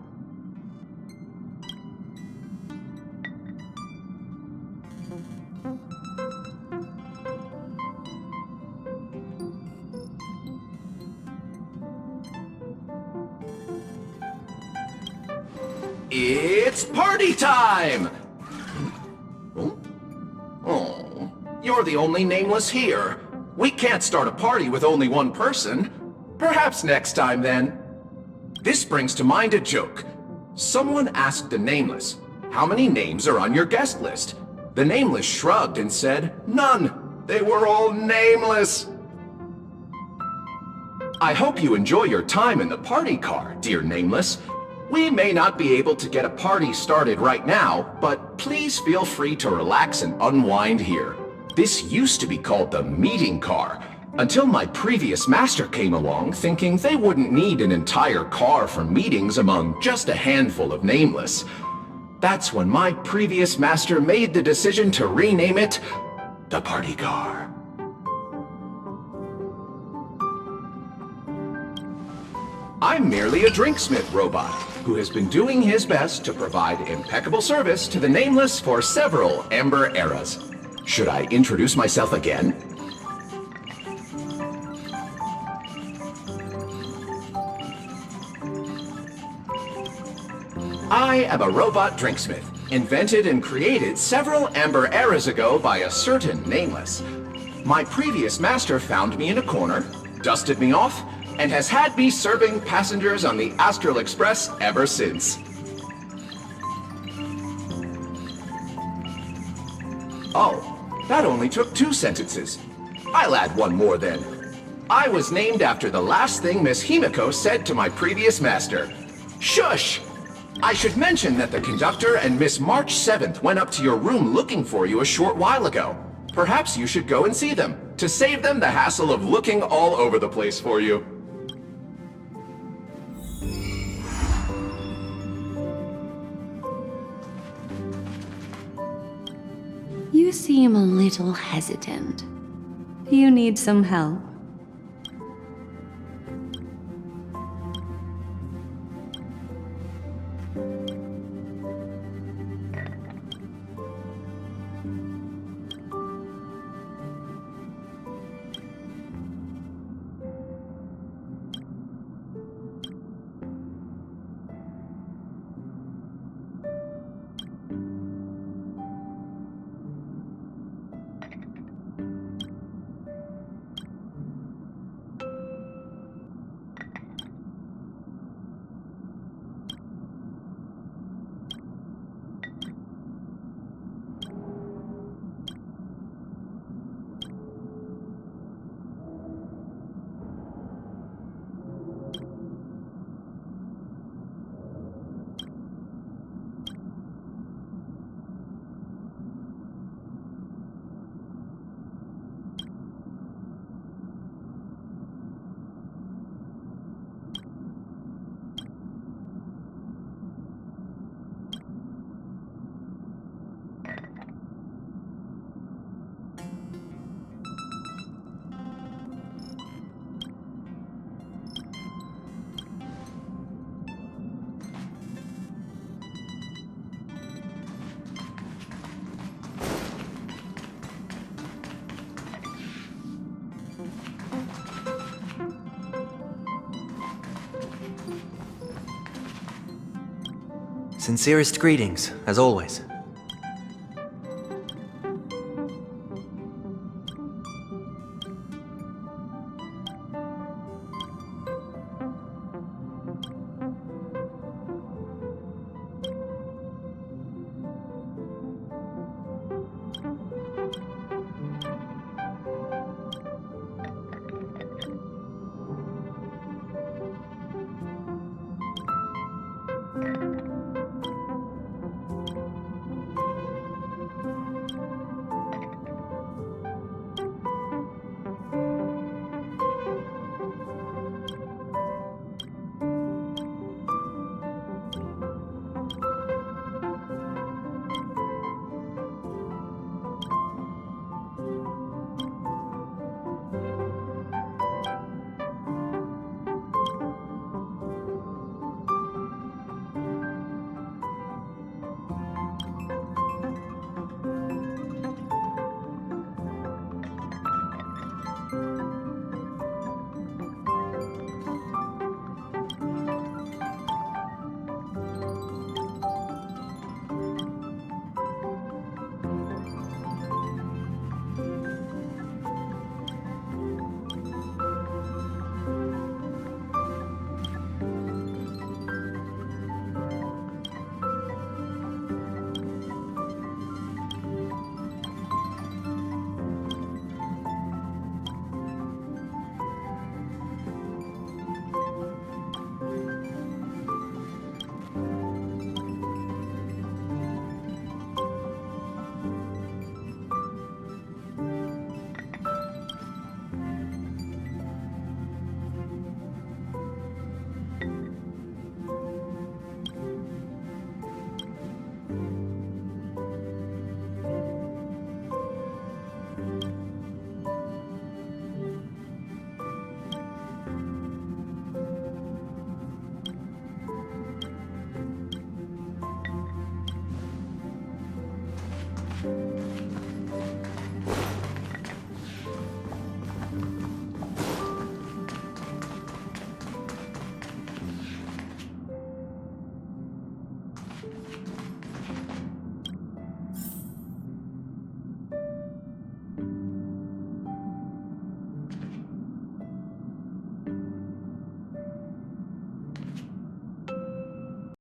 It's party time! Oh, you're the only Nameless here. We can't start a party with only one person. Perhaps next time, then. This brings to mind a joke. Someone asked the Nameless, "How many names are on your guest list?" The Nameless shrugged and said, "None. They were all nameless." I hope you enjoy your time in the party car, dear Nameless. We may not be able to get a party started right now, but please feel free to relax and unwind here. This used to be called the meeting car, until my previous master came along thinking they wouldn't need an entire car for meetings among just a handful of Nameless. That's when my previous master made the decision to rename it the party car. I'm merely a drinksmith robot who has been doing his best to provide impeccable service to the Nameless for several Amber eras. Should I introduce myself again? I am a robot drinksmith, invented and created several Amber eras ago by a certain Nameless. My previous master found me in a corner, dusted me off, and has had me serving passengers on the Astral Express ever since. Oh, that only took 2 sentences. I'll add one more then. I was named after the last thing Miss Himiko said to my previous master. Shush! I should mention that the conductor and Miss March 7th went up to your room looking for you a short while ago. Perhaps you should go and see them, to save them the hassle of looking all over the place for you. You seem a little hesitant. Do you need some help? Sincerest greetings, as always.